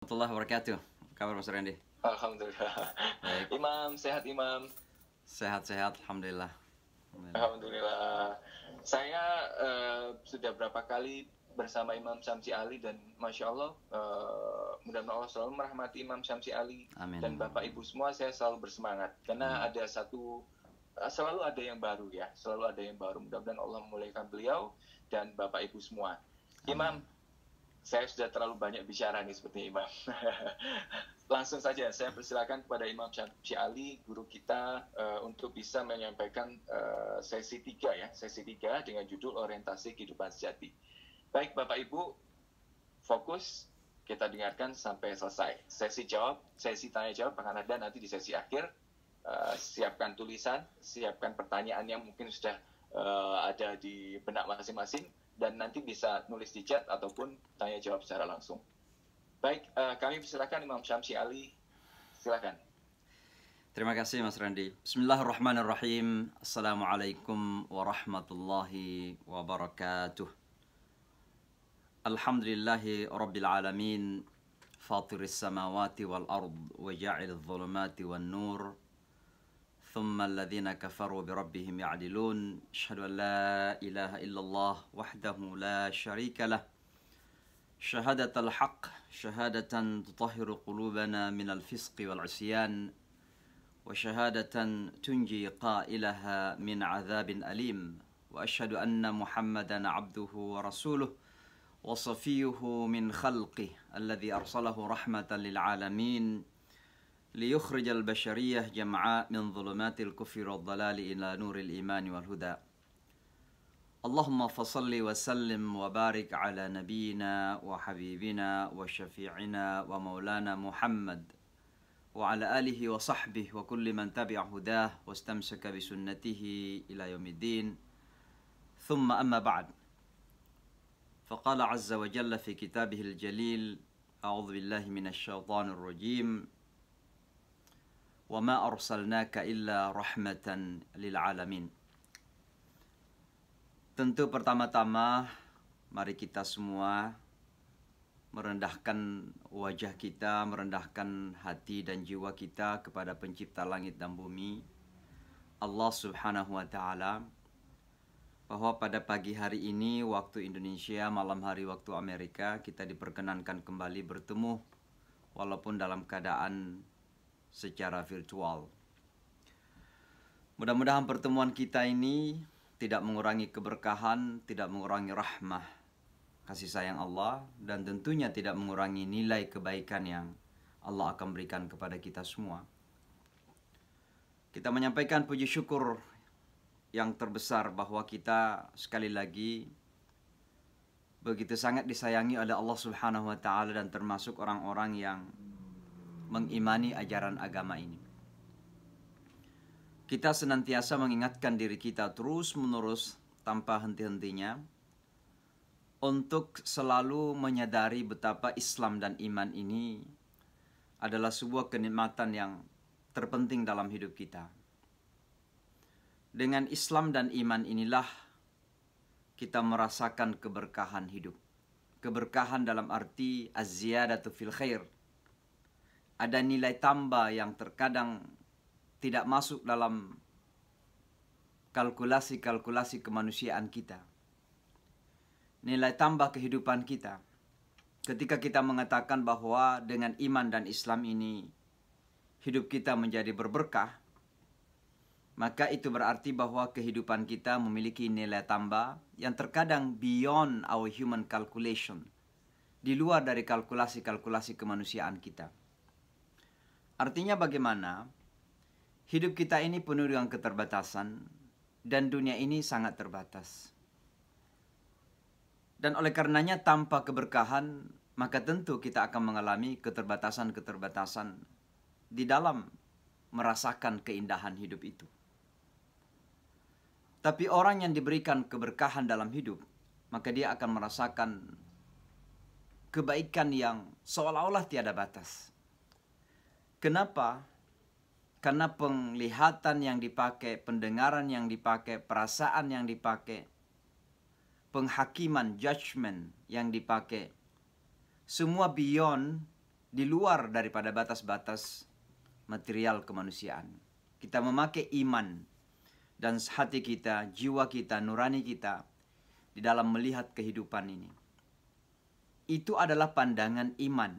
Warahmatullahi wabarakatuh. Apa kabar Mas Randy? Alhamdulillah. Baik, Imam, sehat Imam. sehat-sehat, alhamdulillah. Alhamdulillah. Saya sudah berapa kali bersama Imam Syamsi Ali dan Masya Allah, mudah-mudahan Allah selalu merahmati Imam Syamsi Ali. Amin. Dan Bapak Ibu semua, saya selalu bersemangat. Karena ada selalu ada yang baru ya. Selalu ada yang baru. Mudah-mudahan Allah memulihkan beliau dan Bapak Ibu semua. Imam, saya sudah terlalu banyak bicara nih seperti Imam. Langsung saja saya persilakan kepada Imam Syamsi Ali, guru kita, untuk bisa menyampaikan sesi 3 ya, sesi 3 dengan judul orientasi kehidupan sejati. Baik Bapak Ibu, fokus, kita dengarkan sampai selesai. Sesi tanya jawab akan ada nanti di sesi akhir. Siapkan tulisan, siapkan pertanyaan yang mungkin sudah ada di benak masing-masing, dan nanti bisa nulis di chat ataupun tanya jawab secara langsung. Baik, kami persilakan Imam Syamsi Ali, silakan. Terima kasih Mas Randy. Bismillahirrahmanirrahim. Assalamualaikum warahmatullahi wabarakatuh. Alhamdulillahi rabbil alamin. Fatiris samawati wal ard wa ja'ilidh dhulumati wan nur. ثم الذين كفروا بربهم يعدلون أشهد أن لا إله إلا الله وحده لا شريك له شهادة الحق شهادة تطهر قلوبنا من الفسق والعصيان وشهادة تنجي قائلها من عذاب أليم وأشهد أن محمدا عبده ورسوله وصفيه من خلقه الذي أرسله رحمة للعالمين ليخرج البشرية جمعاء من ظلمات الكفر والضلال إلى نور الإيمان والهدى اللهم فصل وسلم وبارك على نبينا وحبيبنا وشفيعنا ومولانا محمد وعلى آله وصحبه وكل من تبع هداه واستمسك بسنته إلى يوم الدين ثم أما بعد فقال عز وجل في كتابه الجليل أعوذ بالله من الشيطان الرجيم وَمَا أَرْسَلْنَاكَ إِلَّا رَحْمَةً لِلْعَالَمِينَ. Tentu pertama-tama mari kita semua merendahkan wajah kita, merendahkan hati dan jiwa kita kepada pencipta langit dan bumi, Allah Subhanahu wa Ta'ala, bahwa pada pagi hari ini waktu Indonesia, malam hari waktu Amerika, kita diperkenankan kembali bertemu walaupun dalam keadaan secara virtual. Mudah-mudahan pertemuan kita ini tidak mengurangi keberkahan, tidak mengurangi rahmah, kasih sayang Allah, dan tentunya tidak mengurangi nilai kebaikan yang Allah akan berikan kepada kita semua. Kita menyampaikan puji syukur yang terbesar bahwa kita sekali lagi begitu sangat disayangi oleh Allah Subhanahu wa Ta'ala dan termasuk orang-orang yang mengimani ajaran agama ini. Kita senantiasa mengingatkan diri kita terus-menerus tanpa henti-hentinya untuk selalu menyadari betapa Islam dan iman ini adalah sebuah kenikmatan yang terpenting dalam hidup kita. Dengan Islam dan iman inilah kita merasakan keberkahan hidup. Keberkahan dalam arti az-ziyadatu fil khair. Ada nilai tambah yang terkadang tidak masuk dalam kalkulasi-kalkulasi kemanusiaan kita. Nilai tambah kehidupan kita. Ketika kita mengatakan bahwa dengan iman dan Islam ini hidup kita menjadi berberkah, maka itu berarti bahwa kehidupan kita memiliki nilai tambah yang terkadang beyond our human calculation. Di luar dari kalkulasi-kalkulasi kemanusiaan kita. Artinya bagaimana? Hidup kita ini penuh dengan keterbatasan dan dunia ini sangat terbatas. Dan oleh karenanya tanpa keberkahan, maka tentu kita akan mengalami keterbatasan-keterbatasan di dalam merasakan keindahan hidup itu. Tapi orang yang diberikan keberkahan dalam hidup, maka dia akan merasakan kebaikan yang seolah-olah tiada batas. Kenapa? Karena penglihatan yang dipakai, pendengaran yang dipakai, perasaan yang dipakai, penghakiman, judgment yang dipakai, semua beyond di luar daripada batas-batas material kemanusiaan. Kita memakai iman dan hati kita, jiwa kita, nurani kita di dalam melihat kehidupan ini. Itu adalah pandangan iman.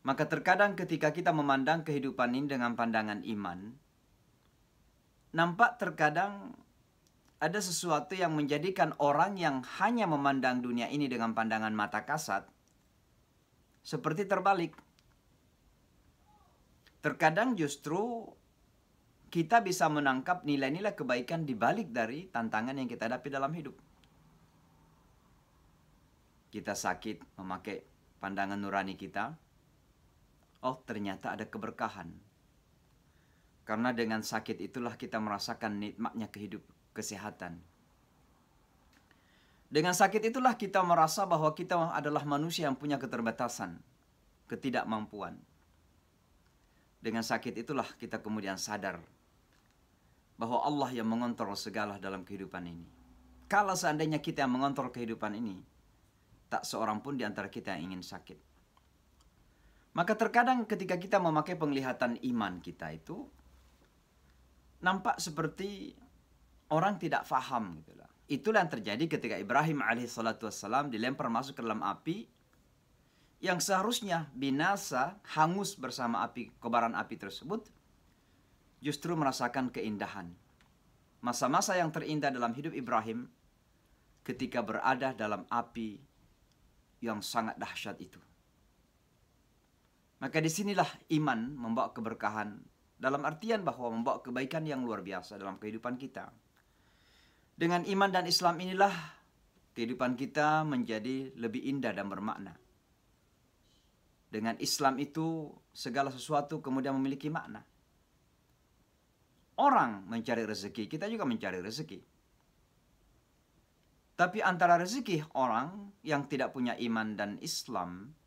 Maka terkadang ketika kita memandang kehidupan ini dengan pandangan iman, nampak terkadang ada sesuatu yang menjadikan orang yang hanya memandang dunia ini dengan pandangan mata kasat seperti terbalik. Terkadang justru kita bisa menangkap nilai-nilai kebaikan di balik dari tantangan yang kita hadapi dalam hidup. Kita sakit, memakai pandangan nurani kita. Oh, ternyata ada keberkahan. Karena dengan sakit itulah kita merasakan nikmatnya kesehatan. Dengan sakit itulah kita merasa bahwa kita adalah manusia yang punya keterbatasan, ketidakmampuan. Dengan sakit itulah kita kemudian sadar bahwa Allah yang mengontrol segala dalam kehidupan ini. Kalau seandainya kita yang mengontrol kehidupan ini, tak seorang pun di antara kita yang ingin sakit. Maka terkadang ketika kita memakai penglihatan iman kita itu, nampak seperti orang tidak faham gitu lah. Itulah yang terjadi ketika Ibrahim alaihissalam dilempar masuk ke dalam api yang seharusnya binasa, hangus bersama api, kobaran api tersebut, justru merasakan keindahan. Masa-masa yang terindah dalam hidup Ibrahim ketika berada dalam api yang sangat dahsyat itu. Maka disinilah iman membawa keberkahan dalam artian bahwa membawa kebaikan yang luar biasa dalam kehidupan kita. Dengan iman dan Islam inilah kehidupan kita menjadi lebih indah dan bermakna. Dengan Islam itu segala sesuatu kemudian memiliki makna. Orang mencari rezeki, kita juga mencari rezeki. Tapi antara rezeki orang yang tidak punya iman dan Islam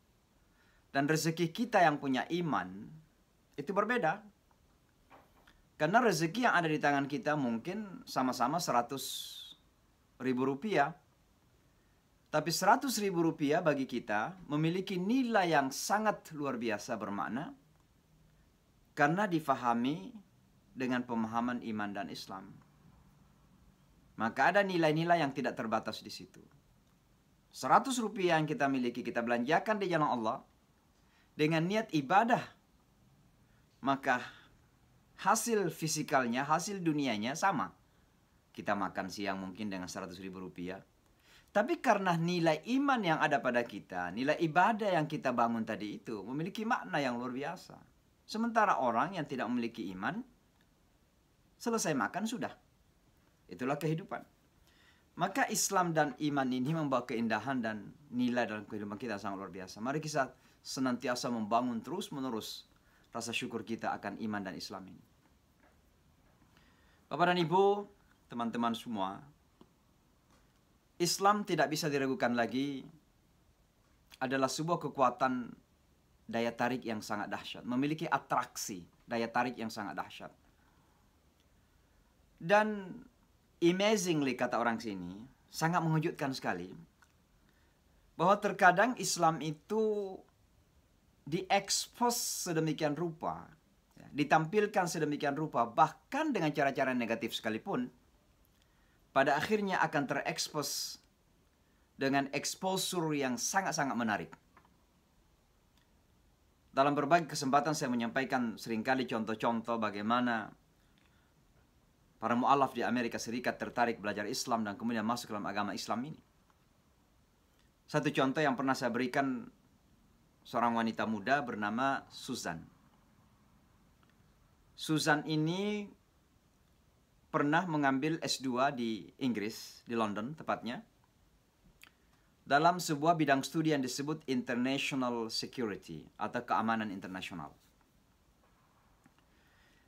dan rezeki kita yang punya iman itu berbeda. Karena rezeki yang ada di tangan kita mungkin sama-sama 100.000 rupiah. Tapi 100.000 rupiah bagi kita memiliki nilai yang sangat luar biasa bermakna. Karena difahami dengan pemahaman iman dan Islam. Maka ada nilai-nilai yang tidak terbatas di situ. 100 rupiah yang kita miliki, kita belanjakan di jalan Allah dengan niat ibadah. Maka hasil fisikalnya, hasil dunianya sama. Kita makan siang mungkin dengan 100.000 rupiah. Tapi karena nilai iman yang ada pada kita, nilai ibadah yang kita bangun tadi itu memiliki makna yang luar biasa. Sementara orang yang tidak memiliki iman, selesai makan sudah. Itulah kehidupan. Maka Islam dan iman ini membawa keindahan dan nilai dalam kehidupan kita sangat luar biasa. Mari kita senantiasa membangun terus-menerus rasa syukur kita akan iman dan Islam ini. Bapak dan Ibu, teman-teman semua, Islam tidak bisa diragukan lagi adalah sebuah kekuatan daya tarik yang sangat dahsyat. Memiliki atraksi, daya tarik yang sangat dahsyat. Dan amazingly kata orang sini, sangat mengejutkan sekali. Bahwa terkadang Islam itu diekspos sedemikian rupa, ditampilkan sedemikian rupa, bahkan dengan cara-cara negatif sekalipun, pada akhirnya akan terekspos dengan exposure yang sangat-sangat menarik. Dalam berbagai kesempatan saya menyampaikan seringkali contoh-contoh bagaimana para mu'alaf di Amerika Serikat tertarik belajar Islam dan kemudian masuk dalam agama Islam ini. Satu contoh yang pernah saya berikan, seorang wanita muda bernama Susan. Susan ini pernah mengambil S2 di Inggris, di London tepatnya, dalam sebuah bidang studi yang disebut International Security atau keamanan internasional.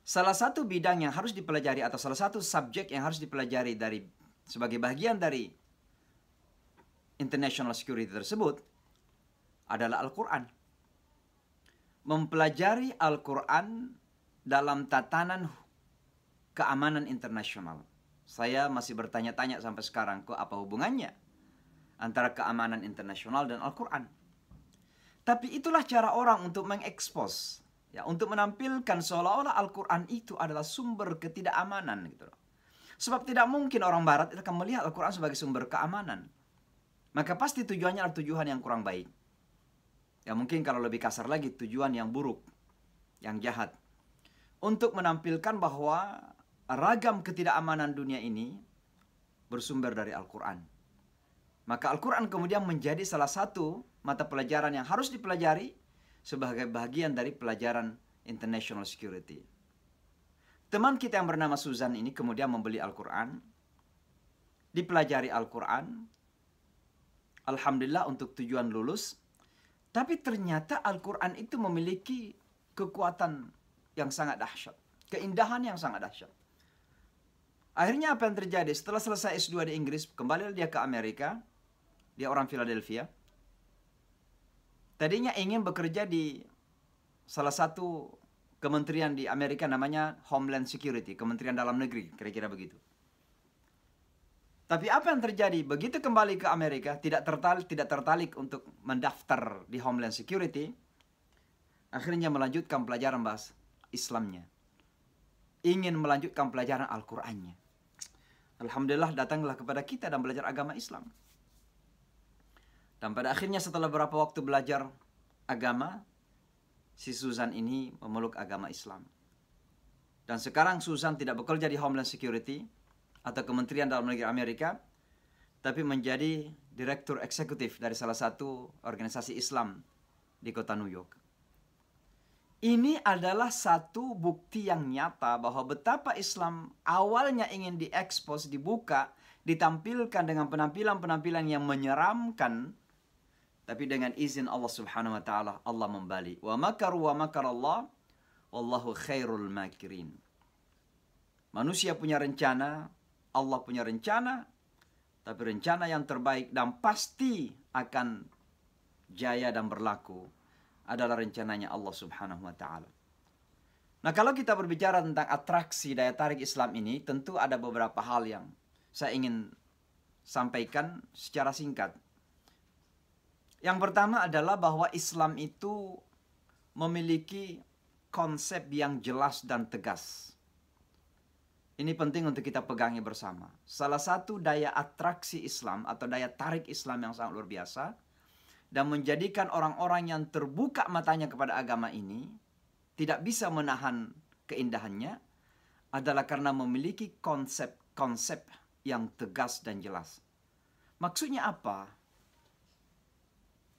Salah satu bidang yang harus dipelajari atau salah satu subjek yang harus dipelajari sebagai bagian dari International Security tersebut adalah Al-Quran. Mempelajari Al-Quran dalam tatanan keamanan internasional. Saya masih bertanya-tanya sampai sekarang, kok apa hubungannya antara keamanan internasional dan Al-Quran? Tapi itulah cara orang untuk mengekspos, ya, untuk menampilkan seolah-olah Al-Quran itu adalah sumber ketidakamanan gitu loh. Sebab tidak mungkin orang barat akan melihat Al-Quran sebagai sumber keamanan. Maka pasti tujuannya adalah tujuan yang kurang baik. Ya mungkin kalau lebih kasar lagi, tujuan yang buruk, yang jahat. Untuk menampilkan bahwa ragam ketidakamanan dunia ini bersumber dari Al-Quran. Maka Al-Quran kemudian menjadi salah satu mata pelajaran yang harus dipelajari sebagai bagian dari pelajaran international security. Teman kita yang bernama Susan ini kemudian membeli Al-Quran, dipelajari Al-Quran, alhamdulillah untuk tujuan lulus, tapi ternyata Al-Quran itu memiliki kekuatan yang sangat dahsyat, keindahan yang sangat dahsyat. Akhirnya apa yang terjadi? Setelah selesai S2 di Inggris, kembali dia ke Amerika, dia orang Philadelphia. Tadinya ingin bekerja di salah satu kementerian di Amerika namanya Homeland Security, Kementerian Dalam Negeri, kira-kira begitu. Tapi apa yang terjadi? Begitu kembali ke Amerika, tidak tertarik untuk mendaftar di Homeland Security, akhirnya melanjutkan pelajaran bahasa Islamnya. Ingin melanjutkan pelajaran Al-Qurannya. Alhamdulillah datanglah kepada kita dan belajar agama Islam. Dan pada akhirnya setelah beberapa waktu belajar agama, si Susan ini memeluk agama Islam. Dan sekarang Susan tidak bekerja di Homeland Security atau Kementerian Dalam Negeri Amerika, tapi menjadi direktur eksekutif dari salah satu organisasi Islam di kota New York. Ini adalah satu bukti yang nyata bahwa betapa Islam awalnya ingin diekspos, dibuka, ditampilkan dengan penampilan-penampilan yang menyeramkan, tapi dengan izin Allah Subhanahu wa taala Allah membalik. Wa makaru wa makarallah wallahu khairul makirin. Manusia punya rencana, Allah punya rencana, tapi rencana yang terbaik dan pasti akan jaya dan berlaku adalah rencananya Allah Subhanahu wa taala. Nah, kalau kita berbicara tentang atraksi daya tarik Islam ini, tentu ada beberapa hal yang saya ingin sampaikan secara singkat. Yang pertama adalah bahwa Islam itu memiliki konsep yang jelas dan tegas. Ini penting untuk kita pegangi bersama. Salah satu daya atraksi Islam atau daya tarik Islam yang sangat luar biasa dan menjadikan orang-orang yang terbuka matanya kepada agama ini tidak bisa menahan keindahannya adalah karena memiliki konsep-konsep yang tegas dan jelas. Maksudnya apa?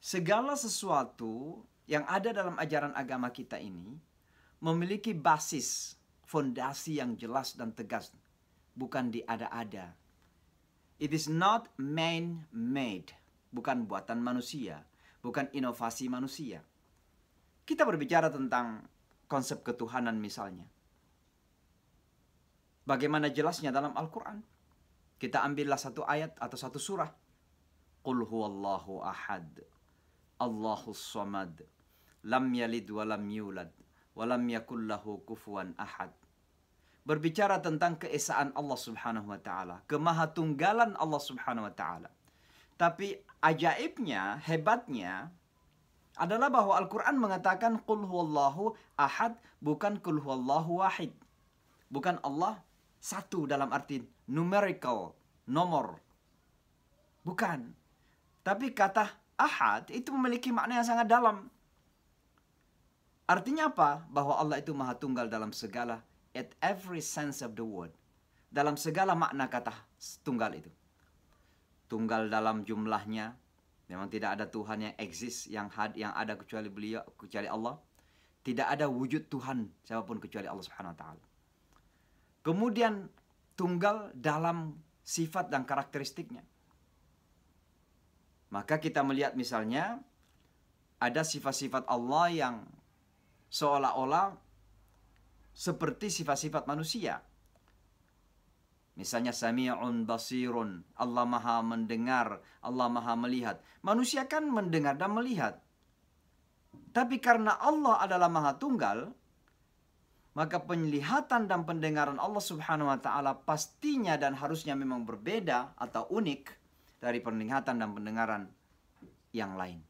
Segala sesuatu yang ada dalam ajaran agama kita ini memiliki basis, fondasi yang jelas dan tegas, bukan diada-ada. It is not man-made, bukan buatan manusia, bukan inovasi manusia. Kita berbicara tentang konsep ketuhanan misalnya. Bagaimana jelasnya dalam Al-Quran? Kita ambillah satu ayat atau satu surah. Qul huwallahu ahad, Allahus samad, lam yalid wa lam yulad, wa lam yakul lahu kufuwan ahad. Berbicara tentang keesaan Allah Subhanahu wa taala, kemahatunggalan Allah Subhanahu wa taala. Tapi ajaibnya, hebatnya adalah bahwa Al-Quran mengatakan qul huwallahu ahad, bukan qul huwallahu wahid. Bukan Allah satu dalam arti numerical, nomor. Bukan. Tapi kata ahad itu memiliki makna yang sangat dalam. Artinya apa? Bahwa Allah itu maha tunggal dalam segala, at every sense of the word. Dalam segala makna kata tunggal itu. Tunggal dalam jumlahnya. Memang tidak ada Tuhan yang eksis, yang ada kecuali beliau, kecuali Allah. Tidak ada wujud Tuhan siapapun kecuali Allah Subhanahu wa taala. Kemudian tunggal dalam sifat dan karakteristiknya. Maka kita melihat misalnya ada sifat-sifat Allah yang seolah-olah seperti sifat-sifat manusia. Misalnya Sami'un Basirun, Allah maha mendengar, Allah maha melihat. Manusia kan mendengar dan melihat. Tapi karena Allah adalah maha tunggal, maka penglihatan dan pendengaran Allah Subhanahu wa taala pastinya dan harusnya memang berbeda atau unik dari penglihatan dan pendengaran yang lain.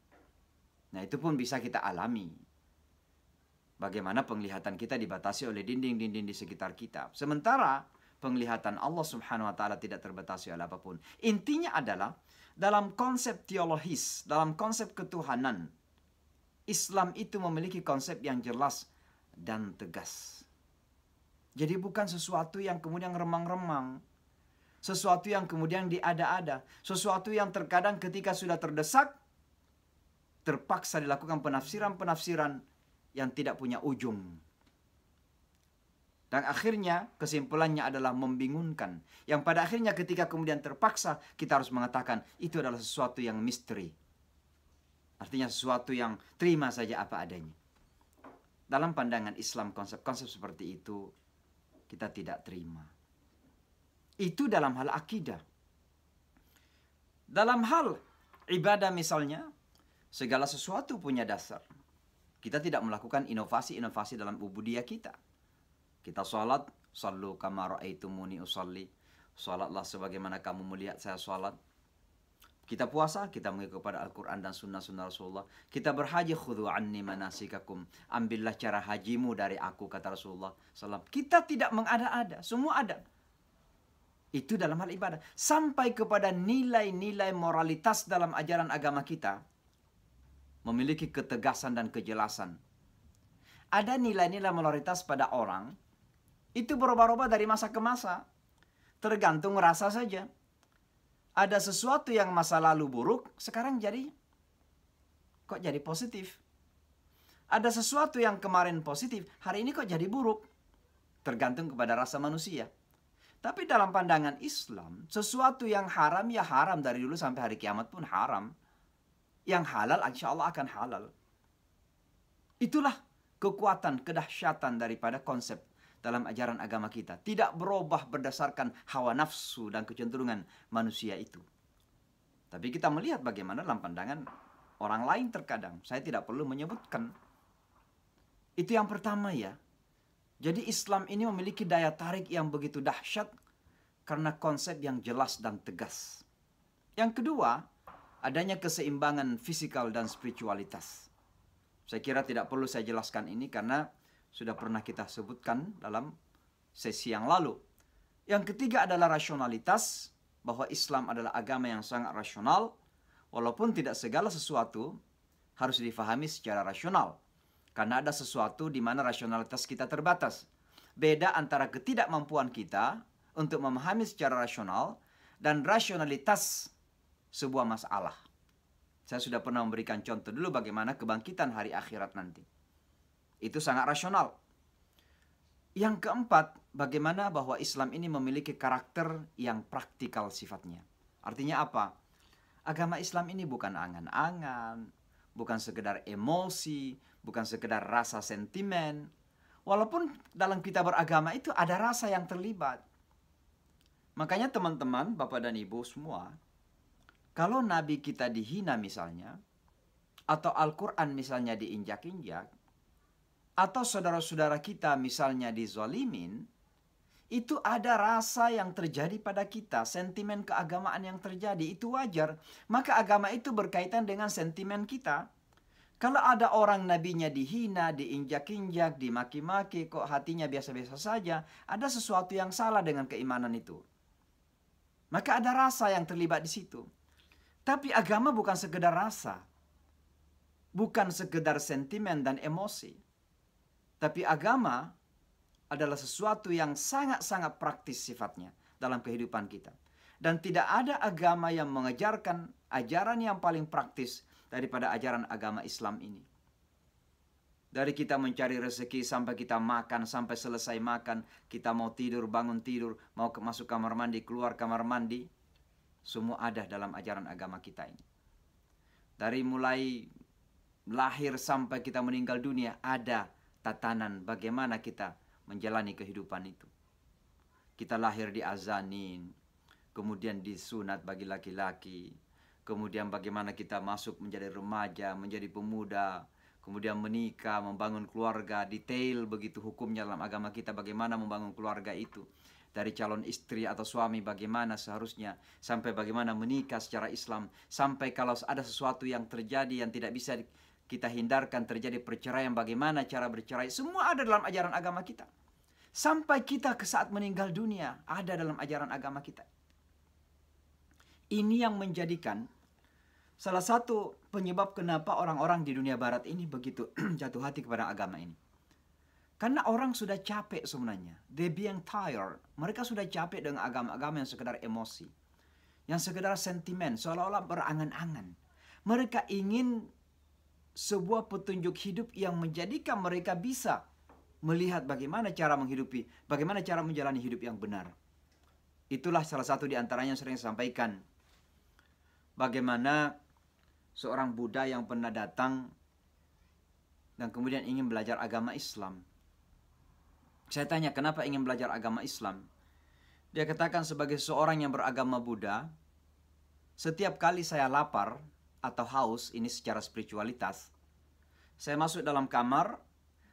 Nah, itu pun bisa kita alami. Bagaimana penglihatan kita dibatasi oleh dinding-dinding di sekitar kita. Sementara penglihatan Allah Subhanahu wa taala tidak terbatasi oleh apapun. Intinya adalah dalam konsep teologis, dalam konsep ketuhanan, Islam itu memiliki konsep yang jelas dan tegas. Jadi bukan sesuatu yang kemudian remang-remang, sesuatu yang kemudian diada-ada, sesuatu yang terkadang ketika sudah terdesak, terpaksa dilakukan penafsiran-penafsiran yang tidak punya ujung. Dan akhirnya kesimpulannya adalah membingungkan. Yang pada akhirnya ketika kemudian terpaksa kita harus mengatakan itu adalah sesuatu yang misteri. Artinya sesuatu yang terima saja apa adanya. Dalam pandangan Islam konsep-konsep seperti itu kita tidak terima. Itu dalam hal akidah. Dalam hal ibadah misalnya, segala sesuatu punya dasar. Kita tidak melakukan inovasi-inovasi dalam ubudiyah kita. Kita sholat, sallu kama ra'aitumuni usalli. Sholatlah sebagaimana kamu melihat saya sholat. Kita puasa, kita mengikuti kepada Al-Quran dan sunnah-sunnah Rasulullah. Kita berhaji, khudhu anni manasikakum. Ambillah cara hajimu dari aku, kata Rasulullah SAW. Kita tidak mengada-ada, semua ada. Itu dalam hal ibadah. Sampai kepada nilai-nilai moralitas dalam ajaran agama kita memiliki ketegasan dan kejelasan. Ada nilai-nilai moralitas pada orang, itu berubah-ubah dari masa ke masa. Tergantung rasa saja. Ada sesuatu yang masa lalu buruk, sekarang kok jadi positif. Ada sesuatu yang kemarin positif, hari ini kok jadi buruk. Tergantung kepada rasa manusia. Tapi dalam pandangan Islam, sesuatu yang haram ya haram dari dulu sampai hari kiamat pun haram. Yang halal insya Allah akan halal. Itulah kekuatan, kedahsyatan daripada konsep dalam ajaran agama kita. Tidak berubah berdasarkan hawa nafsu dan kecenderungan manusia itu. Tapi kita melihat bagaimana dalam pandangan orang lain terkadang. Saya tidak perlu menyebutkan. Itu yang pertama ya. Jadi Islam ini memiliki daya tarik yang begitu dahsyat karena konsep yang jelas dan tegas. Yang kedua, adanya keseimbangan fisikal dan spiritualitas. Saya kira tidak perlu saya jelaskan ini karena sudah pernah kita sebutkan dalam sesi yang lalu. Yang ketiga adalah rasionalitas, bahwa Islam adalah agama yang sangat rasional, walaupun tidak segala sesuatu harus difahami secara rasional. Karena ada sesuatu di mana rasionalitas kita terbatas. Beda antara ketidakmampuan kita untuk memahami secara rasional dan rasionalitas sebuah masalah. Saya sudah pernah memberikan contoh dulu bagaimana kebangkitan hari akhirat nanti. Itu sangat rasional. Yang keempat, bagaimana bahwa Islam ini memiliki karakter yang praktikal sifatnya. Artinya apa? Agama Islam ini bukan angan-angan, bukan sekedar emosi, bukan sekedar rasa sentimen. Walaupun dalam kita beragama itu ada rasa yang terlibat. Makanya teman-teman, Bapak dan Ibu semua, kalau Nabi kita dihina misalnya, atau Al-Quran misalnya diinjak-injak, atau saudara-saudara kita misalnya dizalimin, itu ada rasa yang terjadi pada kita, sentimen keagamaan yang terjadi, itu wajar. Maka agama itu berkaitan dengan sentimen kita. Kalau ada orang nabinya dihina, diinjak-injak, dimaki-maki, kok hatinya biasa-biasa saja, ada sesuatu yang salah dengan keimanan itu. Maka ada rasa yang terlibat di situ. Tapi agama bukan sekedar rasa. Bukan sekedar sentimen dan emosi. Tapi agama adalah sesuatu yang sangat-sangat praktis sifatnya dalam kehidupan kita. Dan tidak ada agama yang mengajarkan ajaran yang paling praktis daripada ajaran agama Islam ini. Dari kita mencari rezeki sampai kita makan, sampai selesai makan, kita mau tidur, bangun tidur, mau masuk kamar mandi, keluar kamar mandi, semua ada dalam ajaran agama kita ini. Dari mulai lahir sampai kita meninggal dunia, ada tatanan bagaimana kita menjalani kehidupan itu. Kita lahir diazanin, kemudian disunat bagi laki-laki, kemudian bagaimana kita masuk menjadi remaja, menjadi pemuda, kemudian menikah, membangun keluarga, detail begitu hukumnya dalam agama kita bagaimana membangun keluarga itu. Dari calon istri atau suami bagaimana seharusnya, sampai bagaimana menikah secara Islam, sampai kalau ada sesuatu yang terjadi yang tidak bisa kita hindarkan terjadi perceraian, bagaimana cara bercerai, semua ada dalam ajaran agama kita. Sampai kita ke saat meninggal dunia, ada dalam ajaran agama kita. Ini yang menjadikan salah satu penyebab kenapa orang-orang di dunia barat ini begitu jatuh hati kepada agama ini. Karena orang sudah capek sebenarnya. They being tired. Mereka sudah capek dengan agama-agama yang sekedar emosi. Yang sekedar sentimen, seolah-olah berangan-angan. Mereka ingin sebuah petunjuk hidup yang menjadikan mereka bisa melihat bagaimana cara menghidupi, bagaimana cara menjalani hidup yang benar. Itulah salah satu di antaranya yang sering saya sampaikan. Bagaimana seorang Buddha yang pernah datang dan kemudian ingin belajar agama Islam. Saya tanya, kenapa ingin belajar agama Islam? Dia katakan, sebagai seorang yang beragama Buddha, setiap kali saya lapar atau haus, ini secara spiritualitas, saya masuk dalam kamar,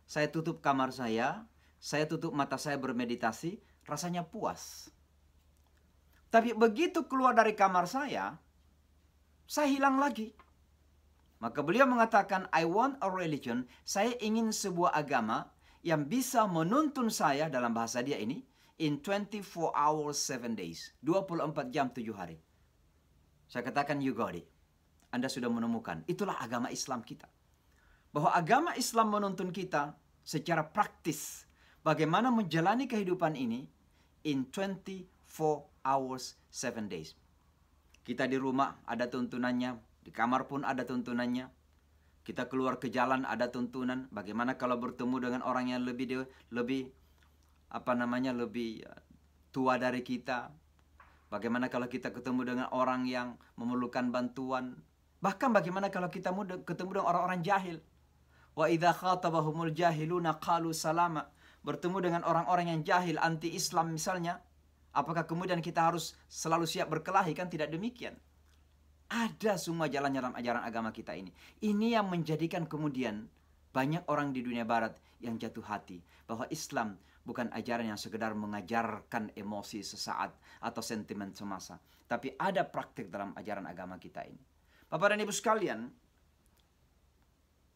saya tutup kamar saya tutup mata saya bermeditasi, rasanya puas. Tapi begitu keluar dari kamar saya hilang lagi. Maka beliau mengatakan, I want a religion, saya ingin sebuah agama yang bisa menuntun saya, dalam bahasa dia ini, in 24 hours 7 days. 24 jam 7 hari. Saya katakan, you got it. Anda sudah menemukan. Itulah agama Islam kita. Bahwa agama Islam menuntun kita secara praktis. Bagaimana menjalani kehidupan ini in 24 hours 7 days. Kita di rumah ada tuntunannya. Di kamar pun ada tuntunannya. Kita keluar ke jalan ada tuntunan. Bagaimana kalau bertemu dengan orang yang lebih tua dari kita. Bagaimana kalau kita ketemu dengan orang yang memerlukan bantuan. Bahkan bagaimana kalau kita ketemu dengan orang-orang jahil. Wa idza khatabahumul jahiluna qalu salama. Bertemu dengan orang-orang yang jahil, anti-Islam misalnya. Apakah kemudian kita harus selalu siap berkelahi? Kan tidak demikian. Ada semua jalan dalam ajaran agama kita ini. Ini yang menjadikan kemudian banyak orang di dunia barat yang jatuh hati. Bahwa Islam bukan ajaran yang sekedar mengajarkan emosi sesaat atau sentimen semasa. Tapi ada praktik dalam ajaran agama kita ini. Bapak dan Ibu sekalian,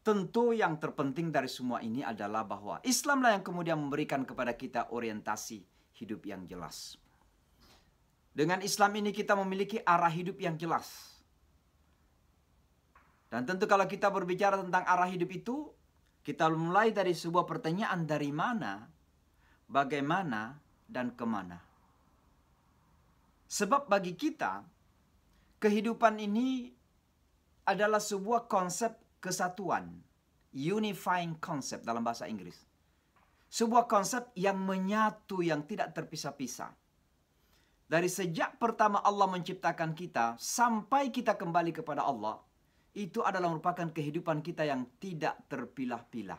tentu yang terpenting dari semua ini adalah bahwa Islamlah yang kemudian memberikan kepada kita orientasi hidup yang jelas. Dengan Islam ini kita memiliki arah hidup yang jelas. Dan tentu kalau kita berbicara tentang arah hidup itu, kita mulai dari sebuah pertanyaan, dari mana, bagaimana, dan kemana. Sebab bagi kita, kehidupan ini adalah sebuah konsep kesatuan. Unifying concept dalam bahasa Inggris. Sebuah konsep yang menyatu, yang tidak terpisah-pisah. Dari sejak pertama Allah menciptakan kita, sampai kita kembali kepada Allah, itu adalah merupakan kehidupan kita yang tidak terpilah-pilah.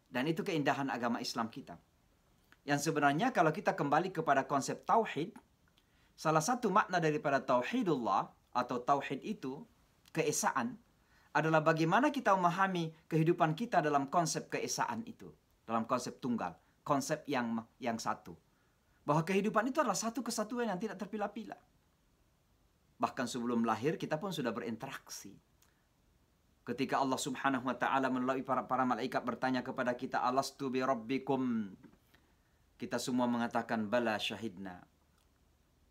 Dan itu keindahan agama Islam kita. Yang sebenarnya kalau kita kembali kepada konsep tauhid, salah satu makna daripada tauhidullah atau tauhid itu, keesaan, adalah bagaimana kita memahami kehidupan kita dalam konsep keesaan itu. Dalam konsep tunggal, konsep yang satu. Bahwa kehidupan itu adalah satu kesatuan yang tidak terpilah-pilah. Bahkan sebelum lahir kita pun sudah berinteraksi. Ketika Allah Subhanahu wa taala melalui para malaikat bertanya kepada kita, alastu bi rabbikum? Kita semua mengatakan bala syahidna.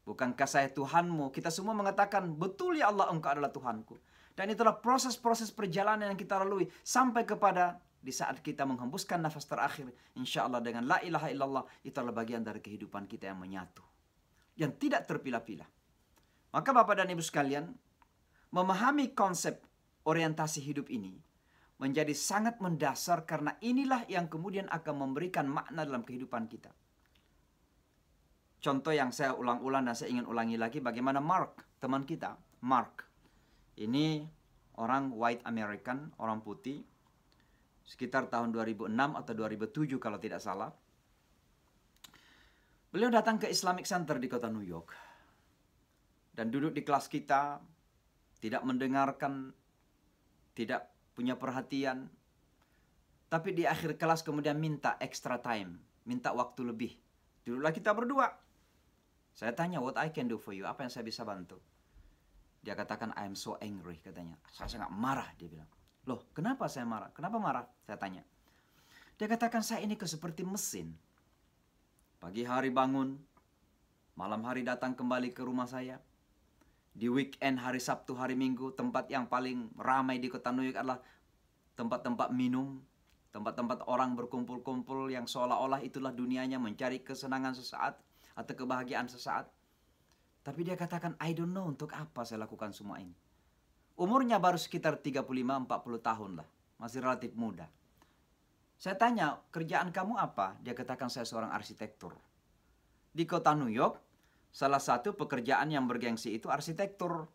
Bukankah saya Tuhanmu? Kita semua mengatakan, betul ya Allah, Engkau adalah Tuhanku. Dan itulah proses-proses perjalanan yang kita lalui sampai kepada di saat kita menghembuskan nafas terakhir, insya Allah dengan la ilaha illallah, itu adalah bagian dari kehidupan kita yang menyatu, yang tidak terpilah-pilah. Maka Bapak dan Ibu sekalian, memahami konsep orientasi hidup ini menjadi sangat mendasar, karena inilah yang kemudian akan memberikan makna dalam kehidupan kita. Contoh yang saya ulang-ulang dan saya ingin ulangi lagi, bagaimana Mark, teman kita, Mark. Ini orang white American, orang putih, sekitar tahun 2006 atau 2007 kalau tidak salah. Beliau datang ke Islamic Center di kota New York. Dan duduk di kelas kita, tidak mendengarkan, tidak punya perhatian. Tapi di akhir kelas kemudian minta extra time, minta waktu lebih. Duduklah kita berdua. Saya tanya, what I can do for you? Apa yang saya bisa bantu? Dia katakan, I am so angry, katanya. Saya sangat marah, dia bilang. Loh, kenapa saya marah? Kenapa marah? Saya tanya. Dia katakan, saya ini seperti mesin. Pagi hari bangun, malam hari datang kembali ke rumah saya. Di weekend, hari Sabtu, hari Minggu, tempat yang paling ramai di kota New York adalah tempat-tempat minum, tempat-tempat orang berkumpul-kumpul yang seolah-olah itulah dunianya, mencari kesenangan sesaat atau kebahagiaan sesaat. Tapi dia katakan, I don't know untuk apa saya lakukan semua ini. Umurnya baru sekitar 35-40 tahun lah. Masih relatif muda. Saya tanya, kerjaan kamu apa? Dia katakan, saya seorang arsitektur. Di kota New York, salah satu pekerjaan yang bergengsi itu arsitektur.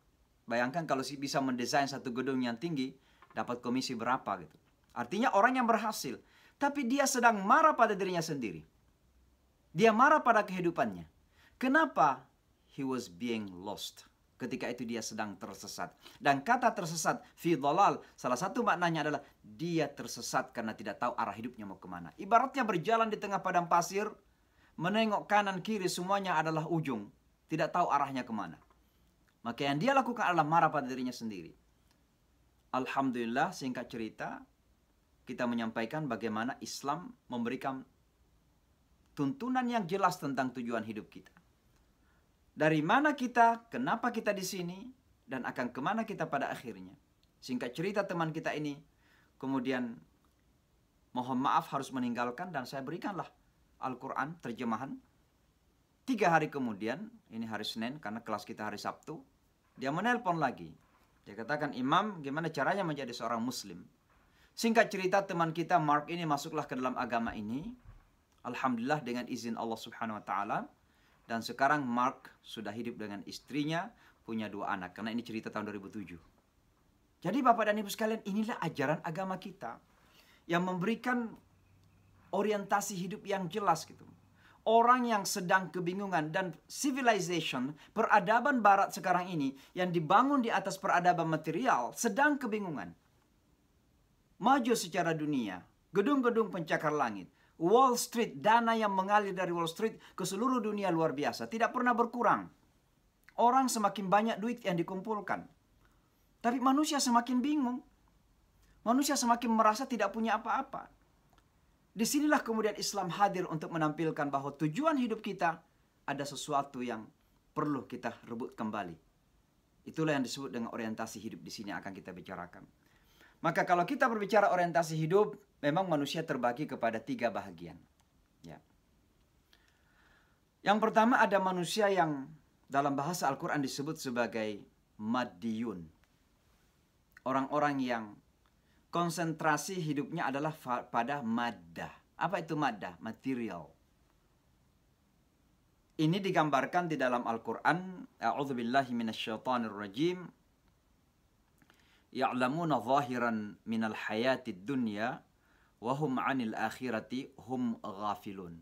Bayangkan kalau bisa mendesain satu gedung yang tinggi, dapat komisi berapa gitu. Artinya orang yang berhasil. Tapi dia sedang marah pada dirinya sendiri. Dia marah pada kehidupannya. Kenapa? He was being lost. Ketika itu dia sedang tersesat. Dan kata tersesat, fi dhalal, salah satu maknanya adalah dia tersesat karena tidak tahu arah hidupnya mau kemana. Ibaratnya berjalan di tengah padang pasir, menengok kanan kiri semuanya adalah ujung. Tidak tahu arahnya kemana. Maka yang dia lakukan adalah marah pada dirinya sendiri. Alhamdulillah, singkat cerita, kita menyampaikan bagaimana Islam memberikan tuntunan yang jelas tentang tujuan hidup kita. Dari mana kita, kenapa kita di sini, dan akan kemana kita pada akhirnya. Singkat cerita teman kita ini, kemudian mohon maaf harus meninggalkan, dan saya berikanlah Al-Quran terjemahan. 3 hari kemudian, ini hari Senin karena kelas kita hari Sabtu, dia menelpon lagi. Dia katakan, Imam, gimana caranya menjadi seorang Muslim? Singkat cerita teman kita Mark ini masuklah ke dalam agama ini. Alhamdulillah dengan izin Allah Subhanahu Wa Taala. Dan sekarang Mark sudah hidup dengan istrinya, punya 2 anak. Karena ini cerita tahun 2007. Jadi Bapak dan Ibu sekalian, inilah ajaran agama kita. Yang memberikan orientasi hidup yang jelas gitu. Orang yang sedang kebingungan dan civilization, peradaban barat sekarang ini, yang dibangun di atas peradaban material, sedang kebingungan. Maju secara dunia, gedung-gedung pencakar langit. Wall Street, dana yang mengalir dari Wall Street ke seluruh dunia luar biasa. Tidak pernah berkurang. Orang semakin banyak duit yang dikumpulkan. Tapi manusia semakin bingung. Manusia semakin merasa tidak punya apa-apa. Disinilah kemudian Islam hadir untuk menampilkan bahwa tujuan hidup kita ada sesuatu yang perlu kita rebut kembali. Itulah yang disebut dengan orientasi hidup di sini akan kita bicarakan. Maka kalau kita berbicara orientasi hidup, memang manusia terbagi kepada 3 bahagian. Ya. Yang pertama ada manusia yang dalam bahasa Al-Quran disebut sebagai maddiyun. Orang-orang yang konsentrasi hidupnya adalah pada maddah. Apa itu maddah? Material. Ini digambarkan di dalam Al-Quran. A'udzubillahi minasyaitonirrajim. Ya'lamuna zahiran minal hayatid dunya wa hum 'anil akhirati hum ghafilun.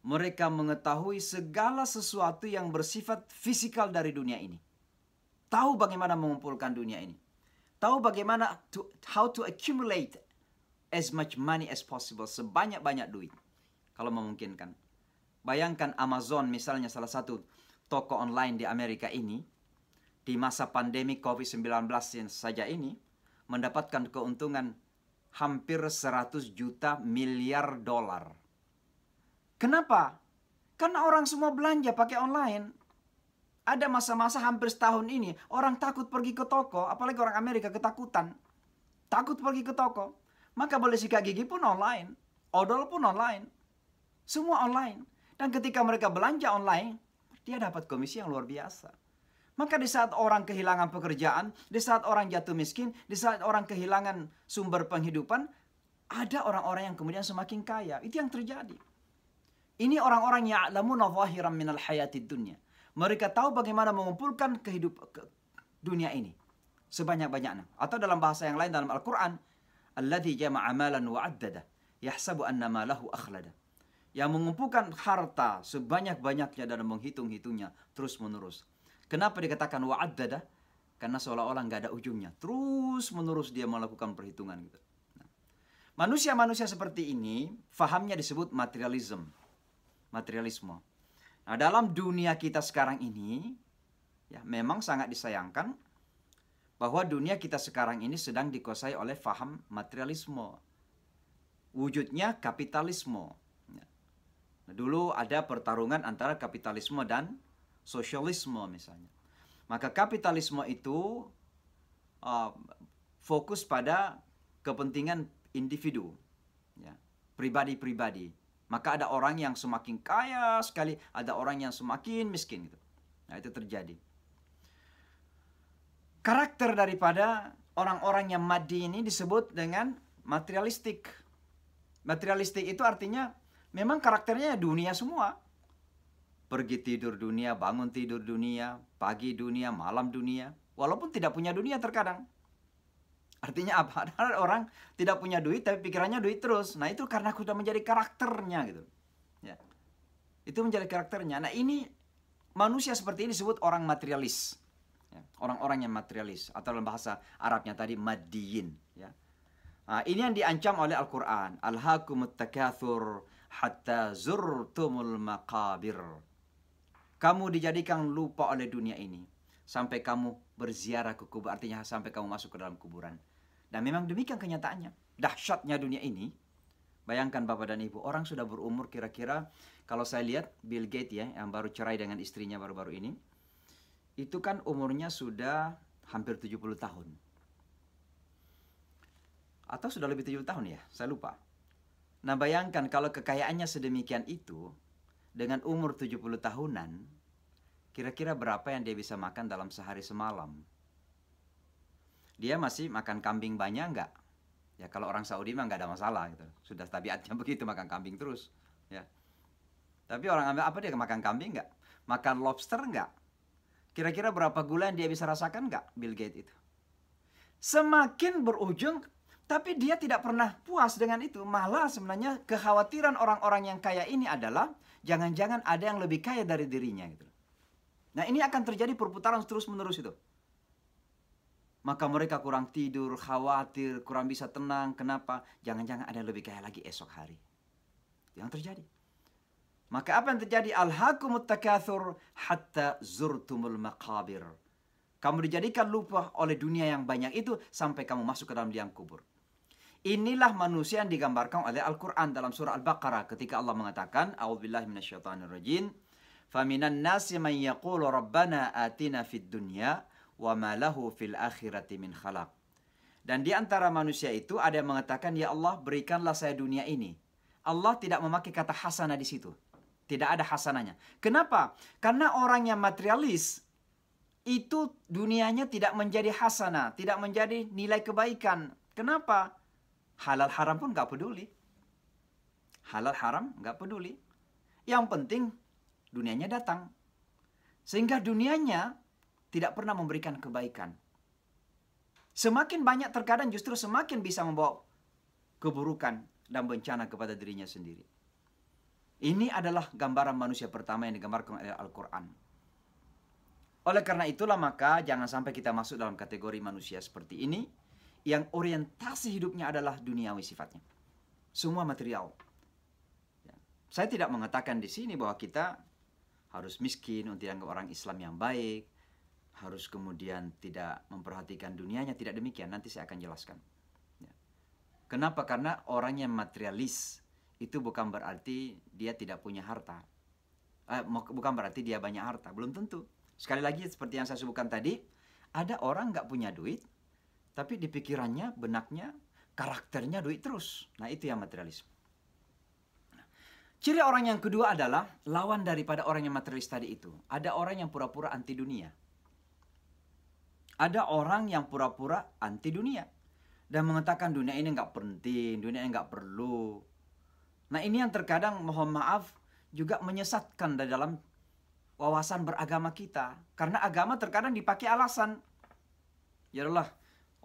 Mereka mengetahui segala sesuatu yang bersifat fisikal dari dunia ini. Tahu bagaimana mengumpulkan dunia ini. Tahu bagaimana how to accumulate as much money as possible, sebanyak-banyak duit kalau memungkinkan. Bayangkan Amazon misalnya, salah satu toko online di Amerika ini, di masa pandemi COVID-19 saja ini, mendapatkan keuntungan hampir 100 juta miliar dolar. Kenapa? Karena orang semua belanja pakai online. Ada masa-masa hampir setahun ini, orang takut pergi ke toko, apalagi orang Amerika ketakutan. Takut pergi ke toko. Maka boleh sikat gigi pun online. Odol pun online. Semua online. Dan ketika mereka belanja online, dia dapat komisi yang luar biasa. Maka di saat orang kehilangan pekerjaan, di saat orang jatuh miskin, di saat orang kehilangan sumber penghidupan, ada orang-orang yang kemudian semakin kaya. Itu yang terjadi. Ini orang-orang ya'lamuna zahiran minal hayatid dunya. Mereka tahu bagaimana mengumpulkan dunia ini sebanyak-banyaknya. Atau dalam bahasa yang lain dalam Al-Quran, alladzi jama'a malan wa 'addada yahsabu anna malahu akhlada. Yang mengumpulkan harta sebanyak-banyaknya dan menghitung-hitungnya terus-menerus. Kenapa dikatakan wa'addada? Karena seolah-olah nggak ada ujungnya. Terus-menerus dia melakukan perhitungan gitu. Manusia-manusia seperti ini, fahamnya disebut materialisme. Nah, dalam dunia kita sekarang ini, ya memang sangat disayangkan, bahwa dunia kita sekarang ini sedang dikuasai oleh faham materialisme. Wujudnya kapitalisme. Dulu ada pertarungan antara kapitalisme dan sosialisme misalnya. Maka kapitalisme itu fokus pada kepentingan individu, ya, pribadi-pribadi. Maka ada orang yang semakin kaya sekali, ada orang yang semakin miskin gitu. Nah, itu terjadi. Karakter daripada orang-orang yang maddi ini disebut dengan materialistik. Materialistik itu artinya memang karakternya dunia semua. Pergi tidur dunia, bangun tidur dunia, pagi dunia, malam dunia. Walaupun tidak punya dunia terkadang. Artinya apa? Ada orang tidak punya duit tapi pikirannya duit terus. Nah itu karena sudah menjadi karakternya gitu. Ya. Itu menjadi karakternya. Nah ini manusia seperti ini disebut orang materialis. Ya, orang-orang yang materialis atau dalam bahasa Arabnya tadi maddiyin, ya. Nah, ini yang diancam oleh Al-Qur'an, alhaakumut takatsur hatta zurtumul maqabir. Kamu dijadikan lupa oleh dunia ini sampai kamu berziarah ke kubur, artinya sampai kamu masuk ke dalam kuburan. Dan memang demikian kenyataannya. Dahsyatnya dunia ini. Bayangkan Bapak dan Ibu, orang sudah berumur kira-kira, kalau saya lihat Bill Gates ya, yang baru cerai dengan istrinya baru-baru ini, itu kan umurnya sudah hampir 70 tahun. Atau sudah lebih 70 tahun ya, saya lupa. Nah bayangkan kalau kekayaannya sedemikian itu, dengan umur 70 tahunan, kira-kira berapa yang dia bisa makan dalam sehari semalam? Dia masih makan kambing banyak enggak? Ya kalau orang Saudi mah enggak ada masalah gitu. Sudah tabiatnya begitu, makan kambing terus. Ya. Tapi orang apa dia makan kambing enggak? Makan lobster enggak? Kira-kira berapa gula yang dia bisa rasakan nggak Bill Gates itu? Semakin berujung, tapi dia tidak pernah puas dengan itu. Malah sebenarnya kekhawatiran orang-orang yang kaya ini adalah jangan-jangan ada yang lebih kaya dari dirinya gitu. Nah ini akan terjadi perputaran terus-menerus itu. Maka mereka kurang tidur, khawatir, kurang bisa tenang. Kenapa? Jangan-jangan ada yang lebih kaya lagi esok hari. Yang terjadi. Maka apa yang terjadi? Alhaakumut takatsur hatta zurtumul maqabir. Kamu dijadikan lupa oleh dunia yang banyak itu sampai kamu masuk ke dalam liang kubur. Inilah manusia yang digambarkan oleh Al-Quran dalam surah Al-Baqarah ketika Allah mengatakan, A'udzubillahi minasyaitonirrajim. Faminan nasi man yaqulu rabbana atina fid dunya wa ma lahu fil akhirati min khalaq. Dan di antara manusia itu ada yang mengatakan, ya Allah berikanlah saya dunia ini. Allah tidak memakai kata hasanah di situ. Tidak ada hasananya. Kenapa? Karena orang yang materialis itu dunianya tidak menjadi hasanah, tidak menjadi nilai kebaikan. Kenapa? Halal haram pun nggak peduli. Halal haram nggak peduli. Yang penting dunianya datang. Sehingga dunianya tidak pernah memberikan kebaikan. Semakin banyak terkadang justru semakin bisa membawa keburukan dan bencana kepada dirinya sendiri. Ini adalah gambaran manusia pertama yang digambarkan oleh Al-Quran. Oleh karena itulah maka jangan sampai kita masuk dalam kategori manusia seperti ini yang orientasi hidupnya adalah duniawi sifatnya. Semua material. Ya. Saya tidak mengatakan di sini bahwa kita harus miskin untuk dianggap orang Islam yang baik, harus kemudian tidak memperhatikan dunianya, tidak demikian. Nanti saya akan jelaskan. Ya. Kenapa? Karena orang yang materialis itu bukan berarti dia tidak punya harta. Bukan berarti dia banyak harta. Belum tentu. Sekali lagi seperti yang saya sebutkan tadi, ada orang nggak punya duit, tapi di pikirannya, benaknya, karakternya duit terus. Nah itu yang materialisme. Ciri orang yang kedua adalah lawan daripada orang yang materialis tadi itu. Ada orang yang pura-pura anti dunia. Ada orang yang pura-pura anti dunia. Dan mengatakan dunia ini nggak penting, dunia ini nggak perlu. Nah ini yang terkadang mohon maaf juga menyesatkan di dalam wawasan beragama kita. Karena agama terkadang dipakai alasan. Ya Allah,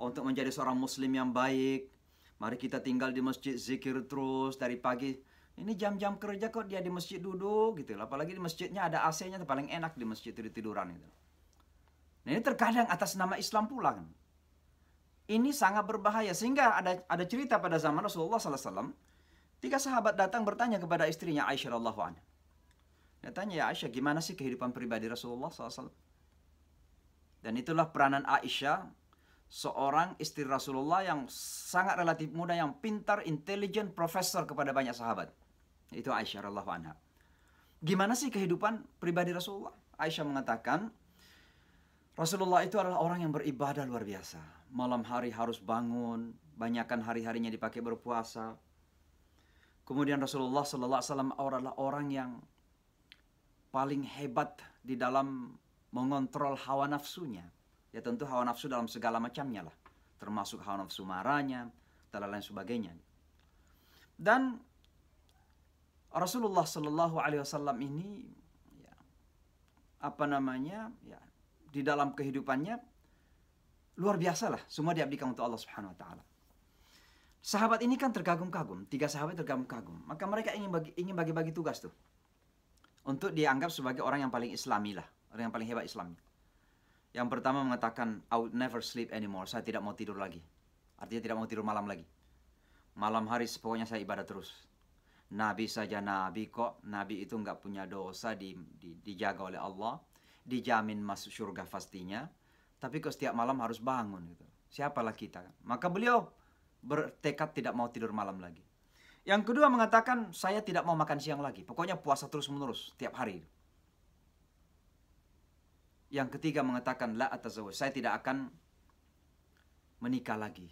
untuk menjadi seorang muslim yang baik, mari kita tinggal di masjid zikir terus dari pagi. Ini jam-jam kerja kok dia di masjid duduk gitu. Apalagi di masjidnya ada AC-nya, paling enak di masjid tiduran itu. Nah ini terkadang atas nama Islam pula kan. Ini sangat berbahaya. Sehingga ada cerita pada zaman Rasulullah SAW. 3 sahabat datang bertanya kepada istrinya Aisyah radhiyallahu anha. Dia tanya, ya Aisyah, gimana sih kehidupan pribadi Rasulullah SAW? Dan itulah peranan Aisyah seorang istri Rasulullah yang sangat relatif muda, yang pintar, intelijen, profesor kepada banyak sahabat. Itu Aisyah radhiyallahu anha. Gimana sih kehidupan pribadi Rasulullah? Aisyah mengatakan, Rasulullah itu adalah orang yang beribadah luar biasa. Malam hari harus bangun, banyakkan hari-harinya dipakai berpuasa. Kemudian Rasulullah SAW adalah orang yang paling hebat di dalam mengontrol hawa nafsunya. Ya tentu hawa nafsu dalam segala macamnya lah. Termasuk hawa nafsu marahnya, dan lain sebagainya. Dan Rasulullah SAW ini, ya, di dalam kehidupannya luar biasa lah. Semua diabdikan untuk Allah Subhanahu Wa Taala. Sahabat ini kan terkagum-kagum, 3 sahabat terkagum-kagum. Maka mereka ingin bagi-bagi tugas tuh, untuk dianggap sebagai orang yang paling Islami lah, orang yang paling hebat Islamnya. Yang pertama mengatakan, I would never sleep anymore. Saya tidak mau tidur lagi. Artinya tidak mau tidur malam lagi. Malam hari pokoknya saya ibadah terus. Nabi saja Nabi kok. Nabi itu nggak punya dosa, dijaga oleh Allah. Dijamin masuk surga pastinya. Tapi kok setiap malam harus bangun gitu. Siapalah kita? Maka beliau bertekad tidak mau tidur malam lagi. Yang kedua mengatakan, saya tidak mau makan siang lagi. Pokoknya puasa terus menerus tiap hari. Yang ketiga mengatakan, la atazawwaj, saya tidak akan menikah lagi.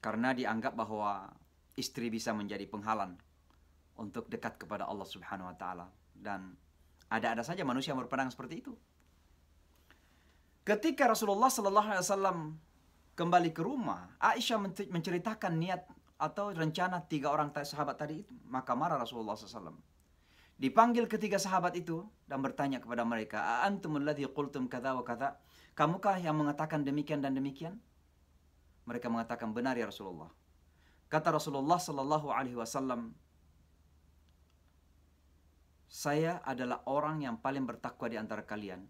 Karena dianggap bahwa istri bisa menjadi penghalang untuk dekat kepada Allah Subhanahu Wa Taala. Dan ada-ada saja manusia yang berpandang seperti itu. Ketika Rasulullah SAW kembali ke rumah, Aisyah menceritakan niat atau rencana 3 orang sahabat tadi itu. Maka marah Rasulullah SAW. Dipanggil ketiga sahabat itu dan bertanya kepada mereka, "Antumul ladzi qultum kadza wa kadza?" Kamukah yang mengatakan demikian dan demikian? Mereka mengatakan, benar ya Rasulullah. Kata Rasulullah sallallahu alaihi wasallam, saya adalah orang yang paling bertakwa di antara kalian,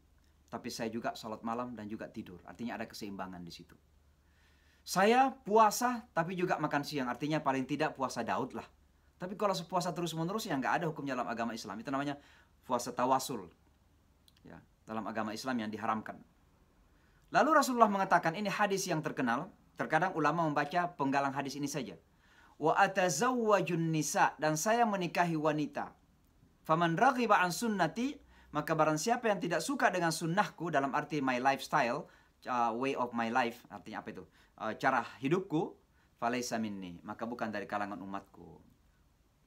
tapi saya juga salat malam dan juga tidur. Artinya ada keseimbangan di situ. Saya puasa tapi juga makan siang. Artinya paling tidak puasa Daud lah. Tapi kalau puasa terus-menerus ya nggak ada hukumnya dalam agama Islam. Itu namanya puasa tawasul. Ya, dalam agama Islam yang diharamkan. Lalu Rasulullah mengatakan, ini hadis yang terkenal. Terkadang ulama membaca penggalang hadis ini saja. Wa atazawwajun nisa, dan saya menikahi wanita. Faman raghiba an sunnati, maka barang siapa yang tidak suka dengan sunnahku, dalam arti my lifestyle, way of my life, artinya apa itu? Cara hidupku, falaysa minni, maka bukan dari kalangan umatku.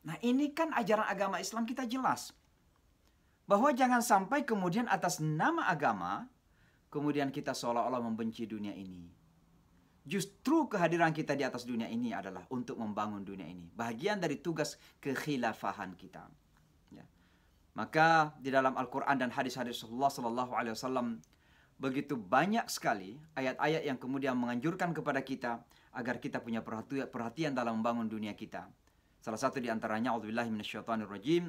Nah, ini kan ajaran agama Islam kita jelas. Bahwa jangan sampai kemudian atas nama agama, kemudian kita seolah-olah membenci dunia ini. Justru kehadiran kita di atas dunia ini adalah untuk membangun dunia ini. Bahagian dari tugas kekhilafahan kita. Ya. Maka di dalam Al-Quran dan hadis-hadis Rasulullah SAW begitu banyak sekali ayat-ayat yang kemudian menganjurkan kepada kita agar kita punya perhatian dalam membangun dunia kita. Salah satu di antaranya, a'udzubillahi minasyaitonirrajim,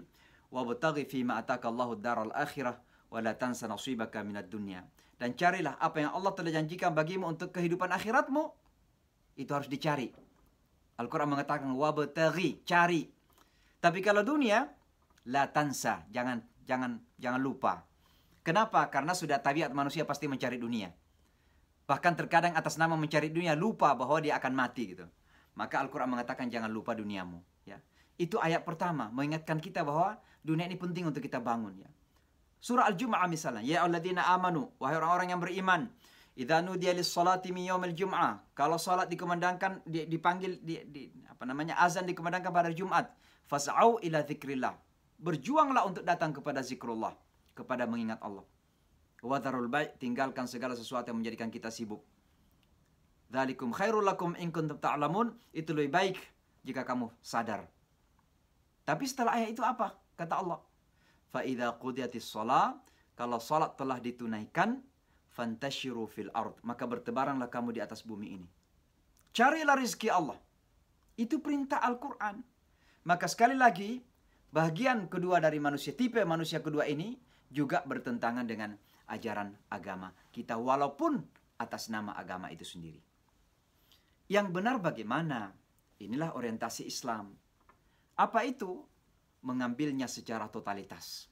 wabtaghi fima ataka Allahu ad-daral akhirah wa la tansa nasibaka minad dunya. Dan carilah apa yang Allah telah janjikan bagimu untuk kehidupan akhiratmu. Itu harus dicari. Al-Quran mengatakan wabtaghi, cari. Tapi kalau dunia, la tansa, jangan lupa. Kenapa? Karena sudah tabiat manusia pasti mencari dunia. Bahkan terkadang atas nama mencari dunia lupa bahwa dia akan mati gitu. Maka Al-Quran mengatakan jangan lupa duniamu. Ya. Itu ayat pertama, mengingatkan kita bahwa dunia ini penting untuk kita bangun. Ya. Surah Al-Jum'ah misalnya, ya alladzina amanu, wahai orang-orang yang beriman, idza nudiya lis-salati min yaumil jum'ah, kalau salat dikumandangkan dipanggil azan dikumandangkan pada Jumat, fas'au ila dzikrillah. Berjuanglah untuk datang kepada zikrullah, kepada mengingat Allah. Wa dzarul bai', tinggalkan segala sesuatu yang menjadikan kita sibuk. Dzalikum khairul lakum in kuntum ta'lamun, itu lebih baik jika kamu sadar. Tapi setelah ayat itu apa? Kata Allah, فَإِذَا قُضِيَتِ الصَّلَاةِ, kalau salat telah ditunaikan, فَانْتَشِرُوا فِي الْأَرْضِ, maka bertebaranlah kamu di atas bumi ini. Carilah rizki Allah. Itu perintah Al-Quran. Maka sekali lagi, bagian kedua dari manusia, tipe manusia kedua ini, juga bertentangan dengan ajaran agama kita, walaupun atas nama agama itu sendiri. Yang benar bagaimana? Inilah orientasi Islam. Apa itu? Mengambilnya secara totalitas.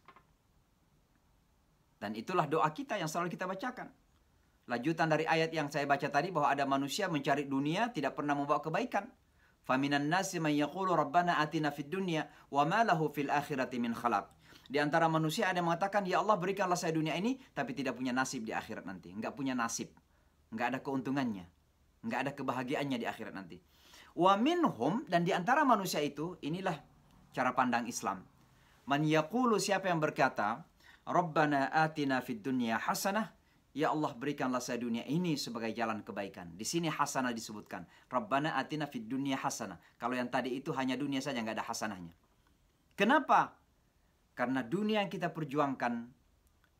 Dan itulah doa kita yang selalu kita bacakan. Lanjutan dari ayat yang saya baca tadi bahwa ada manusia mencari dunia tidak pernah membawa kebaikan. Faminan nasi man yaqulu rabbana atina fid dunya wa ma lahu fil akhirati min khalaq. Di antara manusia ada yang mengatakan, ya Allah berikanlah saya dunia ini, tapi tidak punya nasib di akhirat nanti. Enggak punya nasib. Enggak ada keuntungannya. Enggak ada kebahagiaannya di akhirat nanti. Wa minhum, dan di antara manusia itu, inilah cara pandang Islam. Man yaqulu, siapa yang berkata, Rabbana atina fid dunya hasanah. Ya Allah berikanlah saya dunia ini sebagai jalan kebaikan. Di sini hasanah disebutkan. Rabbana atina fid dunya hasanah. Kalau yang tadi itu hanya dunia saja, nggak ada hasanahnya. Kenapa? Karena dunia yang kita perjuangkan,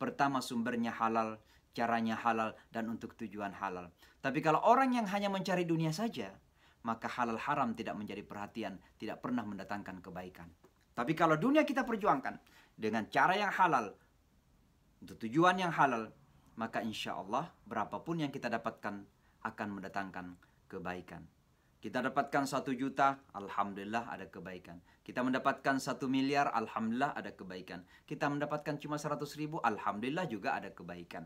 pertama sumbernya halal, caranya halal, dan untuk tujuan halal. Tapi kalau orang yang hanya mencari dunia saja, maka halal haram tidak menjadi perhatian, tidak pernah mendatangkan kebaikan. Tapi kalau dunia kita perjuangkan dengan cara yang halal, untuk tujuan yang halal, maka insya Allah berapapun yang kita dapatkan akan mendatangkan kebaikan. Kita dapatkan 1 juta, alhamdulillah ada kebaikan. Kita mendapatkan 1 miliar, alhamdulillah ada kebaikan. Kita mendapatkan cuma 100 ribu, alhamdulillah juga ada kebaikan.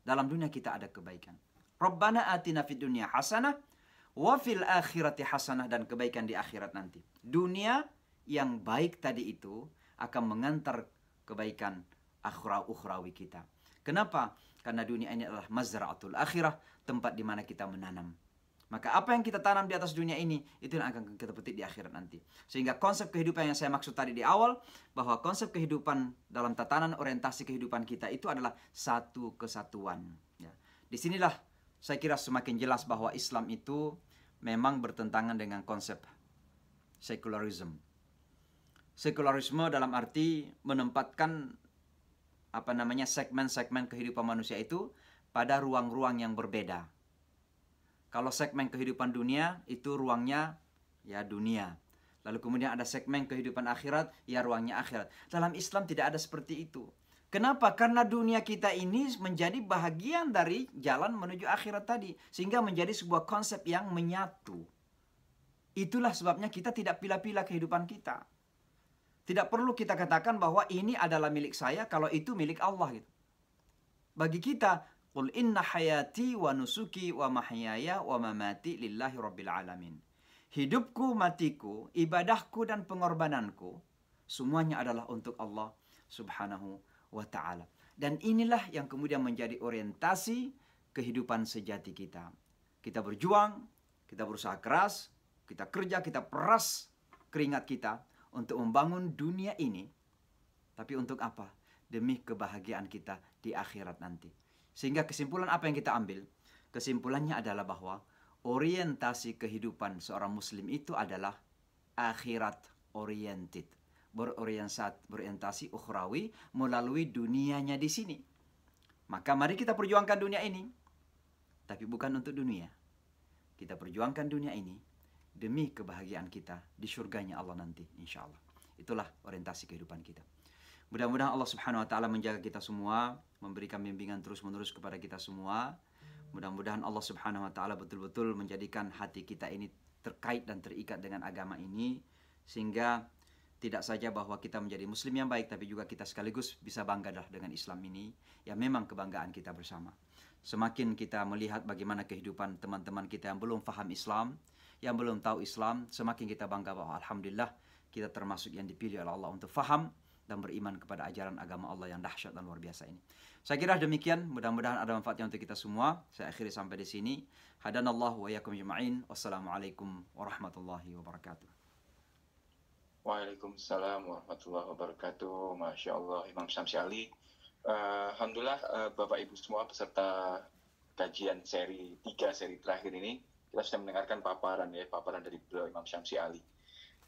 Dalam dunia kita ada kebaikan. Rabbana atina fid dunya hasanah wa fil akhirati hasanah, dan kebaikan di akhirat nanti. Dunia yang baik tadi itu akan mengantar kebaikan ukhrawi kita. Kenapa? Karena dunia ini adalah mazra'atul akhirah, tempat di mana kita menanam. Maka apa yang kita tanam di atas dunia ini, itu yang akan kita petik di akhirat nanti. Sehingga konsep kehidupan yang saya maksud tadi di awal, bahwa konsep kehidupan dalam tatanan orientasi kehidupan kita itu adalah satu kesatuan. Ya. Disinilah saya kira semakin jelas bahwa Islam itu memang bertentangan dengan konsep secularism. Sekularisme dalam arti menempatkan segmen-segmen kehidupan manusia itu pada ruang-ruang yang berbeda. Kalau segmen kehidupan dunia itu ruangnya ya dunia. Lalu kemudian ada segmen kehidupan akhirat, ya ruangnya akhirat. Dalam Islam tidak ada seperti itu. Kenapa? Karena dunia kita ini menjadi bahagian dari jalan menuju akhirat tadi, sehingga menjadi sebuah konsep yang menyatu. Itulah sebabnya kita tidak pilih-pilih kehidupan kita. Tidak perlu kita katakan bahwa ini adalah milik saya, kalau itu milik Allah gitu. Bagi kita, qul inna hayati wa nusuki wa mahyaya wa mamati lillahi rabbil alamin. Hidupku, matiku, ibadahku dan pengorbananku, semuanya adalah untuk Allah Subhanahu wa ta'ala. Dan inilah yang kemudian menjadi orientasi kehidupan sejati kita. Kita berjuang, kita berusaha keras, kita kerja, kita peras keringat kita untuk membangun dunia ini. Tapi untuk apa? Demi kebahagiaan kita di akhirat nanti. Sehingga kesimpulan apa yang kita ambil? Kesimpulannya adalah bahwa orientasi kehidupan seorang muslim itu adalah akhirat oriented. Berorientasi ukhrawi melalui dunianya di sini. Maka mari kita perjuangkan dunia ini. Tapi bukan untuk dunia. Kita perjuangkan dunia ini demi kebahagiaan kita di surganya Allah nanti, insya Allah. Itulah orientasi kehidupan kita. Mudah-mudahan Allah Subhanahu wa ta'ala menjaga kita semua, memberikan bimbingan terus-menerus kepada kita semua. Mudah-mudahan Allah Subhanahu wa ta'ala betul-betul menjadikan hati kita ini terkait dan terikat dengan agama ini, sehingga tidak saja bahwa kita menjadi muslim yang baik, tapi juga kita sekaligus bisa bangga dengan Islam ini, yang memang kebanggaan kita bersama. Semakin kita melihat bagaimana kehidupan teman-teman kita yang belum faham Islam, yang belum tahu Islam, semakin kita bangga bahwa alhamdulillah kita termasuk yang dipilih oleh Allah untuk faham dan beriman kepada ajaran agama Allah yang dahsyat dan luar biasa ini. Saya kira demikian, mudah-mudahan ada manfaatnya untuk kita semua. Saya akhiri sampai di sini. Hadanallahu wa iyyakum ajma'in. Wassalamualaikum warahmatullahi wabarakatuh. Waalaikumsalam warahmatullahi wabarakatuh. Masya Allah, Imam Syamsi Ali. Alhamdulillah, Bapak Ibu semua peserta kajian seri 3 seri terakhir ini, kita sudah mendengarkan paparan dari beliau Imam Syamsi Ali.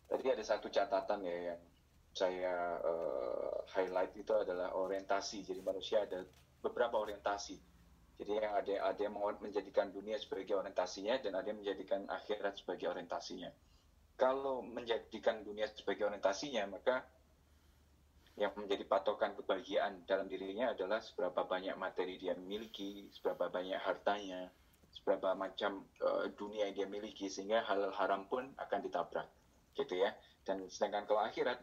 Tadi ada satu catatan ya yang saya highlight, itu adalah orientasi. Jadi manusia ada beberapa orientasi. Jadi yang ada yang menjadikan dunia sebagai orientasinya, dan ada yang menjadikan akhirat sebagai orientasinya. Kalau menjadikan dunia sebagai orientasinya, maka yang menjadi patokan kebahagiaan dalam dirinya adalah seberapa banyak materi dia miliki, seberapa banyak hartanya, seberapa macam dunia yang dia miliki, sehingga halal haram pun akan ditabrak, gitu ya. Dan sedangkan kalau akhirat,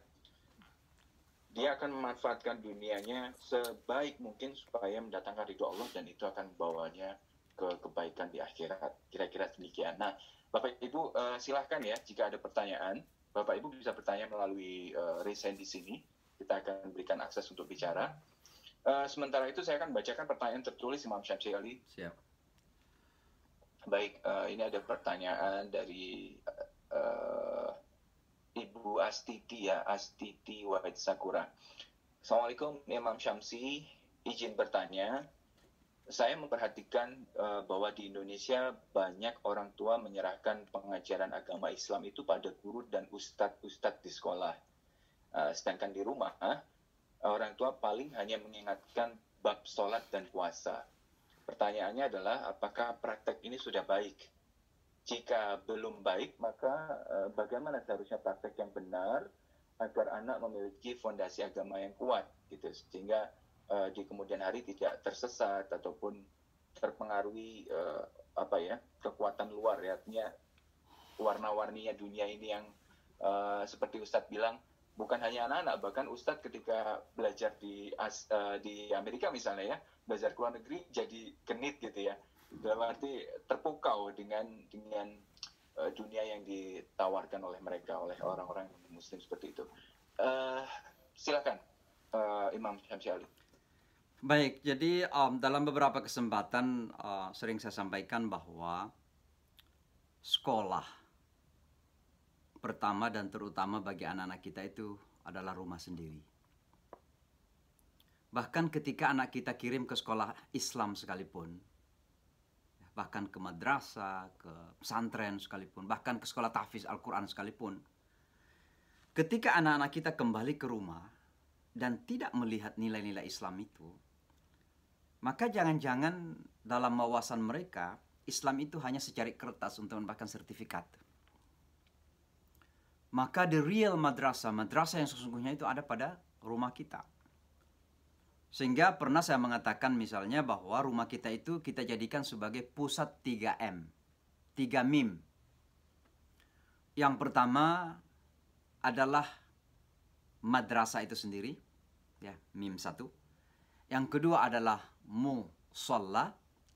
dia akan memanfaatkan dunianya sebaik mungkin supaya mendatangkan ridho Allah, dan itu akan membawanya ke kebaikan di akhirat. Kira-kira demikian. Nah, Bapak Ibu silahkan ya, jika ada pertanyaan, Bapak Ibu bisa bertanya melalui raise hand di sini. Kita akan berikan akses untuk bicara. Sementara itu saya akan bacakan pertanyaan tertulis Imam Syamsi Ali. Siap. Baik, ini ada pertanyaan dari Ibu Astiti ya, Astiti Wahid Sakura. Assalamualaikum Imam Syamsi, izin bertanya. Saya memperhatikan bahwa di Indonesia banyak orang tua menyerahkan pengajaran agama Islam itu pada guru dan ustadz-ustadz di sekolah. Sedangkan di rumah, orang tua paling hanya mengingatkan bab sholat dan puasa. Pertanyaannya adalah, apakah praktek ini sudah baik? Jika belum baik, maka bagaimana seharusnya praktek yang benar agar anak memiliki fondasi agama yang kuat, gitu, sehingga di kemudian hari tidak tersesat ataupun terpengaruhi kekuatan luar, ya, artinya warna-warninya dunia ini yang seperti Ustadz bilang, bukan hanya anak-anak, bahkan Ustadz ketika belajar di Amerika misalnya ya, belajar ke luar negeri jadi genit gitu ya, dalam arti terpukau dengan dunia yang ditawarkan oleh mereka, oleh orang-orang Muslim seperti itu. Silakan Imam Syamsi Ali. Baik, jadi dalam beberapa kesempatan sering saya sampaikan bahwa sekolah pertama dan terutama bagi anak-anak kita itu adalah rumah sendiri. Bahkan ketika anak kita kirim ke sekolah Islam sekalipun, bahkan ke madrasah, ke pesantren sekalipun, bahkan ke sekolah tahfiz Al-Quran sekalipun, ketika anak-anak kita kembali ke rumah dan tidak melihat nilai-nilai Islam itu, maka jangan-jangan dalam wawasan mereka, Islam itu hanya secari kertas untuk mendapatkan sertifikat. Maka the real madrasah yang sesungguhnya itu ada pada rumah kita. Sehingga pernah saya mengatakan misalnya bahwa rumah kita itu kita jadikan sebagai pusat 3M, 3 mim. Yang pertama adalah madrasah itu sendiri, ya, mim 1. Yang kedua adalah musalla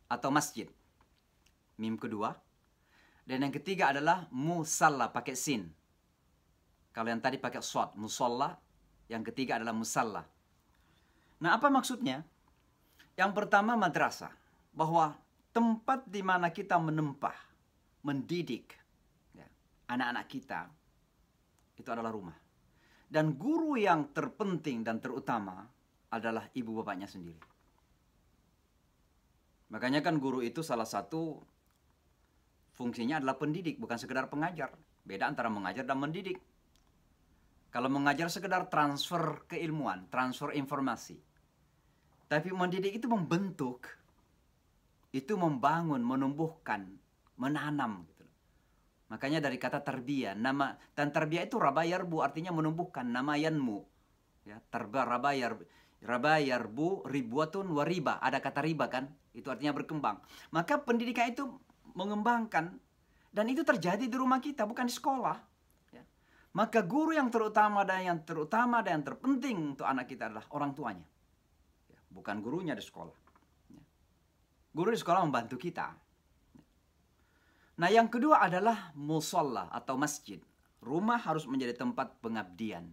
atau masjid, mim kedua. Dan yang ketiga adalah musalla pakai sin. Kalau yang tadi pakai shad, musalla. Yang ketiga adalah musalla. Nah, apa maksudnya? Yang pertama madrasah, bahwa tempat di mana kita menempah, mendidik anak-anak kita, itu adalah rumah. Dan guru yang terpenting dan terutama adalah ibu bapaknya sendiri. Makanya kan guru itu salah satu fungsinya adalah pendidik, bukan sekedar pengajar. Beda antara mengajar dan mendidik. Kalau mengajar sekedar transfer keilmuan, transfer informasi. Tapi mendidik itu membentuk, itu membangun, menumbuhkan, menanam. Gitu. Makanya dari kata tarbiyah, dan tarbiyah itu rabayarbu, artinya menumbuhkan, nama yanmu. Ya, rabayarbu ribuatun wariba, ada kata riba kan, itu artinya berkembang. Maka pendidikan itu mengembangkan, dan itu terjadi di rumah kita, bukan di sekolah. Maka guru yang terutama dan yang terpenting untuk anak kita adalah orang tuanya. Bukan gurunya di sekolah. Guru di sekolah membantu kita. Nah, yang kedua adalah musalla atau masjid. Rumah harus menjadi tempat pengabdian.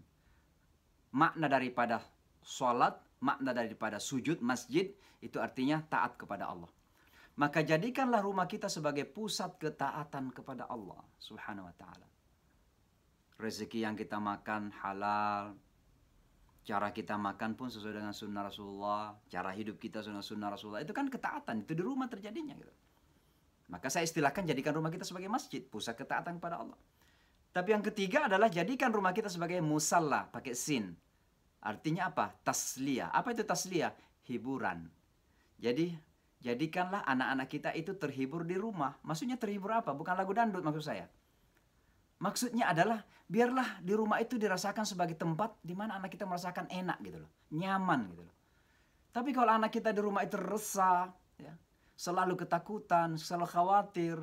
Makna daripada sholat, makna daripada sujud masjid, itu artinya taat kepada Allah. Maka jadikanlah rumah kita sebagai pusat ketaatan kepada Allah Subhanahu wa ta'ala. Rezeki yang kita makan halal, cara kita makan pun sesuai dengan sunnah Rasulullah, cara hidup kita sesuai dengan sunnah Rasulullah, itu kan ketaatan, itu di rumah terjadinya gitu. Maka saya istilahkan jadikan rumah kita sebagai masjid, pusat ketaatan kepada Allah. Tapi yang ketiga adalah jadikan rumah kita sebagai musalla, pakai sin. Artinya apa? Tasliyah. Apa itu tasliyah? Hiburan. Jadi jadikanlah anak-anak kita itu terhibur di rumah. Maksudnya terhibur apa? Bukan lagu dangdut maksud saya. Maksudnya adalah biarlah di rumah itu dirasakan sebagai tempat di mana anak kita merasakan enak gitu loh, nyaman gitu loh. Tapi kalau anak kita di rumah itu resah, ya, selalu ketakutan, selalu khawatir,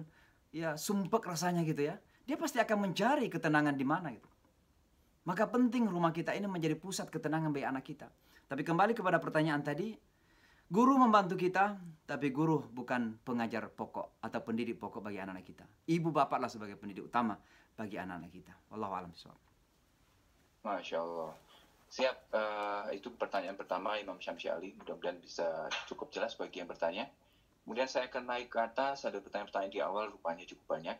ya sumpek rasanya gitu ya, dia pasti akan mencari ketenangan di mana gitu. Maka penting rumah kita ini menjadi pusat ketenangan bagi anak kita. Tapi kembali kepada pertanyaan tadi, guru membantu kita, tapi guru bukan pengajar pokok atau pendidik pokok bagi anak-anak kita. Ibu bapaklah sebagai pendidik utama bagi anak-anak kita. Wallahu a'lam bishawab. Masya Allah. Siap, itu pertanyaan pertama Imam Syamsi Ali. Mudah-mudahan bisa cukup jelas bagi yang bertanya. Kemudian saya akan naik ke atas, ada pertanyaan-pertanyaan di awal, rupanya cukup banyak.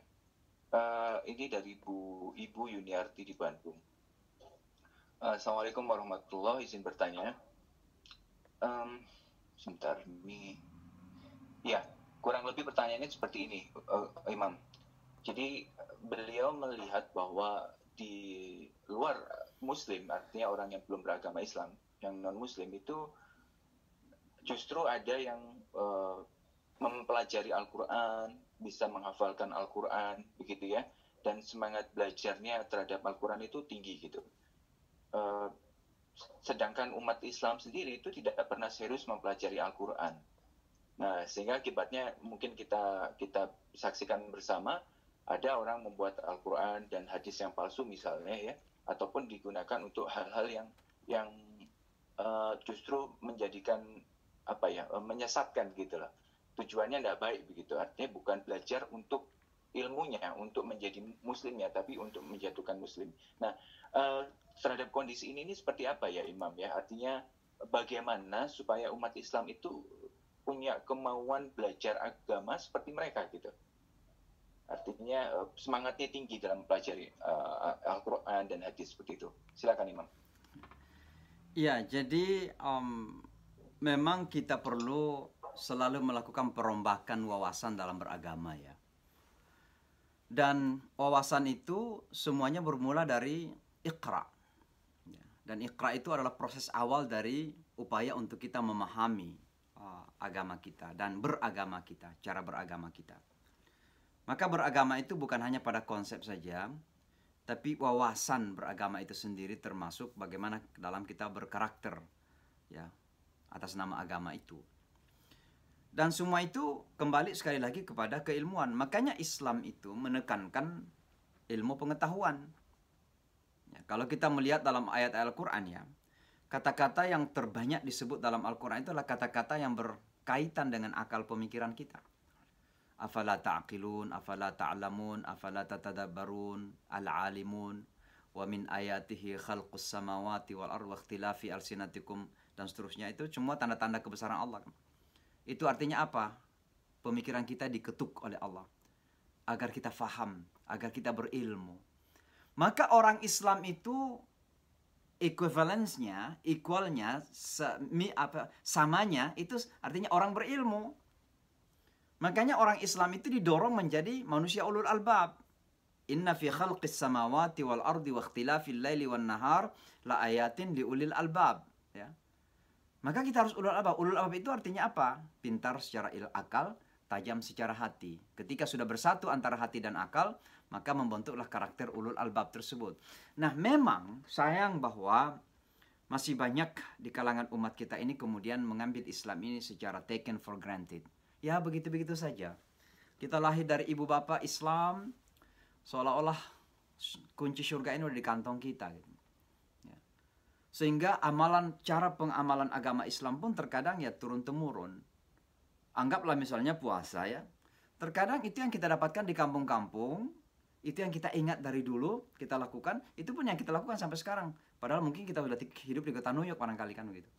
Ini dari Ibu Yuniarti di Bandung. Assalamualaikum warahmatullahi wabarakatuh, izin bertanya. Sebentar, ini. Ya, kurang lebih pertanyaannya seperti ini, Imam. Jadi, beliau melihat bahwa di luar Muslim, artinya orang yang belum beragama Islam, yang non-Muslim itu justru ada yang mempelajari Al-Quran, bisa menghafalkan Al-Quran, begitu ya, dan semangat belajarnya terhadap Al-Quran itu tinggi gitu. Sedangkan umat Islam sendiri itu tidak pernah serius mempelajari Al-Quran. Nah, sehingga akibatnya mungkin kita saksikan bersama, ada orang membuat Al-Quran dan hadis yang palsu misalnya ya, ataupun digunakan untuk hal-hal yang justru menjadikan menyesatkan gitulah. Tujuannya tidak baik begitu. Artinya bukan belajar untuk ilmunya, untuk menjadi muslimnya, tapi untuk menjatuhkan muslim. Nah, terhadap kondisi ini seperti apa ya Imam ya? Artinya bagaimana supaya umat Islam itu punya kemauan belajar agama seperti mereka gitu. Artinya semangatnya tinggi dalam mempelajari Al-Quran dan hadis seperti itu. Silakan Imam. Ya, jadi memang kita perlu selalu melakukan perombakan wawasan dalam beragama ya. Dan wawasan itu semuanya bermula dari Iqra. Dan Iqra itu adalah proses awal dari upaya untuk kita memahami agama kita dan beragama kita, cara beragama kita. Maka beragama itu bukan hanya pada konsep saja, tapi wawasan beragama itu sendiri termasuk bagaimana dalam kita berkarakter ya atas nama agama itu. Dan semua itu kembali sekali lagi kepada keilmuan. Makanya Islam itu menekankan ilmu pengetahuan. Ya, kalau kita melihat dalam ayat Al-Quran ya, kata-kata yang terbanyak disebut dalam Al-Quran itu adalah kata-kata yang berkaitan dengan akal pemikiran kita. Afala ta'qilun, afala ta'lamun, afala tatadabbarun, al-alimun, wa min ayatihi khalqus samawati wal ardi wa ikhtilafi alsinatikum, dan seterusnya. Itu semua tanda-tanda kebesaran Allah. Itu artinya apa? Pemikiran kita diketuk oleh Allah agar kita faham, agar kita berilmu. Maka orang Islam itu equivalence-nya, equalnya, samanya, itu artinya orang berilmu. Makanya orang Islam itu didorong menjadi manusia ulul albab. Inna fi khalqis samawati wal ardi wa ikhtilafil laili wan nahar la ayatin li ulil albab. Ya. Maka kita harus ulul albab. Ulul albab itu artinya apa? Pintar secara akal, tajam secara hati. Ketika sudah bersatu antara hati dan akal, maka membentuklah karakter ulul albab tersebut. Nah, memang sayang bahwa masih banyak di kalangan umat kita ini kemudian mengambil Islam ini secara taken for granted. Ya, begitu-begitu saja. Kita lahir dari ibu bapak Islam, seolah-olah kunci surga ini udah di kantong kita. Gitu. Ya. Sehingga cara pengamalan agama Islam pun terkadang ya turun-temurun. Anggaplah misalnya puasa ya. Terkadang itu yang kita dapatkan di kampung-kampung, itu yang kita ingat dari dulu, kita lakukan, itu pun yang kita lakukan sampai sekarang. Padahal mungkin kita sudah hidup di kota New York barangkali kan begitu.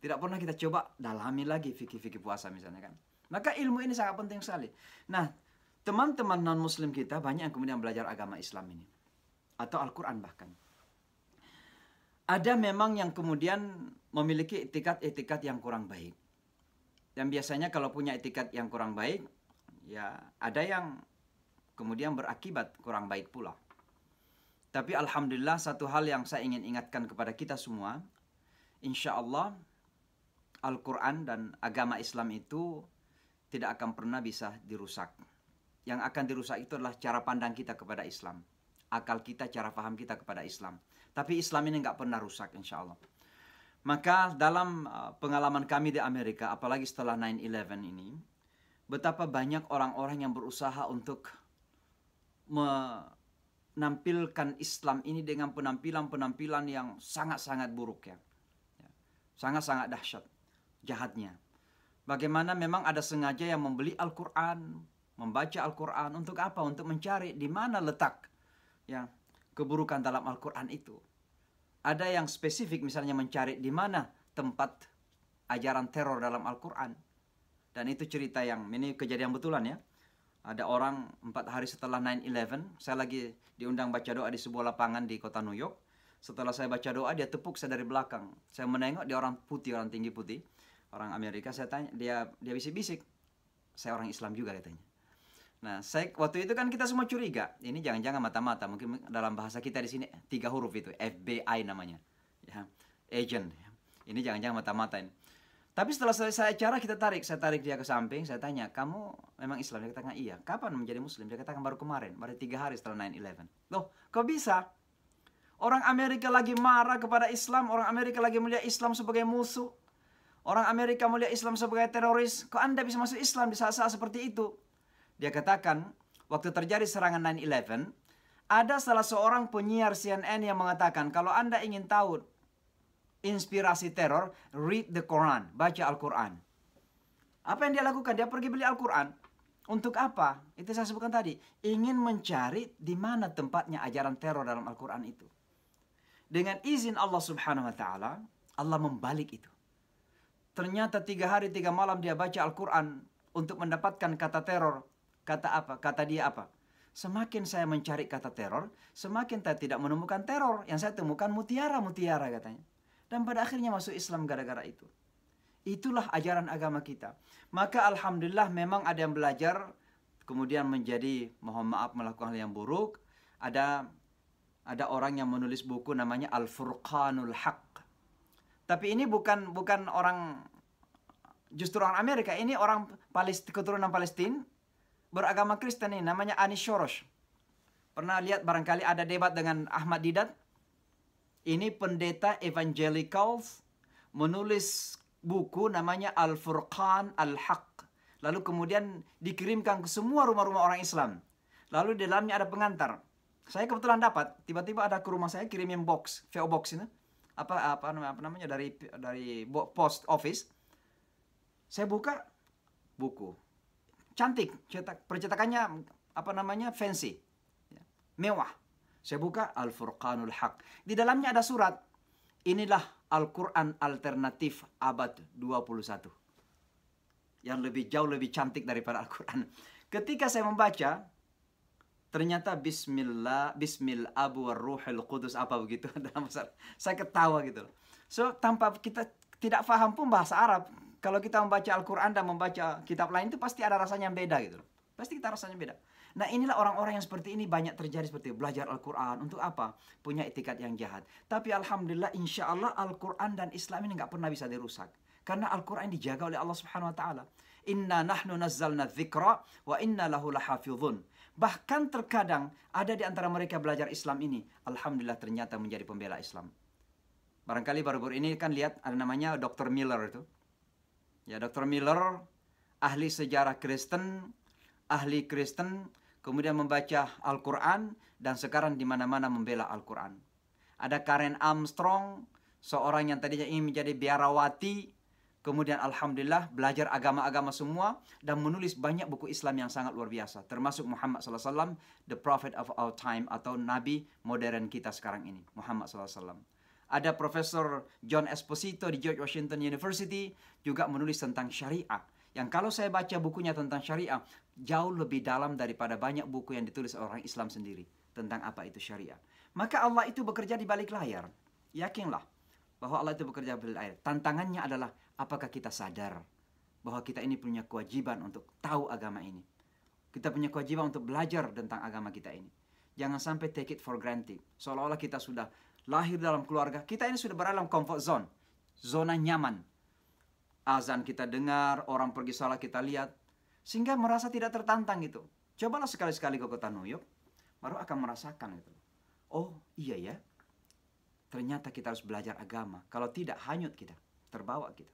Tidak pernah kita coba dalami lagi fikih-fikih puasa misalnya kan. Maka ilmu ini sangat penting sekali. Nah, teman-teman non-muslim kita banyak yang kemudian belajar agama Islam ini. Atau Al-Quran bahkan. Ada memang yang kemudian memiliki etikat-etikat yang kurang baik. Dan biasanya kalau punya etikat yang kurang baik, ya ada yang kemudian berakibat kurang baik pula. Tapi alhamdulillah satu hal yang saya ingin ingatkan kepada kita semua, insya Allah Al-Quran dan agama Islam itu tidak akan pernah bisa dirusak. Yang akan dirusak itu adalah cara pandang kita kepada Islam. Akal kita, cara paham kita kepada Islam. Tapi Islam ini nggak pernah rusak insya Allah. Maka dalam pengalaman kami di Amerika, apalagi setelah 9/11 ini, betapa banyak orang-orang yang berusaha untuk menampilkan Islam ini dengan penampilan-penampilan yang sangat-sangat buruk ya. Sangat-sangat dahsyat jahatnya. Bagaimana memang ada sengaja yang membeli Al-Quran, membaca Al-Quran untuk apa? Untuk mencari di mana letak ya keburukan dalam Al-Quran itu. Ada yang spesifik misalnya mencari di mana tempat ajaran teror dalam Al-Quran. Dan itu cerita yang, ini kejadian betulan ya. Ada orang 4 hari setelah 9/11, saya lagi diundang baca doa di sebuah lapangan di kota New York. Setelah saya baca doa, dia tepuk saya dari belakang. Saya menengok, dia orang putih, orang tinggi putih. Orang Amerika, saya tanya, dia bisik-bisik. Saya orang Islam juga katanya. Nah, waktu itu kan kita semua curiga. Ini jangan-jangan mata-mata. Mungkin dalam bahasa kita di sini 3 huruf itu. FBI namanya. Ya, agent. Ini jangan-jangan mata-mata ini. Tapi setelah selesai acara saya tarik dia ke samping. Saya tanya, kamu memang Islam? Dia katakan, iya. Kapan menjadi Muslim? Dia katakan, baru kemarin. Baru 3 hari setelah 9/11. Loh, kok bisa? Orang Amerika lagi marah kepada Islam. Orang Amerika lagi melihat Islam sebagai musuh. Orang Amerika melihat Islam sebagai teroris. Kok Anda bisa masuk Islam di saat-saat seperti itu? Dia katakan, waktu terjadi serangan 9/11, ada salah seorang penyiar CNN yang mengatakan, kalau Anda ingin tahu inspirasi teror, read the Quran, baca Al-Quran. Apa yang dia lakukan? Dia pergi beli Al-Quran. Untuk apa? Itu saya sebutkan tadi. Ingin mencari di mana tempatnya ajaran teror dalam Al-Quran itu. Dengan izin Allah Subhanahu wa Ta'ala, Allah membalik itu. Ternyata 3 hari 3 malam dia baca Al-Quran untuk mendapatkan kata teror. Kata apa? Kata dia apa? Semakin saya mencari kata teror, semakin saya tidak menemukan teror. Yang saya temukan mutiara-mutiara katanya. Dan pada akhirnya masuk Islam gara-gara itu. Itulah ajaran agama kita. Maka alhamdulillah memang ada yang belajar, kemudian menjadi, mohon maaf, melakukan hal yang buruk. Ada orang yang menulis buku namanya Al-Furqanul Haq. Tapi ini bukan orang, justru orang Amerika. Ini orang keturunan Palestina, beragama Kristen ini, namanya Anis Shorosh. Pernah lihat barangkali ada debat dengan Ahmad Didat? Ini pendeta evangelicals menulis buku namanya Al-Furqan Al-Haq. Lalu kemudian dikirimkan ke semua rumah-rumah orang Islam. Lalu di dalamnya ada pengantar. Saya kebetulan dapat, tiba-tiba ada ke rumah saya kirimin box, VO box ini. Apa namanya dari post office. Saya buka buku. Cantik, percetakannya fancy. Mewah. Saya buka Al-Furqanul Haq. Di dalamnya ada surat. Inilah Al-Quran alternatif abad 21. Yang jauh lebih cantik daripada Al-Quran. Ketika saya membaca, ternyata Bismil Abu Ruhul Qudus apa begitu. Saya ketawa gitu. So, tanpa kita tidak paham pun bahasa Arab, kalau kita membaca Al-Quran dan membaca kitab lain itu pasti ada rasanya yang beda gitu. Pasti kita rasanya beda. Nah, inilah orang-orang yang seperti ini banyak terjadi seperti itu. Belajar Al-Quran. Untuk apa? Punya etikat yang jahat. Tapi alhamdulillah insya Allah Al-Quran dan Islam ini nggak pernah bisa dirusak. Karena Al-Quran dijaga oleh Allah Subhanahu Wa Ta'ala. Inna nahnu nazzalna dzikra wa inna lahu lahafizun. Bahkan terkadang ada di antara mereka belajar Islam ini. Alhamdulillah ternyata menjadi pembela Islam. Barangkali baru-baru ini kan lihat ada namanya Dr. Miller itu. Ya, Dr. Miller, ahli sejarah Kristen, ahli Kristen, kemudian membaca Al-Quran, dan sekarang di mana-mana membela Al-Quran. Ada Karen Armstrong, seorang yang tadinya ingin menjadi biarawati, kemudian alhamdulillah belajar agama-agama semua, dan menulis banyak buku Islam yang sangat luar biasa. Termasuk Muhammad SAW, the prophet of our time, atau Nabi modern kita sekarang ini, Muhammad SAW. Ada Profesor John Esposito di George Washington University, juga menulis tentang syariah. Yang kalau saya baca bukunya tentang syariah, jauh lebih dalam daripada banyak buku yang ditulis orang Islam sendiri. Tentang apa itu syariah. Maka Allah itu bekerja di balik layar. Yakinlah bahwa Allah itu bekerja di balik layar. Tantangannya adalah, apakah kita sadar bahwa kita ini punya kewajiban untuk tahu agama ini. Kita punya kewajiban untuk belajar tentang agama kita ini. Jangan sampai take it for granted. Seolah-olah kita sudah lahir dalam keluarga. Kita ini sudah berada dalam comfort zone. Zona nyaman. Azan kita dengar, orang pergi salat kita lihat. Sehingga merasa tidak tertantang gitu. Cobalah sekali-sekali ke kota New York. Baru akan merasakan itu. Oh iya ya. Ternyata kita harus belajar agama. Kalau tidak, hanyut kita. Terbawa kita.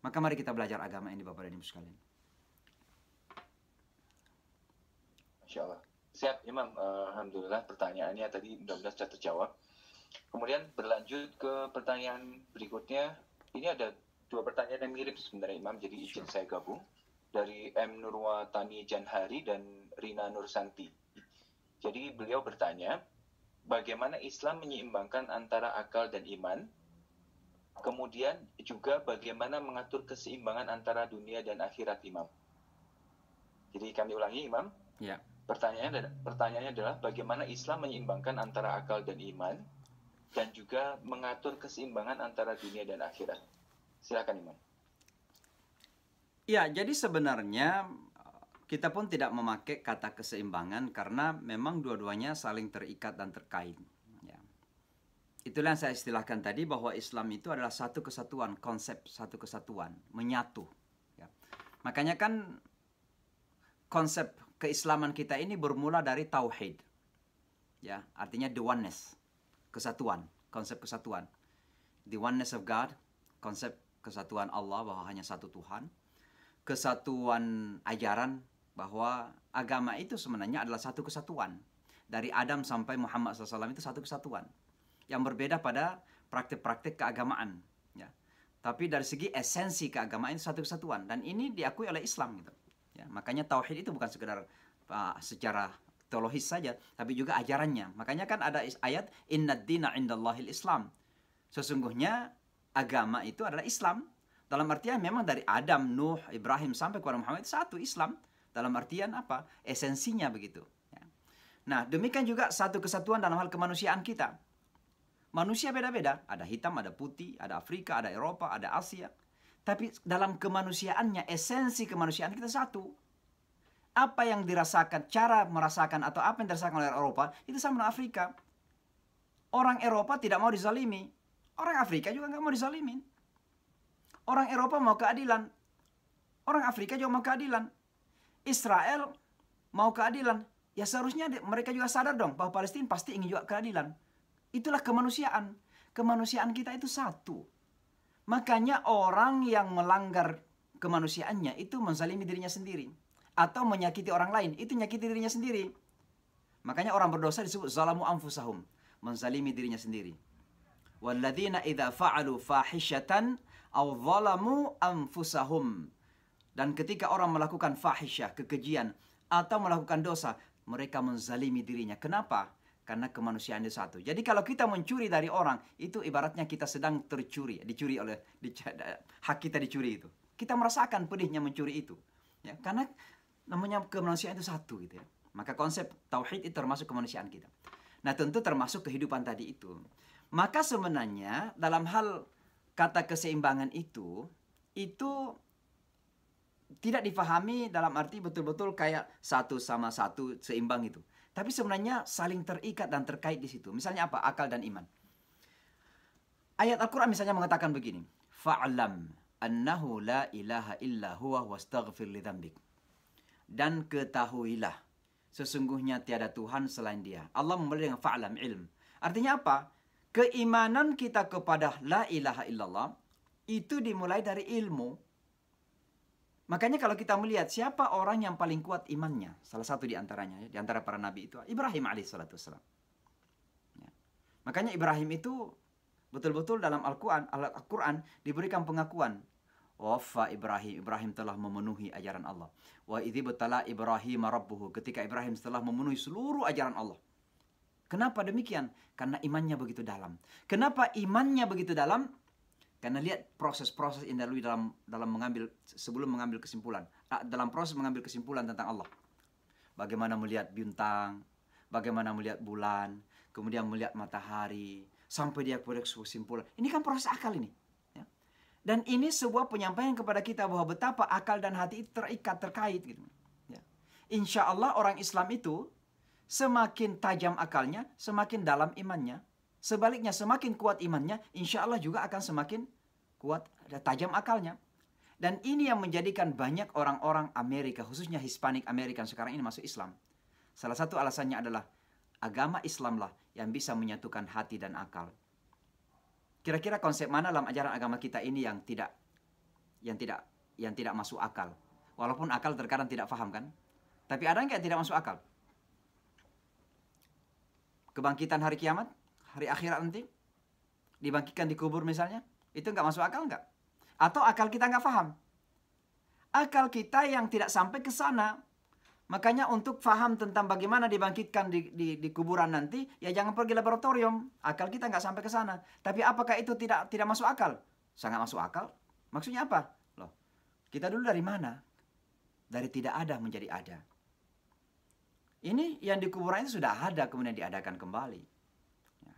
Maka mari kita belajar agama ini Bapak dan Ibu sekalian. Masya Allah. Siap, Imam. Alhamdulillah pertanyaannya tadi mudah-mudahan sudah terjawab. Kemudian berlanjut ke pertanyaan berikutnya. Ini ada dua pertanyaan yang mirip sebenarnya, Imam. Jadi izin saya gabung. Dari M. Nurwatani Janhari dan Rina Nursanti. Jadi beliau bertanya, bagaimana Islam menyeimbangkan antara akal dan iman? Kemudian juga bagaimana mengatur keseimbangan antara dunia dan akhirat, Imam? Jadi kami ulangi, Imam. Ya. Pertanyaannya adalah bagaimana Islam menyeimbangkan antara akal dan iman dan juga mengatur keseimbangan antara dunia dan akhirat. Silakan, Imam. Ya, jadi sebenarnya kita pun tidak memakai kata keseimbangan karena memang dua-duanya saling terikat dan terkait. Ya. Itulah yang saya istilahkan tadi bahwa Islam itu adalah satu kesatuan, konsep satu kesatuan, menyatu. Ya. Makanya kan konsep keislaman kita ini bermula dari tauhid. Ya, artinya the oneness, kesatuan, konsep kesatuan. The oneness of God, konsep kesatuan Allah bahwa hanya satu Tuhan. Kesatuan ajaran bahwa agama itu sebenarnya adalah satu kesatuan. Dari Adam sampai Muhammad SAW itu satu kesatuan. Yang berbeda pada praktik-praktik keagamaan. Ya. Tapi dari segi esensi keagamaan itu satu kesatuan. Dan ini diakui oleh Islam gitu. Ya, makanya tauhid itu bukan sekedar secara teologis saja, tapi juga ajarannya. Makanya kan ada ayat innad dina indallahil Islam. Sesungguhnya agama itu adalah Islam. Dalam artian memang dari Adam, Nuh, Ibrahim sampai kepada Muhammad itu satu Islam. Dalam artian apa? Esensinya begitu. Ya. Nah, demikian juga satu kesatuan dalam hal kemanusiaan kita. Manusia beda-beda. Ada hitam, ada putih, ada Afrika, ada Eropa, ada Asia. Tapi dalam kemanusiaannya, esensi kemanusiaan kita satu. Apa yang dirasakan, cara merasakan atau apa yang dirasakan oleh Eropa, itu sama dengan Afrika. Orang Eropa tidak mau dizalimi. Orang Afrika juga nggak mau dizalimin. Orang Eropa mau keadilan. Orang Afrika juga mau keadilan. Israel mau keadilan. Ya seharusnya mereka juga sadar dong bahwa Palestina pasti ingin juga keadilan. Itulah kemanusiaan. Kemanusiaan kita itu satu. Makanya orang yang melanggar kemanusiaannya itu menzalimi dirinya sendiri. Atau menyakiti orang lain, itu menyakiti dirinya sendiri. Makanya orang berdosa disebut zalamu anfusahum. Menzalimi dirinya sendiri. Walladzina idza fa'alu fahishatan aw zalamu anfusahum. Dan ketika orang melakukan fahisyah, kekejian, atau melakukan dosa, mereka menzalimi dirinya. Kenapa? Karena kemanusiaan itu satu. Jadi kalau kita mencuri dari orang, itu ibaratnya kita sedang tercuri, hak kita dicuri itu. Kita merasakan pedihnya mencuri itu. Ya, karena namanya kemanusiaan itu satu gitu ya. Maka konsep tauhid itu termasuk kemanusiaan kita. Nah, tentu termasuk kehidupan tadi itu. Maka sebenarnya dalam hal kata keseimbangan itu tidak difahami dalam arti betul-betul kayak satu sama satu seimbang itu. Tapi sebenarnya saling terikat dan terkait di situ. Misalnya apa? Akal dan iman. Ayat Al-Quran misalnya mengatakan begini. Fa'lam annahu la ilaha illa huwa wastaghfir li dzambik. Dan ketahuilah sesungguhnya tiada Tuhan selain Dia. Allah memulai dengan fa'lam, ilm. Artinya apa? Keimanan kita kepada la ilaha illallah itu dimulai dari ilmu. Makanya kalau kita melihat siapa orang yang paling kuat imannya, salah satu di antaranya, di antara para nabi itu Ibrahim alaihissalam. Ya. Makanya Ibrahim itu betul-betul dalam Al-Quran diberikan pengakuan. Wafa Ibrahim telah memenuhi ajaran Allah. Wa idzi batala Ibrahim rabbuhu, ketika Ibrahim telah memenuhi seluruh ajaran Allah. Kenapa demikian? Karena imannya begitu dalam. Kenapa imannya begitu dalam? Karena lihat proses-proses yang dilalui sebelum mengambil kesimpulan. Dalam proses mengambil kesimpulan tentang Allah. Bagaimana melihat bintang, bagaimana melihat bulan, kemudian melihat matahari, sampai dia kepada kesimpulan. Ini kan proses akal ini. Ya. Dan ini sebuah penyampaian kepada kita bahwa betapa akal dan hati itu terikat, terkait. Gitu. Ya. Insya Allah orang Islam itu semakin tajam akalnya, semakin dalam imannya. Sebaliknya semakin kuat imannya, insya Allah juga akan semakin kuat dan tajam akalnya. Dan ini yang menjadikan banyak orang-orang Amerika, khususnya Hispanik Amerikan sekarang ini masuk Islam. Salah satu alasannya adalah agama Islamlah yang bisa menyatukan hati dan akal. Kira-kira konsep mana dalam ajaran agama kita ini yang tidak masuk akal? Walaupun akal terkadang tidak paham kan? Tapi ada nggak yang tidak masuk akal? Kebangkitan hari kiamat, hari akhirat nanti, dibangkitkan di kubur misalnya, itu nggak masuk akal nggak? Atau akal kita nggak paham? Akal kita yang tidak sampai ke sana. Makanya untuk paham tentang bagaimana dibangkitkan di kuburan nanti, ya jangan pergi laboratorium. Akal kita nggak sampai ke sana. Tapi apakah itu tidak masuk akal? Sangat masuk akal. Maksudnya apa? Loh, kita dulu dari mana? Dari tidak ada menjadi ada. Ini yang di kuburan itu sudah ada, kemudian diadakan kembali. Ya.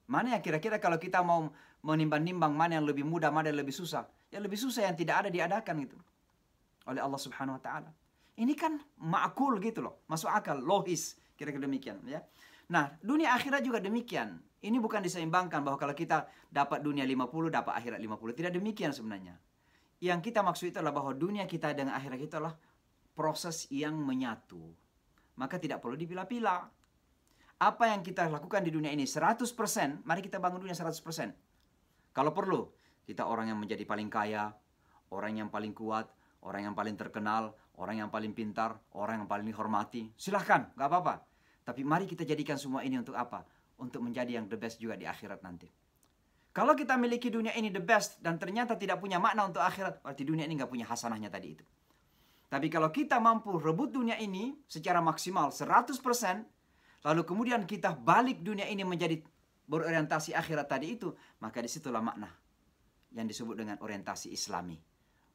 Mana yang kira-kira kalau kita mau menimbang-nimbang mana yang lebih mudah, mana yang lebih susah? Ya lebih susah yang tidak ada diadakan gitu. Oleh Allah Subhanahu wa taala. Ini kan ma'kul gitu loh, masuk akal, logis, kira-kira demikian ya. Nah, dunia akhirat juga demikian. Ini bukan diseimbangkan bahwa kalau kita dapat dunia 50, dapat akhirat 50. Tidak demikian sebenarnya. Yang kita maksud itu adalah bahwa dunia kita dengan akhirat kita adalah proses yang menyatu. Maka tidak perlu dipilah-pilah. Apa yang kita lakukan di dunia ini 100%, mari kita bangun dunia 100%. Kalau perlu, kita orang yang menjadi paling kaya, orang yang paling kuat, orang yang paling terkenal, orang yang paling pintar, orang yang paling dihormati. Silahkan, gak apa-apa. Tapi mari kita jadikan semua ini untuk apa? Untuk menjadi yang the best juga di akhirat nanti. Kalau kita miliki dunia ini the best dan ternyata tidak punya makna untuk akhirat, berarti dunia ini gak punya hasanahnya tadi itu. Tapi kalau kita mampu rebut dunia ini secara maksimal 100%, lalu kemudian kita balik dunia ini menjadi berorientasi akhirat tadi itu, maka disitulah makna yang disebut dengan orientasi Islami.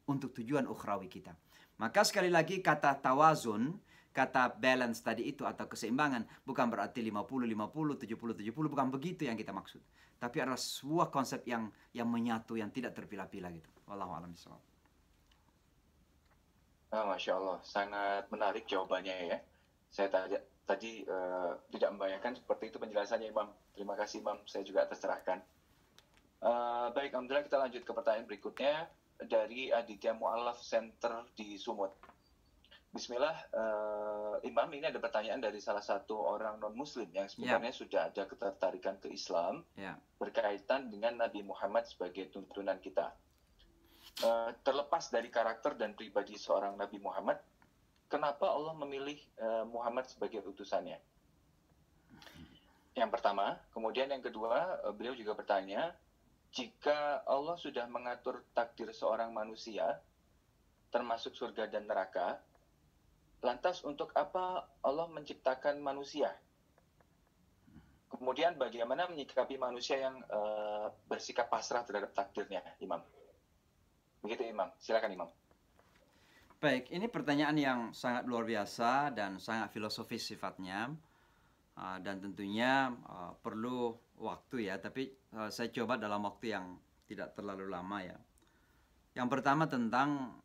Untuk tujuan ukhrawi kita. Maka sekali lagi kata tawazun, kata balance tadi itu atau keseimbangan bukan berarti 50-50, 70-70, bukan begitu yang kita maksud. Tapi adalah sebuah konsep yang menyatu, yang tidak terpilah-pilah gitu. Wallahu a'lam bishawab. Masya Allah, sangat menarik jawabannya ya. Saya tadi tidak membayangkan seperti itu penjelasannya Imam. Terima kasih Imam, saya juga tercerahkan. Baik, alhamdulillah kita lanjut ke pertanyaan berikutnya. Dari Aditya Mu'alaf Center di Sumut. Bismillah, Imam, ini ada pertanyaan dari salah satu orang non-muslim yang sebenarnya sudah ada ketertarikan ke Islam berkaitan dengan Nabi Muhammad sebagai tuntunan kita. Terlepas dari karakter dan pribadi seorang Nabi Muhammad, kenapa Allah memilih Muhammad sebagai utusannya? Yang pertama. Kemudian yang kedua, beliau juga bertanya, jika Allah sudah mengatur takdir seorang manusia, termasuk surga dan neraka, lantas untuk apa Allah menciptakan manusia? Kemudian bagaimana menyikapi manusia yang bersikap pasrah terhadap takdirnya, Imam? Begitu Imam, silakan Imam. Baik, ini pertanyaan yang sangat luar biasa dan sangat filosofis sifatnya. Dan tentunya perlu waktu ya, tapi saya coba dalam waktu yang tidak terlalu lama ya. Yang pertama tentang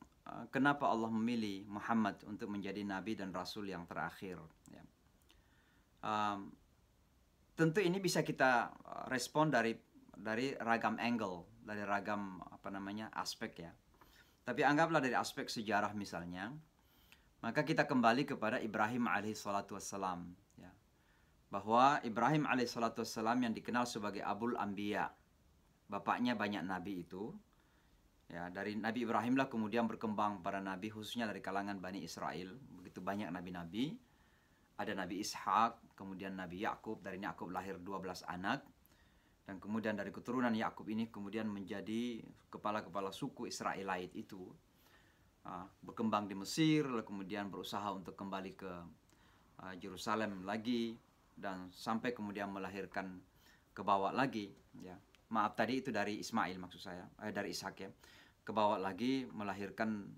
kenapa Allah memilih Muhammad untuk menjadi nabi dan rasul yang terakhir ya. Tentu ini bisa kita respon dari ragam angle, dari ragam aspek ya. Tapi anggaplah dari aspek sejarah misalnya, maka kita kembali kepada Ibrahim alaihissalatu wassalam ya. Bahwa Ibrahim alaihissalatu wassalam yang dikenal sebagai Abul Anbiya, bapaknya banyak nabi itu ya. Dari Nabi Ibrahim lah kemudian berkembang para nabi, khususnya dari kalangan Bani Israel. Begitu banyak nabi-nabi. Ada Nabi Ishak, kemudian Nabi Yakub. Dari Yakub lahir 12 anak. Dan kemudian dari keturunan Yakub ini kemudian menjadi kepala-kepala suku Israelite itu. Berkembang di Mesir, lalu kemudian berusaha untuk kembali ke Yerusalem lagi. Dan sampai kemudian melahirkan kebawa lagi ya. Maaf tadi itu dari Ismail maksud saya, dari Ishak ya. Kebawa lagi melahirkan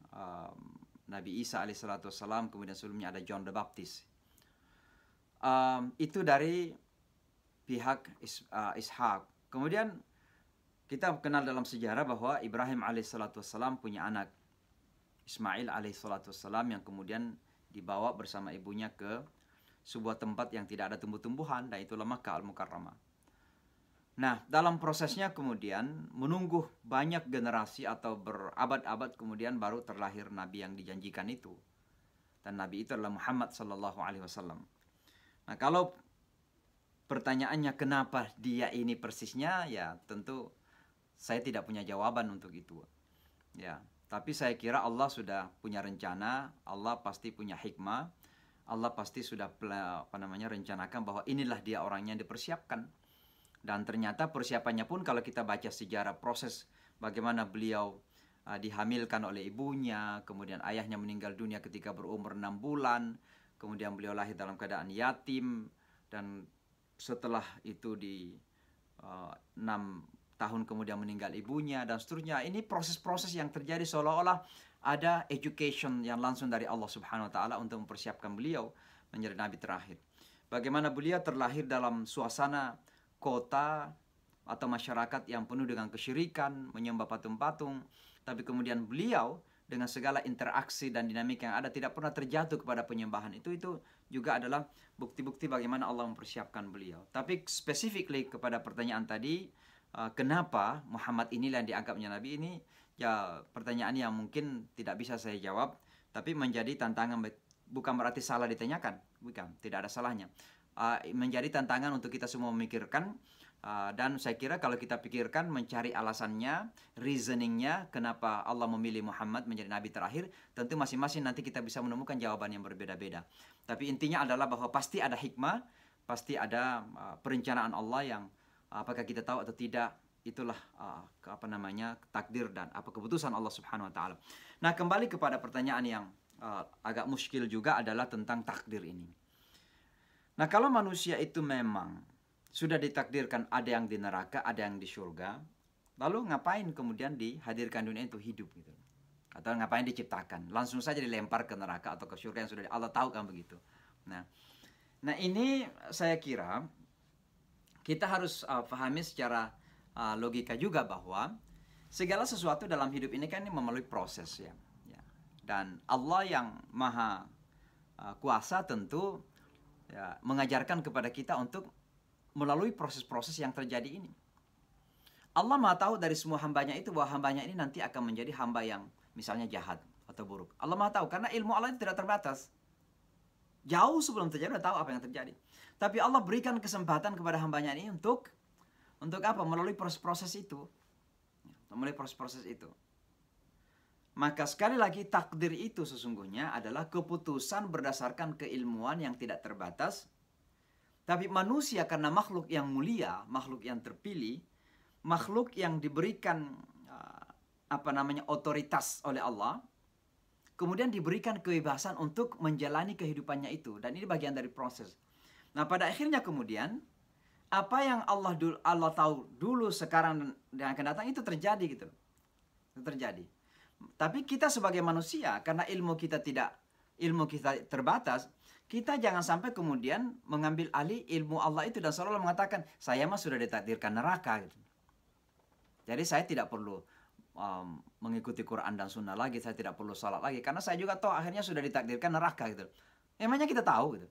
Nabi Isa alaihissalatu wassalam, kemudian sebelumnya ada John the Baptist. Itu dari pihak Ishak. Kemudian kita kenal dalam sejarah bahwa Ibrahim alaihissalatu wassalam punya anak Ismail alaihissalatu wassalam yang kemudian dibawa bersama ibunya ke sebuah tempat yang tidak ada tumbuh-tumbuhan, dan itulah Makkah Al-Mukarramah. Nah, dalam prosesnya kemudian menunggu banyak generasi atau berabad-abad kemudian baru terlahir Nabi yang dijanjikan itu. Dan Nabi itu adalah Muhammad sallallahu alaihi wasallam. Nah, kalau pertanyaannya kenapa dia ini persisnya, ya tentu saya tidak punya jawaban untuk itu. Ya, tapi saya kira Allah sudah punya rencana, Allah pasti punya hikmah. Allah pasti sudah rencanakan bahwa inilah dia orangnya yang dipersiapkan. Dan ternyata persiapannya pun kalau kita baca sejarah proses bagaimana beliau dihamilkan oleh ibunya, kemudian ayahnya meninggal dunia ketika berumur 6 bulan, kemudian beliau lahir dalam keadaan yatim, dan setelah itu di 6 tahun kemudian meninggal ibunya, dan seterusnya. Ini proses-proses yang terjadi seolah-olah ada education yang langsung dari Allah Subhanahu wa Ta'ala untuk mempersiapkan beliau menjadi nabi terakhir. Bagaimana beliau terlahir dalam suasana kota atau masyarakat yang penuh dengan kesyirikan, menyembah patung-patung, tapi kemudian beliau dengan segala interaksi dan dinamika yang ada tidak pernah terjatuh kepada penyembahan. Itu juga adalah bukti-bukti bagaimana Allah mempersiapkan beliau. Tapi specifically kepada pertanyaan tadi, kenapa Muhammad inilah yang dianggap menjadi nabi, ini ya pertanyaan yang mungkin tidak bisa saya jawab, tapi menjadi tantangan. Bukan berarti salah ditanyakan, bukan, tidak ada salahnya. Menjadi tantangan untuk kita semua memikirkan, dan saya kira kalau kita pikirkan, mencari alasannya, reasoningnya, kenapa Allah memilih Muhammad menjadi nabi terakhir, tentu masing-masing nanti kita bisa menemukan jawaban yang berbeda-beda. Tapi intinya adalah bahwa pasti ada hikmah, pasti ada perencanaan Allah yang apakah kita tahu atau tidak, itulah takdir dan apa keputusan Allah Subhanahu wa Ta'ala. Nah, kembali kepada pertanyaan yang agak muskil juga adalah tentang takdir ini. Nah, kalau manusia itu memang sudah ditakdirkan ada yang di neraka, ada yang di surga, lalu ngapain kemudian dihadirkan dunia itu hidup gitu? Atau ngapain diciptakan? Langsung saja dilempar ke neraka atau ke surga yang sudah Allah tahu kan begitu. Nah ini saya kira kita harus pahami secara logika juga bahwa segala sesuatu dalam hidup ini kan melalui proses ya. Dan Allah yang maha kuasa tentu ya, mengajarkan kepada kita untuk melalui proses-proses yang terjadi ini. Allah maha tahu dari semua hambanya itu bahwa hambanya ini nanti akan menjadi hamba yang misalnya jahat atau buruk. Allah maha tahu karena ilmu Allah itu tidak terbatas. Jauh sebelum terjadi sudah tahu apa yang terjadi. Tapi Allah berikan kesempatan kepada hambanya ini untuk apa? Melalui proses-proses itu. Melalui proses-proses itu. Maka sekali lagi takdir itu sesungguhnya adalah keputusan berdasarkan keilmuan yang tidak terbatas. Tapi manusia karena makhluk yang mulia, makhluk yang terpilih, makhluk yang diberikan otoritas oleh Allah, kemudian diberikan kebebasan untuk menjalani kehidupannya itu, dan ini bagian dari proses. Nah, pada akhirnya kemudian apa yang Allah tahu dulu, sekarang dan akan datang itu terjadi gitu. Itu terjadi. Tapi kita sebagai manusia karena ilmu kita terbatas, kita jangan sampai kemudian mengambil alih ilmu Allah itu dan selalu mengatakan saya mah sudah ditakdirkan neraka gitu. Jadi saya tidak perlu mengikuti Quran dan Sunnah lagi, saya tidak perlu salat lagi karena saya juga tahu akhirnya sudah ditakdirkan neraka gitu. Emangnya kita tahu gitu.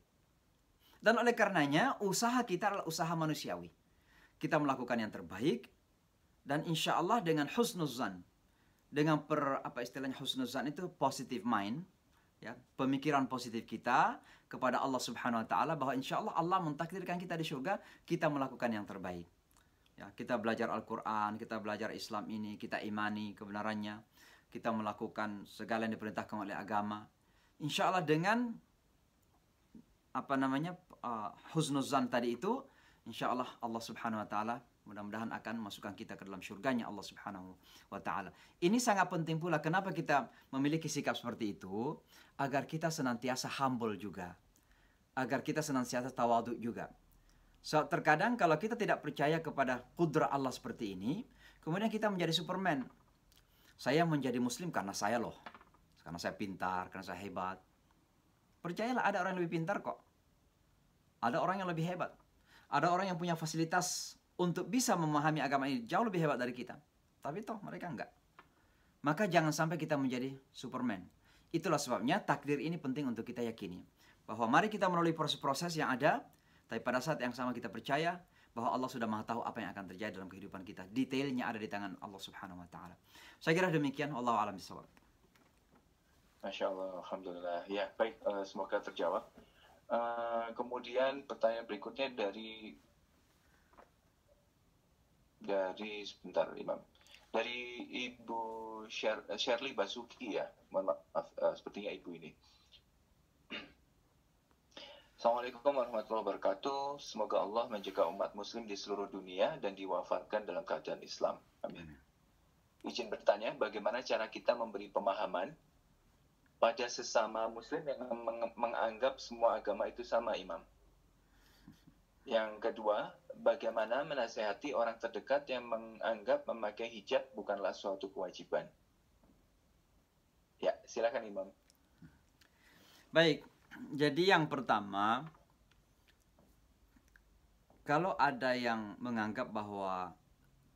Dan oleh karenanya usaha kita adalah usaha manusiawi. Kita melakukan yang terbaik dan insya Allah dengan husnuzan, dengan istilahnya husnuzan itu positive mind, ya, pemikiran positif kita kepada Allah Subhanahu wa Ta'ala bahwa insya Allah Allah mentakdirkan kita di surga, kita melakukan yang terbaik. Ya, kita belajar Al-Quran, kita belajar Islam ini, kita imani kebenarannya, kita melakukan segala yang diperintahkan oleh agama. Insya Allah dengan husnuzan tadi itu, insya Allah Allah Subhanahu wa Ta'ala mudah-mudahan akan masukkan kita ke dalam surganya Allah Subhanahu wa Ta'ala. Ini sangat penting pula kenapa kita memiliki sikap seperti itu, agar kita senantiasa humble juga, agar kita senantiasa tawadhu juga. So, terkadang kalau kita tidak percaya kepada kudrah Allah seperti ini, kemudian kita menjadi Superman. Saya menjadi muslim karena saya loh, karena saya pintar, karena saya hebat. Percayalah ada orang yang lebih pintar kok. Ada orang yang lebih hebat. Ada orang yang punya fasilitas untuk bisa memahami agama ini jauh lebih hebat dari kita. Tapi toh mereka enggak. Maka jangan sampai kita menjadi Superman. Itulah sebabnya takdir ini penting untuk kita yakini. Bahwa mari kita melalui proses-proses yang ada, tapi pada saat yang sama kita percaya bahwa Allah sudah maha tahu apa yang akan terjadi dalam kehidupan kita. Detailnya ada di tangan Allah Subhanahu wa Ta'ala. Saya kira demikian. Wallahu a'lam bishawab. Masya Allah, Alhamdulillah. Ya, baik, semoga terjawab. Kemudian pertanyaan berikutnya dari sebentar Imam. Dari Ibu Shirley Basuki ya. Mohon maaf, sepertinya Ibu ini. Assalamualaikum warahmatullahi wabarakatuh. Semoga Allah menjaga umat muslim di seluruh dunia dan diwafatkan dalam keadaan Islam. Amin. Izin bertanya, bagaimana cara kita memberi pemahaman pada sesama muslim yang menganggap semua agama itu sama, Imam? Yang kedua, bagaimana menasehati orang terdekat yang menganggap memakai hijab bukanlah suatu kewajiban? Ya, silakan Imam. Baik, jadi yang pertama, kalau ada yang menganggap bahwa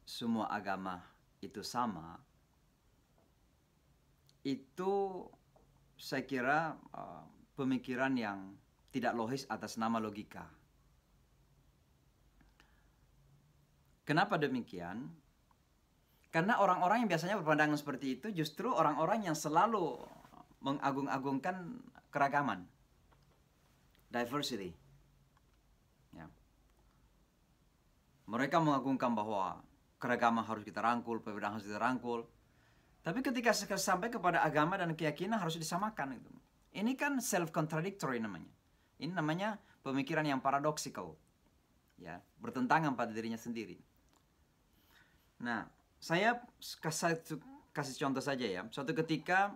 semua agama itu sama, itu saya kira pemikiran yang tidak logis atas nama logika. Kenapa demikian? Karena orang-orang yang biasanya berpandangan seperti itu justru orang-orang yang selalu mengagung-agungkan keragaman, diversity. Ya. Mereka mengagungkan bahwa keragaman harus kita rangkul, perbedaan harus kita rangkul. Tapi ketika sampai kepada agama dan keyakinan harus disamakan. Gitu. Ini kan self-contradictory namanya. Ini namanya pemikiran yang paradoxical. Ya, bertentangan pada dirinya sendiri. Nah, saya kasih contoh saja ya. Suatu ketika,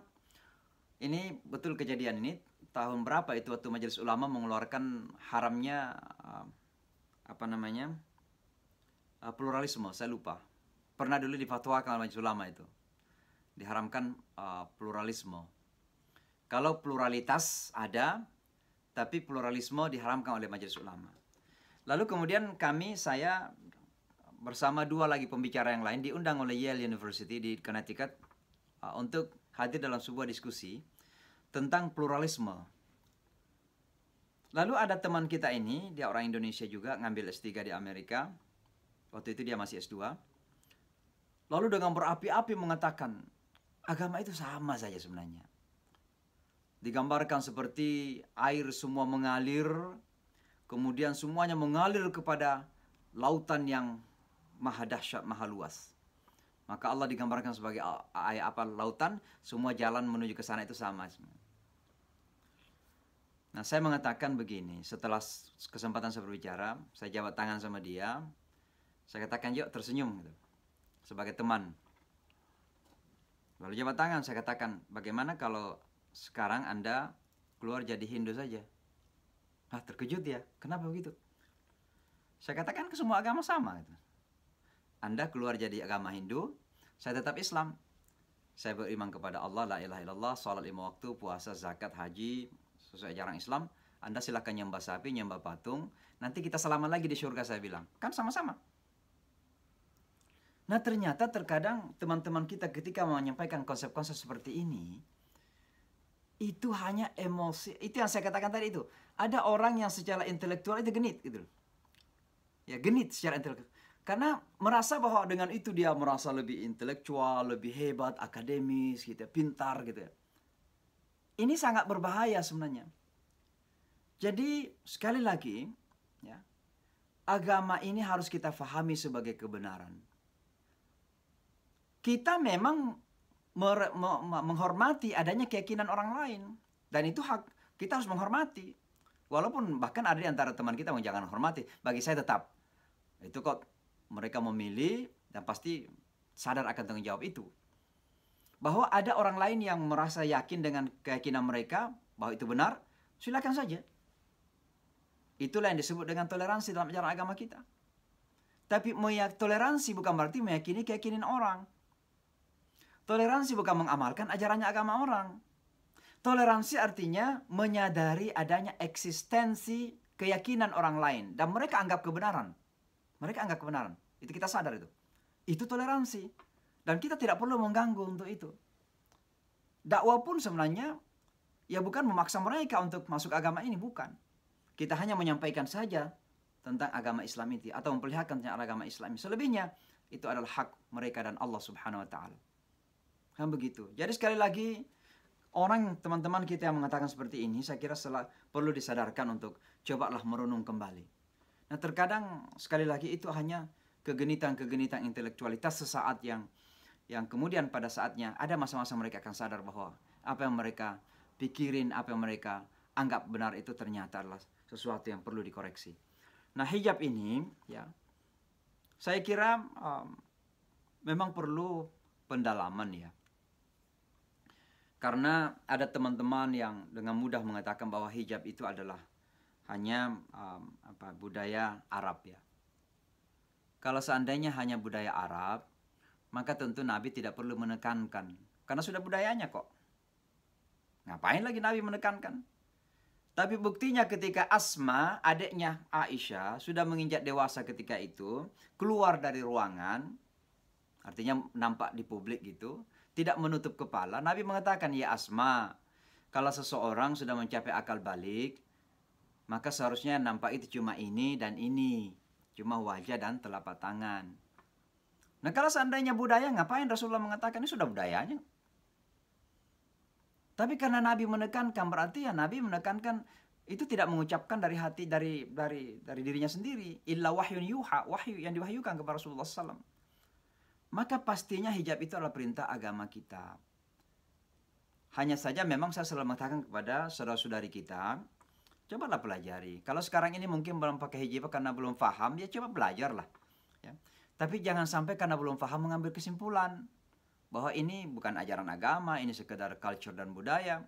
ini betul kejadian ini, tahun berapa itu waktu Majelis Ulama mengeluarkan haramnya pluralisme, saya lupa. Pernah dulu difatwakan oleh Majelis Ulama itu. Diharamkan pluralisme. Kalau pluralitas ada, tapi pluralisme diharamkan oleh Majelis Ulama. Lalu kemudian saya bersama dua lagi pembicara yang lain diundang oleh Yale University di Connecticut untuk hadir dalam sebuah diskusi tentang pluralisme. Lalu ada teman kita ini, dia orang Indonesia juga, ngambil S3 di Amerika. Waktu itu dia masih S2. Lalu dengan berapi-api mengatakan, agama itu sama saja sebenarnya. Digambarkan seperti air semua mengalir, kemudian semuanya mengalir kepada lautan yang maha dahsyat, maha luas. Maka Allah digambarkan sebagai lautan, semua jalan menuju ke sana itu sama. Nah, saya mengatakan begini, setelah kesempatan saya berbicara, saya jabat tangan sama dia, saya katakan, yuk tersenyum, gitu, sebagai teman. Lalu jabat tangan, saya katakan, bagaimana kalau sekarang Anda keluar jadi Hindu saja? Nah, terkejut ya, kenapa begitu? Saya katakan ke semua agama sama, gitu. Anda keluar jadi agama Hindu, saya tetap Islam. Saya beriman kepada Allah, la ilaha illallah, salat 5 waktu, puasa, zakat, haji, sesuai ajaran Islam. Anda silakan nyembah sapi, nyembah patung. Nanti kita selamat lagi di surga, saya bilang. Kan sama-sama. Nah, ternyata terkadang teman-teman kita ketika menyampaikan konsep-konsep seperti ini, itu hanya emosi. Itu yang saya katakan tadi itu. Ada orang yang secara intelektual itu genit, gitu. Ya, genit secara intelektual. Karena merasa bahwa dengan itu dia merasa lebih intelektual, lebih hebat, akademis, gitu, pintar, gitu ya. Ini sangat berbahaya sebenarnya. Jadi sekali lagi, ya, agama ini harus kita fahami sebagai kebenaran. Kita memang menghormati adanya keyakinan orang lain, dan itu hak kita harus menghormati. Walaupun bahkan ada di antara teman kita yang jangan hormati, bagi saya tetap itu kok. Mereka memilih dan pasti sadar akan tanggung jawab itu. Bahwa ada orang lain yang merasa yakin dengan keyakinan mereka bahwa itu benar, silakan saja. Itulah yang disebut dengan toleransi dalam ajaran agama kita. Tapi toleransi bukan berarti meyakini keyakinan orang. Toleransi bukan mengamalkan ajarannya agama orang. Toleransi artinya menyadari adanya eksistensi keyakinan orang lain dan mereka anggap kebenaran. Mereka anggap kebenaran. Itu kita sadar itu. Itu toleransi. Dan kita tidak perlu mengganggu untuk itu. Dakwah pun sebenarnya ya bukan memaksa mereka untuk masuk agama ini, bukan. Kita hanya menyampaikan saja tentang agama Islam itu atau memperlihatkan tentang agama Islam. Selebihnya itu adalah hak mereka dan Allah Subhanahu wa taala. Kan begitu. Jadi sekali lagi teman-teman kita yang mengatakan seperti ini, saya kira perlu disadarkan untuk cobalah merenung kembali. Nah, terkadang sekali lagi itu hanya kegenitan-kegenitan intelektualitas sesaat yang kemudian pada saatnya ada masa-masa mereka akan sadar bahwa apa yang mereka pikirin, apa yang mereka anggap benar itu ternyata adalah sesuatu yang perlu dikoreksi. Nah, hijab ini ya, saya kira memang perlu pendalaman ya. Karena ada teman-teman yang dengan mudah mengatakan bahwa hijab itu adalah hanya budaya Arab ya. Kalau seandainya hanya budaya Arab, maka tentu Nabi tidak perlu menekankan. Karena sudah budayanya kok. Ngapain lagi Nabi menekankan? Tapi buktinya ketika Asma, adiknya Aisyah, sudah menginjak dewasa ketika itu, keluar dari ruangan, artinya nampak di publik gitu, tidak menutup kepala, Nabi mengatakan, ya Asma, kalau seseorang sudah mencapai akal balik, maka seharusnya nampak itu cuma ini dan ini, cuma wajah dan telapak tangan. Nah kalau seandainya budaya, ngapain Rasulullah mengatakan ini sudah budayanya? Tapi karena Nabi menekankan, berarti ya Nabi menekankan itu tidak mengucapkan dari hati, dari dirinya sendiri. Illa wahyun yuha, wahyu yang diwahyukan kepada Rasulullah SAW. Maka pastinya hijab itu adalah perintah agama kita. Hanya saja memang saya selalu mengatakan kepada saudara-saudari kita, cobalah pelajari. Kalau sekarang ini mungkin belum pakai hijab karena belum paham, ya coba belajarlah. Ya. Tapi jangan sampai karena belum paham mengambil kesimpulan bahwa ini bukan ajaran agama, ini sekedar culture dan budaya.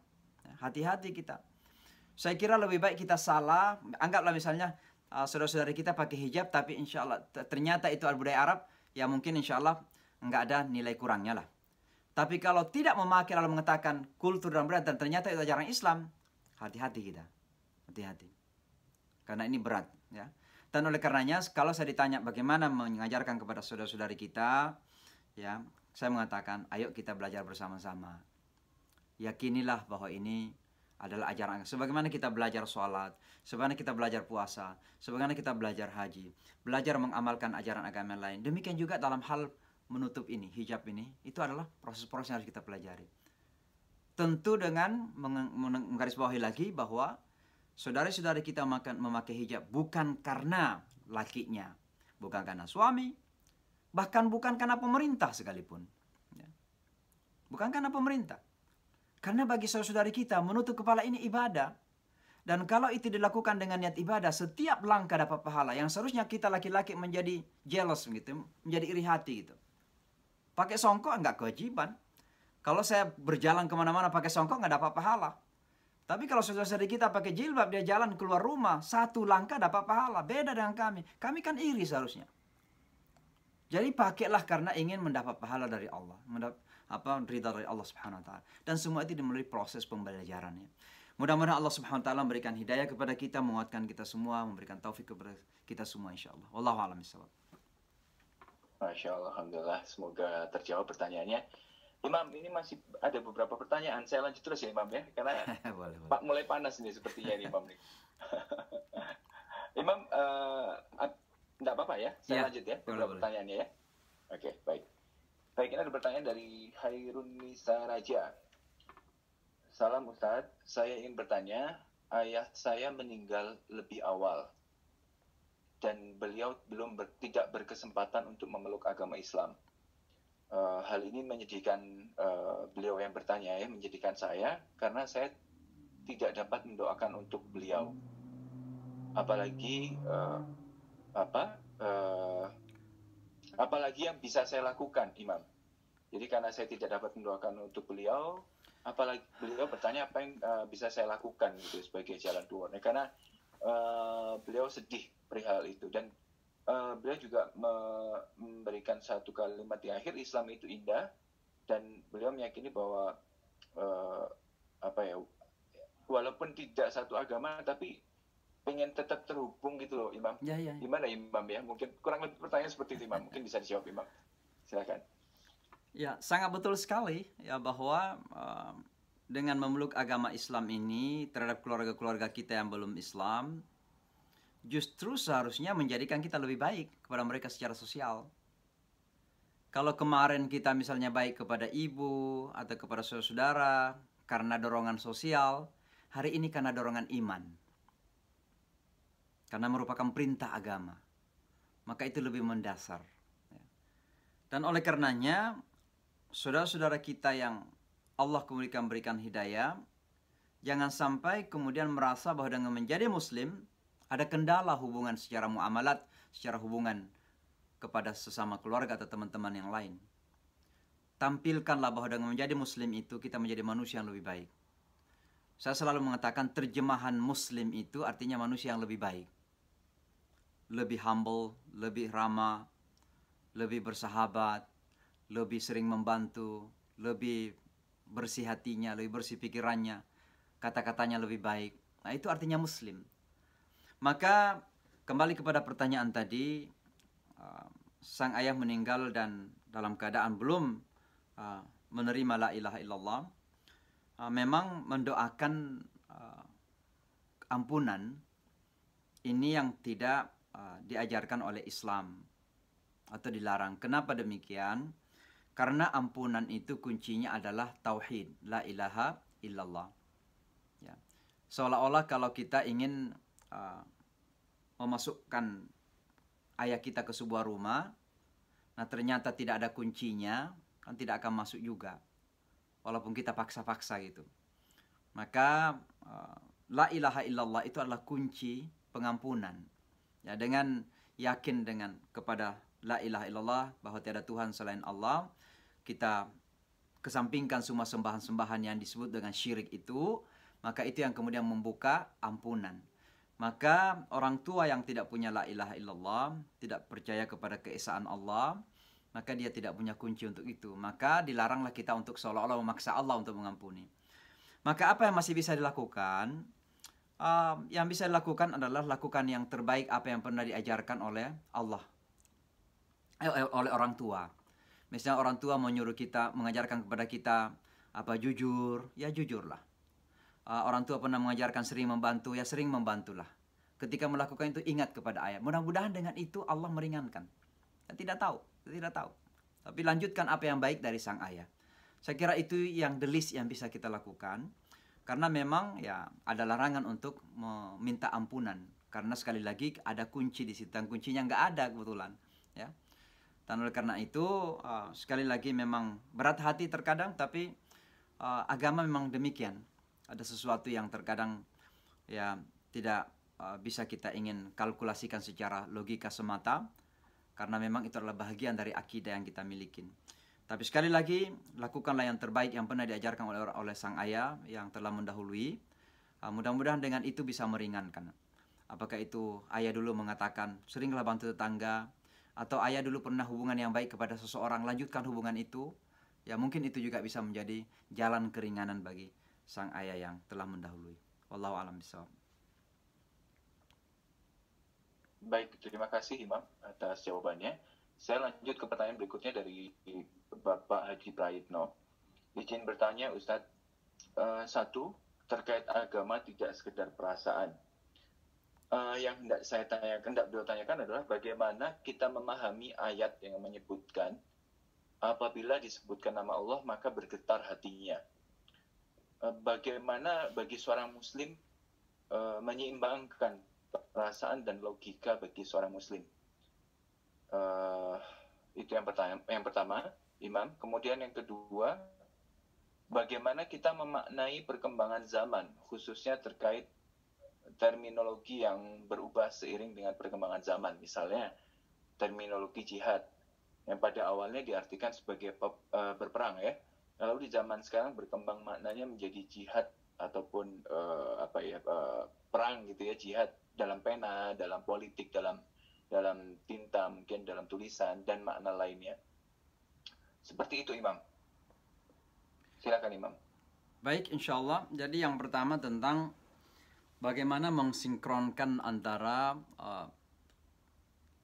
Hati-hati kita. Saya kira lebih baik kita salah. Anggaplah misalnya saudara-saudari kita pakai hijab, tapi insya Allah ternyata itu budaya Arab, ya mungkin insya Allah nggak ada nilai kurangnya lah. Tapi kalau tidak memakai lalu mengatakan kultur dan budaya dan ternyata itu ajaran Islam, hati-hati kita. Hati-hati. Karena ini berat. Ya. Dan oleh karenanya kalau saya ditanya bagaimana mengajarkan kepada saudara-saudari kita, ya, saya mengatakan, ayo kita belajar bersama-sama. Yakinilah bahwa ini adalah ajaran agama. Sebagaimana kita belajar sholat, sebagaimana kita belajar puasa, sebagaimana kita belajar haji, belajar mengamalkan ajaran agama lain. Demikian juga dalam hal menutup ini, hijab ini, itu adalah proses-proses yang harus kita pelajari. Tentu dengan menggarisbawahi lagi bahwa saudara-saudari kita memakai hijab bukan karena lakinya, bukan karena suami, bahkan bukan karena pemerintah sekalipun. Bukan karena pemerintah. Karena bagi saudara-saudari kita menutup kepala ini ibadah. Dan kalau itu dilakukan dengan niat ibadah, setiap langkah dapat pahala. Yang seharusnya kita laki-laki menjadi jealous gitu, menjadi iri hati gitu. Pakai songkok enggak kewajiban. Kalau saya berjalan kemana-mana pakai songkok enggak dapat pahala. Tapi kalau saudara-saudari kita pakai jilbab, dia jalan keluar rumah, satu langkah dapat pahala. Beda dengan kami. Kami kan iri seharusnya. Jadi pakailah karena ingin mendapat pahala dari Allah, ridha dari Allah Subhanahu wa taala. Dan semua itu melalui proses pembelajarannya. Mudah-mudahan Allah Subhanahu wa taala memberikan hidayah kepada kita, menguatkan kita semua, memberikan taufik kepada kita semua insyaallah. Wallahu a'lam bishawab. Masya Allah, alhamdulillah, semoga terjawab pertanyaannya. Imam, ini masih ada beberapa pertanyaan. Saya lanjut terus ya Imam ya, karena boleh. Pak mulai panas ini sepertinya ini Imam nih. Imam, enggak apa-apa ya, saya lanjut ya beberapa pertanyaannya ya. Oke, baik. Baik, ini ada pertanyaan dari Hairun Nisa Raja. Salam Ustadz, saya ingin bertanya, ayah saya meninggal lebih awal dan beliau tidak berkesempatan untuk memeluk agama Islam. Hal ini menyedihkan beliau yang bertanya ya, menyedihkan saya karena saya tidak dapat mendoakan untuk beliau. Apalagi apalagi yang bisa saya lakukan, Imam. Jadi karena saya tidak dapat mendoakan untuk beliau, apalagi beliau bertanya apa yang bisa saya lakukan gitu sebagai jalan keluarnya. Karena beliau sedih perihal itu dan beliau juga memberikan satu kalimat di akhir, Islam itu indah, dan beliau meyakini bahwa walaupun tidak satu agama tapi pengen tetap terhubung gitu loh Imam. Ya. Gimana Imam ya? Mungkin kurang lebih pertanyaan seperti itu Imam. Mungkin bisa dijawab Imam. Silakan. Ya, sangat betul sekali ya bahwa dengan memeluk agama Islam ini terhadap keluarga-keluarga kita yang belum Islam, justru seharusnya menjadikan kita lebih baik kepada mereka secara sosial. Kalau kemarin kita misalnya baik kepada ibu atau kepada saudara-saudara karena dorongan sosial, hari ini karena dorongan iman. Karena merupakan perintah agama. Maka itu lebih mendasar. Dan oleh karenanya, saudara-saudara kita yang Allah kemudian berikan hidayah, jangan sampai kemudian merasa bahwa dengan menjadi muslim, ada kendala hubungan secara muamalat, secara hubungan kepada sesama keluarga atau teman-teman yang lain. Tampilkanlah bahwa dengan menjadi muslim itu kita menjadi manusia yang lebih baik. Saya selalu mengatakan terjemahan muslim itu artinya manusia yang lebih baik. Lebih humble, lebih ramah, lebih bersahabat, lebih sering membantu, lebih bersih hatinya, lebih bersih pikirannya, kata-katanya lebih baik. Nah, itu artinya muslim. Maka kembali kepada pertanyaan tadi, sang ayah meninggal dan dalam keadaan belum menerima la ilaha illallah, memang mendoakan ampunan ini yang tidak diajarkan oleh Islam atau dilarang. Kenapa demikian? Karena ampunan itu kuncinya adalah tauhid, la ilaha illallah. Ya. Seolah-olah kalau kita ingin memasukkan ayah kita ke sebuah rumah, nah ternyata tidak ada kuncinya, kan tidak akan masuk juga. Walaupun kita paksa-paksa gitu. Maka la ilaha illallah itu adalah kunci pengampunan. Ya, dengan yakin dengan kepada la ilaha illallah, bahwa tiada Tuhan selain Allah, kita kesampingkan semua sembahan-sembahan yang disebut dengan syirik itu, maka itu yang kemudian membuka ampunan. Maka orang tua yang tidak punya la ilaha illallah, tidak percaya kepada keesaan Allah, maka dia tidak punya kunci untuk itu. Maka dilaranglah kita untuk seolah-olah memaksa Allah untuk mengampuni. Maka apa yang masih bisa dilakukan? Yang bisa dilakukan adalah lakukan yang terbaik apa yang pernah diajarkan oleh Allah, oleh orang tua. Misalnya orang tua menyuruh kita, mengajarkan kepada kita apa jujur, ya jujurlah. Orang tua pernah mengajarkan sering membantu, ya sering membantulah. Ketika melakukan itu ingat kepada ayah. Mudah-mudahan dengan itu Allah meringankan. Tidak tahu. Tapi lanjutkan apa yang baik dari sang ayah. Saya kira itu yang the least yang bisa kita lakukan. Karena memang ya ada larangan untuk meminta ampunan. Karena sekali lagi ada kunci di situ. Dan kuncinya nggak ada kebetulan. Ya. Dan oleh karena itu sekali lagi memang berat hati terkadang. Tapi agama memang demikian. Ada sesuatu yang terkadang ya tidak bisa kita ingin kalkulasikan secara logika semata, karena memang itu adalah bahagian dari akidah yang kita miliki. Tapi sekali lagi, lakukanlah yang terbaik yang pernah diajarkan oleh sang ayah yang telah mendahului. Mudah-mudahan dengan itu bisa meringankan. Apakah itu ayah dulu mengatakan seringlah bantu tetangga, atau ayah dulu pernah hubungan yang baik kepada seseorang, lanjutkan hubungan itu. Ya mungkin itu juga bisa menjadi jalan keringanan bagi sang ayah yang telah mendahului. Wallahu a'lam bishawab. Baik, terima kasih Imam atas jawabannya. Saya lanjut ke pertanyaan berikutnya dari Bapak Haji Prayitno. Izin bertanya Ustadz, satu, terkait agama tidak sekedar perasaan. Yang hendak beliau tanyakan adalah bagaimana kita memahami ayat yang menyebutkan apabila disebutkan nama Allah maka bergetar hatinya. Bagaimana bagi seorang muslim menyeimbangkan perasaan dan logika bagi seorang muslim. Itu yang pertama, Imam. Kemudian yang kedua, bagaimana kita memaknai perkembangan zaman, khususnya terkait terminologi yang berubah seiring dengan perkembangan zaman. Misalnya terminologi jihad yang pada awalnya diartikan sebagai berperang ya. Lalu di zaman sekarang berkembang maknanya menjadi jihad ataupun perang gitu ya, jihad dalam pena, dalam politik, dalam tinta, mungkin dalam tulisan dan makna lainnya. Seperti itu Imam. Silakan Imam. Baik, insyaallah. Jadi yang pertama tentang bagaimana mensinkronkan antara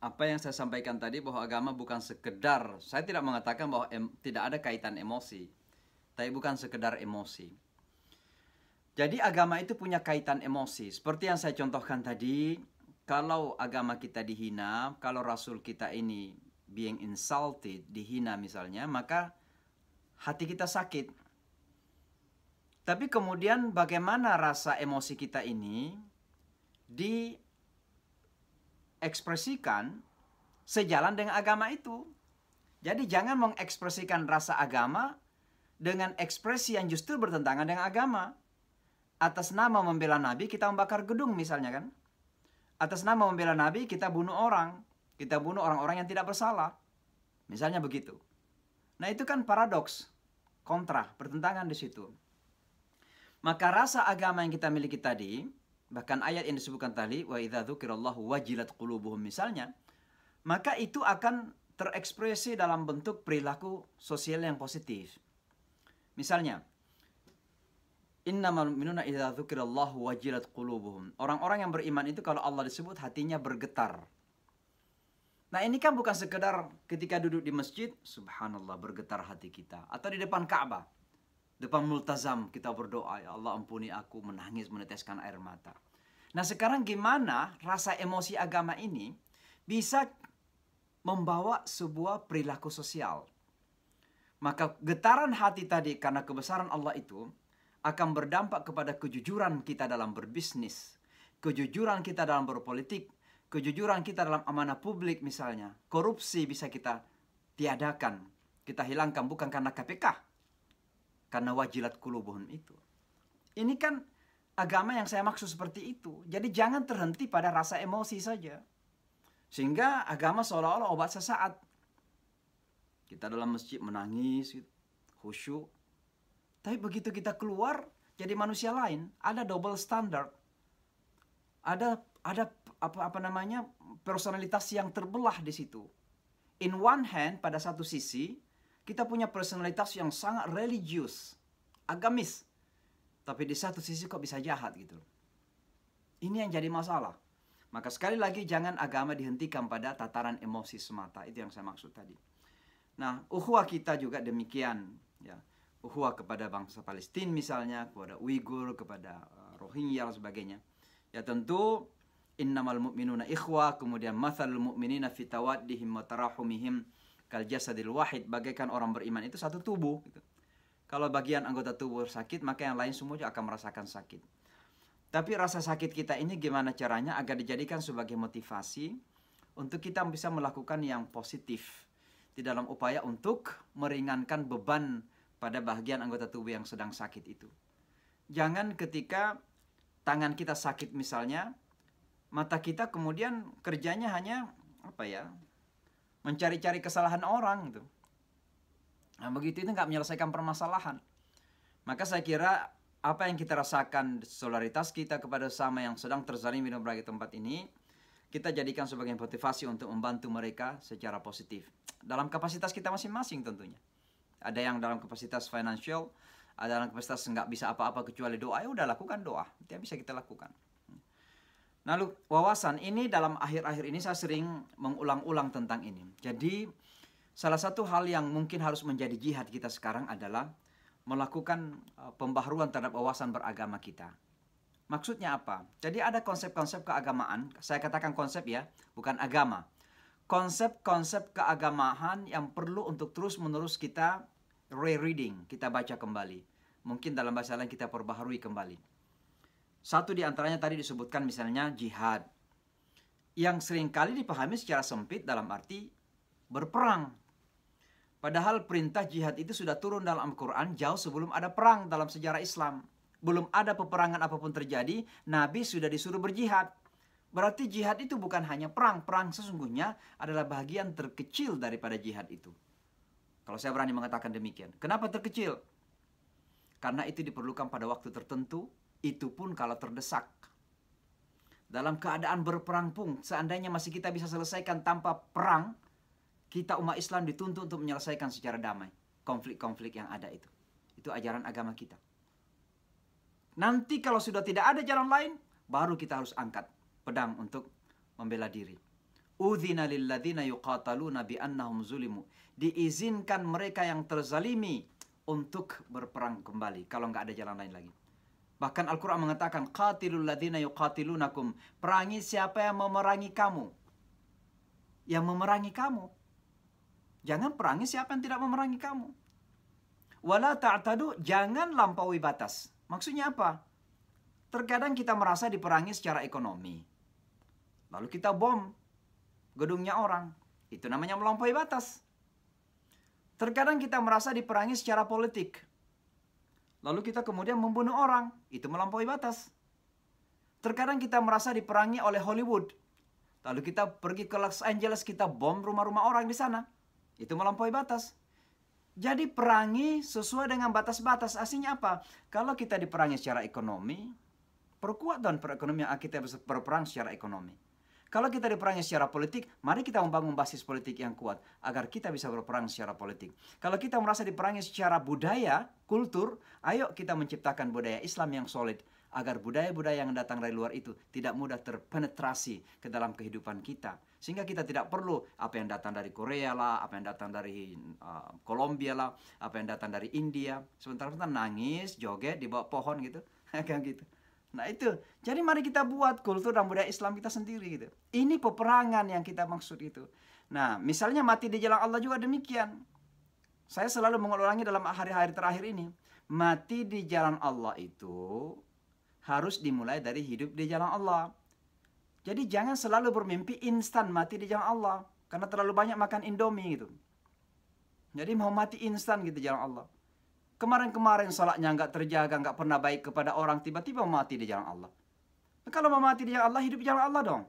apa yang saya sampaikan tadi, bahwa agama bukan sekedar, saya tidak mengatakan bahwa tidak ada kaitan emosi, tapi bukan sekedar emosi. Jadi agama itu punya kaitan emosi. Seperti yang saya contohkan tadi, kalau agama kita dihina, kalau Rasul kita ini being insulted, dihina misalnya, maka hati kita sakit. Tapi kemudian bagaimana rasa emosi kita ini diekspresikan sejalan dengan agama itu. Jadi jangan mengekspresikan rasa agama dengan ekspresi yang justru bertentangan dengan agama. Atas nama membela Nabi kita membakar gedung misalnya kan. atas nama membela Nabi kita bunuh orang. Kita bunuh orang-orang yang tidak bersalah. Misalnya begitu. Nah itu kan paradoks. Kontra, pertentangan di situ. Maka rasa agama yang kita miliki tadi, bahkan ayat yang disebutkan tadi, wa idza dzukirallahu wajilat qulubuhum misalnya, maka itu akan terekspresi dalam bentuk perilaku sosial yang positif. Misalnya, innamal mu'minuna idza dzukirallahu wajilat qulubuhum. Orang-orang yang beriman itu kalau Allah disebut hatinya bergetar. Nah ini kan bukan sekedar ketika duduk di masjid, subhanallah bergetar hati kita. Atau di depan Ka'bah, depan multazam kita berdoa, ya Allah ampuni aku, menangis, meneteskan air mata. Nah sekarang gimana rasa emosi agama ini bisa membawa sebuah perilaku sosial. Maka getaran hati tadi karena kebesaran Allah itu akan berdampak kepada kejujuran kita dalam berbisnis, kejujuran kita dalam berpolitik, kejujuran kita dalam amanah publik misalnya. Korupsi bisa kita tiadakan, kita hilangkan bukan karena KPK, karena wajilat qulubuhum itu. Ini kan agama yang saya maksud seperti itu. Jadi jangan terhenti pada rasa emosi saja. Sehingga agama seolah-olah obat sesaat. Kita dalam masjid menangis, khusyuk. Tapi begitu kita keluar jadi manusia lain, ada double standard. Ada personalitas yang terbelah di situ. In one hand, pada satu sisi, kita punya personalitas yang sangat religius, agamis. Tapi di satu sisi kok bisa jahat gitu. Ini yang jadi masalah. Maka sekali lagi jangan agama dihentikan pada tataran emosi semata. Itu yang saya maksud tadi. Nah, ukhuwah kita juga demikian. Ya. Ukhuwah kepada bangsa Palestina misalnya, kepada Uighur, kepada Rohingya dan sebagainya. Ya tentu innamal mu'minuna ikhwah, kemudian mathalul mu'minina fi tawaddihim wa tarahumihim kal jasadil wahid, bagaikan orang beriman itu satu tubuh gitu. Kalau bagian anggota tubuh sakit, maka yang lain semua juga akan merasakan sakit. Tapi rasa sakit kita ini gimana caranya agar dijadikan sebagai motivasi untuk kita bisa melakukan yang positif di dalam upaya untuk meringankan beban pada bagian anggota tubuh yang sedang sakit itu. Jangan ketika tangan kita sakit misalnya, mata kita kemudian kerjanya hanya mencari-cari kesalahan orang gitu. Nah begitu itu nggak menyelesaikan permasalahan. Maka saya kira apa yang kita rasakan, solidaritas kita kepada sesama yang sedang terzalimi di berbagai tempat ini, kita jadikan sebagai motivasi untuk membantu mereka secara positif. Dalam kapasitas kita masing-masing tentunya. Ada yang dalam kapasitas financial, ada dalam kapasitas nggak bisa apa-apa kecuali doa, ya udah lakukan doa. Itu yang bisa kita lakukan. Lalu wawasan ini dalam akhir-akhir ini saya sering mengulang-ulang tentang ini. Jadi salah satu hal yang mungkin harus menjadi jihad kita sekarang adalah melakukan pembaharuan terhadap wawasan beragama kita. Maksudnya apa? Jadi ada konsep-konsep keagamaan, saya katakan konsep ya, bukan agama. Konsep-konsep keagamaan yang perlu untuk terus-menerus kita rereading, kita baca kembali. Mungkin dalam bahasa lain kita perbaharui kembali. Satu di antaranya tadi disebutkan misalnya jihad. Yang seringkali dipahami secara sempit dalam arti berperang. Padahal perintah jihad itu sudah turun dalam Al-Quran jauh sebelum ada perang dalam sejarah Islam. Belum ada peperangan apapun terjadi, Nabi sudah disuruh berjihad. Berarti jihad itu bukan hanya perang. Perang sesungguhnya adalah bagian terkecil daripada jihad itu. Kalau saya berani mengatakan demikian. Kenapa terkecil? Karena itu diperlukan pada waktu tertentu, itu pun kalau terdesak. Dalam keadaan berperang pun, seandainya masih kita bisa selesaikan tanpa perang, kita umat Islam dituntut untuk menyelesaikan secara damai konflik-konflik yang ada itu. Itu ajaran agama kita. Nanti kalau sudah tidak ada jalan lain, baru kita harus angkat pedang untuk membela diri. Udzina lilladzina yuqataluna bi annahum zulimu. Diizinkan mereka yang terzalimi untuk berperang kembali kalau nggak ada jalan lain lagi. Bahkan Al-Quran mengatakan qatilul ladzina yuqatilunakum. Perangi siapa yang memerangi kamu. Yang memerangi kamu. Jangan perangi siapa yang tidak memerangi kamu. Wala ta'tadu, jangan lampaui batas. Maksudnya apa? Terkadang kita merasa diperangi secara ekonomi. Lalu kita bom gedungnya orang. Itu namanya melampaui batas. Terkadang kita merasa diperangi secara politik. Lalu kita kemudian membunuh orang. Itu melampaui batas. Terkadang kita merasa diperangi oleh Hollywood. Lalu kita pergi ke Los Angeles, kita bom rumah-rumah orang di sana. Itu melampaui batas. Jadi perangi sesuai dengan batas-batas. Aslinya apa? Kalau kita diperangi secara ekonomi, perkuat dan perekonomian kita bisa berperang secara ekonomi. Kalau kita diperangi secara politik, mari kita membangun basis politik yang kuat agar kita bisa berperang secara politik. Kalau kita merasa diperangi secara budaya, kultur, ayo kita menciptakan budaya Islam yang solid agar budaya-budaya yang datang dari luar itu tidak mudah terpenetrasi ke dalam kehidupan kita. Sehingga kita tidak perlu apa yang datang dari Korea lah, apa yang datang dari Kolombia lah, apa yang datang dari India. Sementara kita nangis, joget di bawah pohon gitu, kayak gitu. Nah itu, jadi mari kita buat kultur dan budaya Islam kita sendiri gitu. Ini peperangan yang kita maksud itu. Nah, misalnya mati di jalan Allah juga demikian. Saya selalu mengulangi dalam hari-hari terakhir ini. Mati di jalan Allah itu harus dimulai dari hidup di jalan Allah. Jadi jangan selalu bermimpi instan mati di jalan Allah. Karena terlalu banyak makan Indomie gitu. Jadi mau mati instan gitu di jalan Allah. Kemarin-kemarin salatnya nggak terjaga, nggak pernah baik kepada orang, tiba-tiba mati di jalan Allah. Nah, kalau mau mati di jalan Allah, hidup di jalan Allah dong.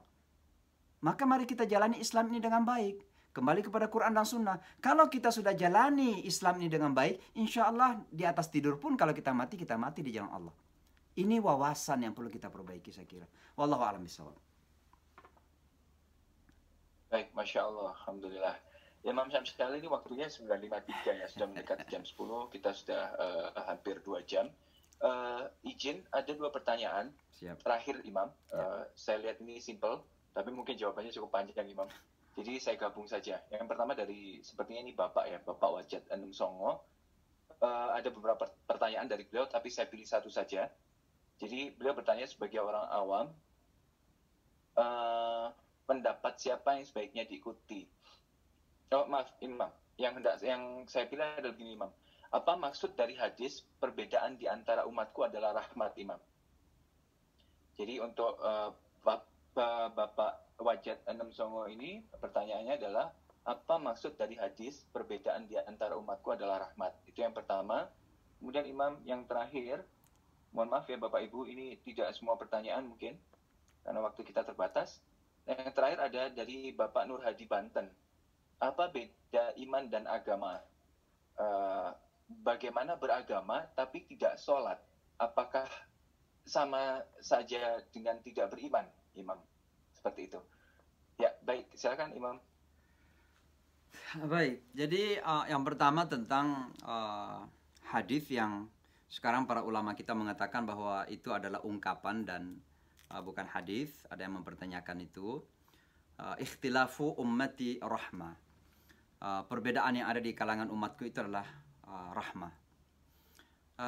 Maka mari kita jalani Islam ini dengan baik. Kembali kepada Quran dan Sunnah. Kalau kita sudah jalani Islam ini dengan baik, insya Allah di atas tidur pun kalau kita mati di jalan Allah. Ini wawasan yang perlu kita perbaiki saya kira. Wallahu a'lam bishawab. Baik, Masya Allah, Alhamdulillah. Imam Syamsul ini waktunya 9.53 ya, sudah mendekati jam 10, kita sudah hampir 2 jam. Izin, ada 2 pertanyaan. Siap. Terakhir Imam, saya lihat ini simple, tapi mungkin jawabannya cukup panjang Imam. Jadi saya gabung saja. Yang pertama dari, sepertinya ini Bapak ya, Bapak Wajat Enem Songo. Ada beberapa pertanyaan dari beliau, tapi saya pilih satu saja. Jadi beliau bertanya sebagai orang awam, pendapat siapa yang sebaiknya diikuti? Oh maaf Imam, yang saya pilih adalah begini Imam. Apa maksud dari hadis perbedaan di antara umatku adalah rahmat Imam? Jadi untuk Bapak Wajat Enem Songo ini pertanyaannya adalah apa maksud dari hadis perbedaan di antara umatku adalah rahmat? Itu yang pertama. Kemudian Imam yang terakhir, mohon maaf ya Bapak Ibu, ini tidak semua pertanyaan mungkin karena waktu kita terbatas. Yang terakhir ada dari Bapak Nur Hadi Banten. Apa beda iman dan agama? Bagaimana beragama tapi tidak sholat? Apakah sama saja dengan tidak beriman, Imam? Seperti itu. Ya, baik. Silakan, Imam. Baik. Jadi yang pertama tentang hadis yang sekarang para ulama kita mengatakan bahwa itu adalah ungkapan dan bukan hadis. Ada yang mempertanyakan itu. Ikhtilafu ummati rahmah. Perbedaan yang ada di kalangan umatku itu adalah rahmah.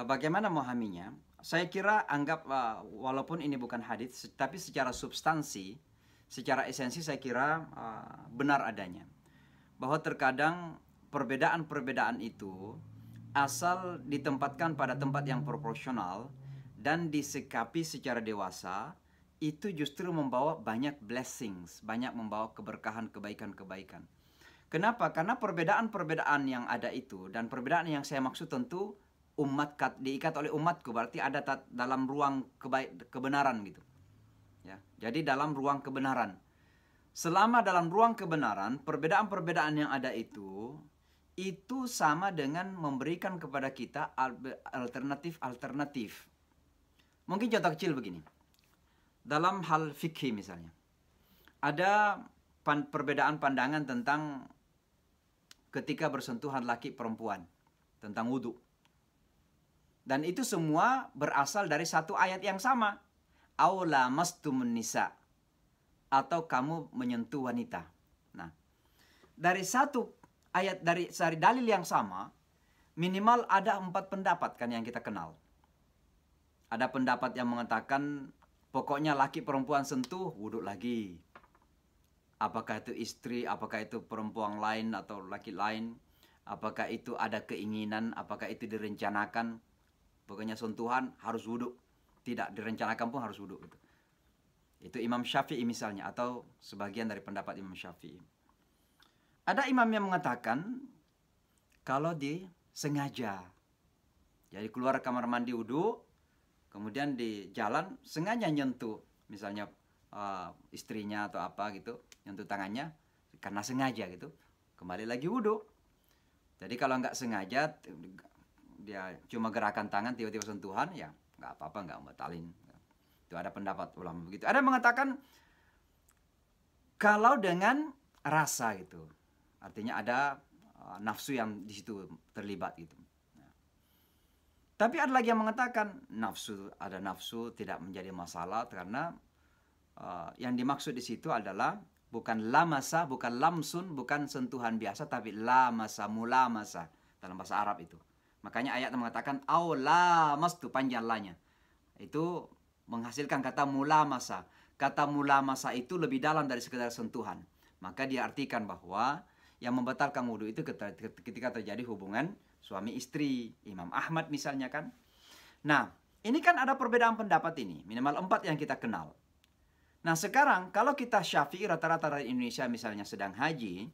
Bagaimana memahaminya? Saya kira anggap walaupun ini bukan hadis, tapi secara substansi, secara esensi saya kira benar adanya. Bahwa terkadang perbedaan-perbedaan itu asal ditempatkan pada tempat yang proporsional dan disikapi secara dewasa, itu justru membawa banyak blessings, banyak membawa keberkahan, kebaikan-kebaikan. Kenapa? Karena perbedaan-perbedaan yang ada itu dan perbedaan yang saya maksud tentu diikat oleh umatku, berarti ada dalam ruang kebenaran gitu. Ya, jadi dalam ruang kebenaran. Selama dalam ruang kebenaran, perbedaan-perbedaan yang ada itu sama dengan memberikan kepada kita alternatif-alternatif. Mungkin contoh kecil begini. Dalam hal fikih misalnya, ada perbedaan pandangan tentang ketika bersentuhan laki perempuan, tentang wudhu. Dan itu semua berasal dari satu ayat yang sama. Aula mastumun nisa. Atau kamu menyentuh wanita. Nah, dari satu ayat, dari dalil yang sama, minimal ada 4 pendapat kan yang kita kenal. Ada pendapat yang mengatakan, pokoknya laki perempuan sentuh, wudhu lagi. Apakah itu istri, apakah itu perempuan lain atau laki lain, apakah itu ada keinginan, apakah itu direncanakan, pokoknya sentuhan harus wudhu. Tidak direncanakan pun harus wudhu. Itu Imam Syafi'i misalnya, atau sebagian dari pendapat Imam Syafi'i. Ada imam yang mengatakan, kalau disengaja, jadi keluar kamar mandi wudhu, kemudian di jalan sengaja nyentuh misalnya istrinya atau apa gitu, nyentuh tangannya karena sengaja gitu, kembali lagi wudhu. Jadi kalau nggak sengaja, dia cuma gerakan tangan tiba-tiba sentuhan, ya nggak apa-apa, nggak batalin. Itu ada pendapat ulama begitu. Ada yang mengatakan kalau dengan rasa gitu, artinya ada nafsu yang di situ terlibat gitu. Tapi ada lagi yang mengatakan ada nafsu tidak menjadi masalah karena yang dimaksud di situ adalah bukan lamasa, bukan lamsun, bukan sentuhan biasa, tapi lamasa, mulamasa dalam bahasa Arab itu. Makanya ayat mengatakan au lamastu, panjang lanya. Itu menghasilkan kata mulamasa. Kata mulamasa itu lebih dalam dari sekedar sentuhan. Maka dia artikan bahwa yang membatalkan wudhu itu ketika terjadi hubungan suami istri. Imam Ahmad misalnya kan. Nah, ini kan ada perbedaan pendapat ini. Minimal 4 yang kita kenal. Nah, sekarang kalau kita Syafi'i rata-rata dari Indonesia misalnya sedang haji,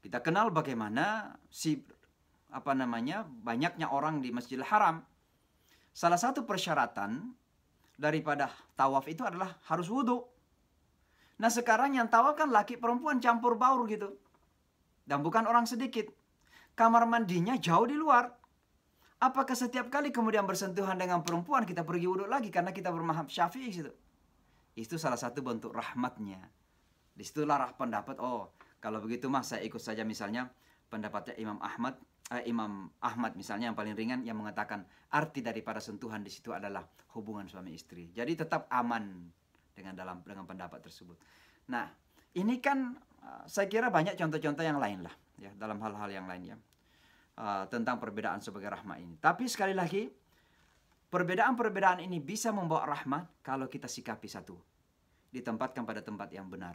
kita kenal bagaimana banyaknya orang di Masjidil Haram. Salah satu persyaratan daripada tawaf itu adalah harus wudhu. Nah, sekarang yang tawaf kan laki perempuan campur baur gitu. Dan bukan orang sedikit. Kamar mandinya jauh di luar. Apakah setiap kali kemudian bersentuhan dengan perempuan kita pergi wudhu lagi karena kita bermadzhab Syafi'i gitu? Itu salah satu bentuk rahmatnya. Disitulah pendapat, kalau begitu mah saya ikut saja misalnya pendapatnya Imam Ahmad misalnya yang paling ringan, yang mengatakan arti daripada sentuhan di situ adalah hubungan suami istri. Jadi tetap aman dengan pendapat tersebut. Nah, ini kan saya kira banyak contoh-contoh yang lain lah ya, dalam hal-hal yang lain ya, tentang perbedaan sebagai rahmat ini. Tapi sekali lagi, perbedaan-perbedaan ini bisa membawa rahmat kalau kita sikapi satu. Ditempatkan pada tempat yang benar.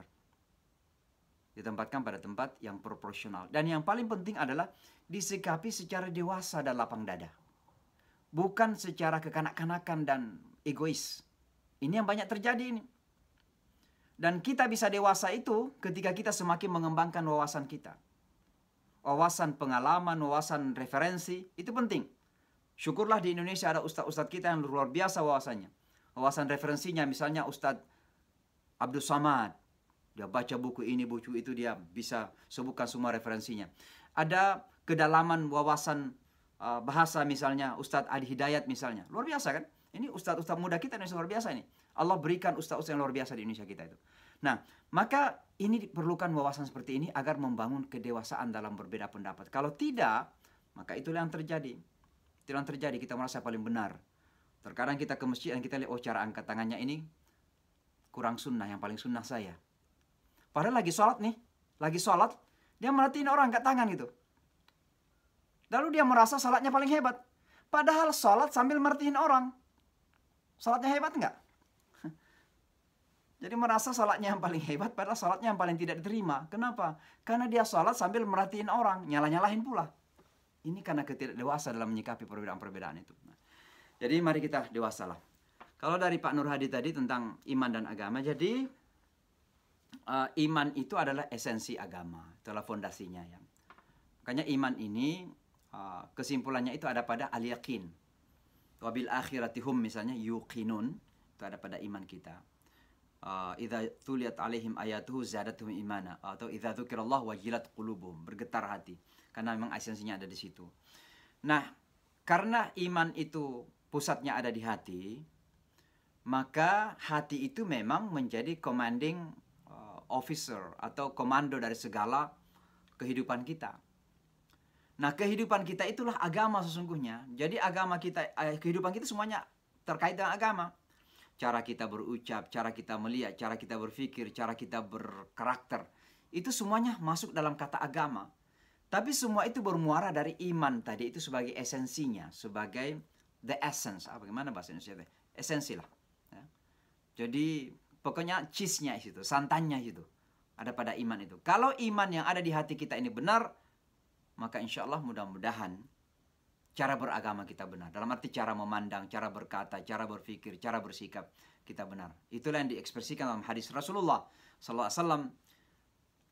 Ditempatkan pada tempat yang proporsional. Dan yang paling penting adalah disikapi secara dewasa dan lapang dada. Bukan secara kekanak-kanakan dan egois. Ini yang banyak terjadi ini. Dan kita bisa dewasa itu ketika kita semakin mengembangkan wawasan kita. Wawasan pengalaman, wawasan referensi, itu penting. Syukurlah di Indonesia ada ustadz-ustadz kita yang luar biasa wawasannya. Wawasan referensinya misalnya Ustadz Abdul Samad. Dia baca buku ini, buku itu, dia bisa sebutkan semua referensinya. Ada kedalaman wawasan bahasa misalnya Ustadz Adi Hidayat misalnya. Luar biasa kan? Ini ustadz-ustadz muda kita yang luar biasa ini. Allah berikan ustadz-ustadz yang luar biasa di Indonesia kita itu. Nah, maka ini diperlukan wawasan seperti ini agar membangun kedewasaan dalam berbeda pendapat. Kalau tidak, maka itulah yang terjadi. Itulah yang terjadi, kita merasa paling benar. Terkadang kita ke masjid dan kita lihat, cara angkat tangannya ini kurang sunnah, yang paling sunnah saya. Padahal lagi sholat nih, dia merhatiin orang angkat tangan gitu. Lalu dia merasa sholatnya paling hebat. Padahal sholat sambil merhatiin orang. Sholatnya hebat enggak? Jadi merasa sholatnya yang paling hebat, padahal sholatnya yang paling tidak diterima. Kenapa? Karena dia sholat sambil merhatiin orang, nyalah-nyalahin pula. Ini karena ketidakdewasa dalam menyikapi perbedaan-perbedaan itu. Jadi mari kita dewasalah. Kalau dari Pak Nur Hadi tadi tentang iman dan agama, jadi iman itu adalah esensi agama, itulah fondasinya ya. Makanya iman ini kesimpulannya itu ada pada al-yakin. Wabil akhiratihum misalnya yuqinun, itu ada pada iman kita. Idza tuliyat alaihim ayatuhu zadatuhum imana, atau idza dzukirallah wajilat qulubuhum, bergetar hati. Karena memang esensinya ada di situ. Nah, karena iman itu pusatnya ada di hati, maka hati itu memang menjadi commanding officer atau komando dari segala kehidupan kita. Nah, kehidupan kita itulah agama sesungguhnya. Jadi agama kita, kehidupan kita semuanya terkait dengan agama. Cara kita berucap, cara kita melihat, cara kita berpikir, cara kita berkarakter, itu semuanya masuk dalam kata agama. Tapi semua itu bermuara dari iman tadi, itu sebagai esensinya, sebagai the essence. Bagaimana bahasa Indonesia? Esensi lah. Ya. Jadi pokoknya cheese-nya itu, santannya itu ada pada iman itu. Kalau iman yang ada di hati kita ini benar, maka insya Allah mudah-mudahan cara beragama kita benar. Dalam arti cara memandang, cara berkata, cara berpikir, cara bersikap kita benar. Itulah yang diekspresikan dalam hadis Rasulullah SAW.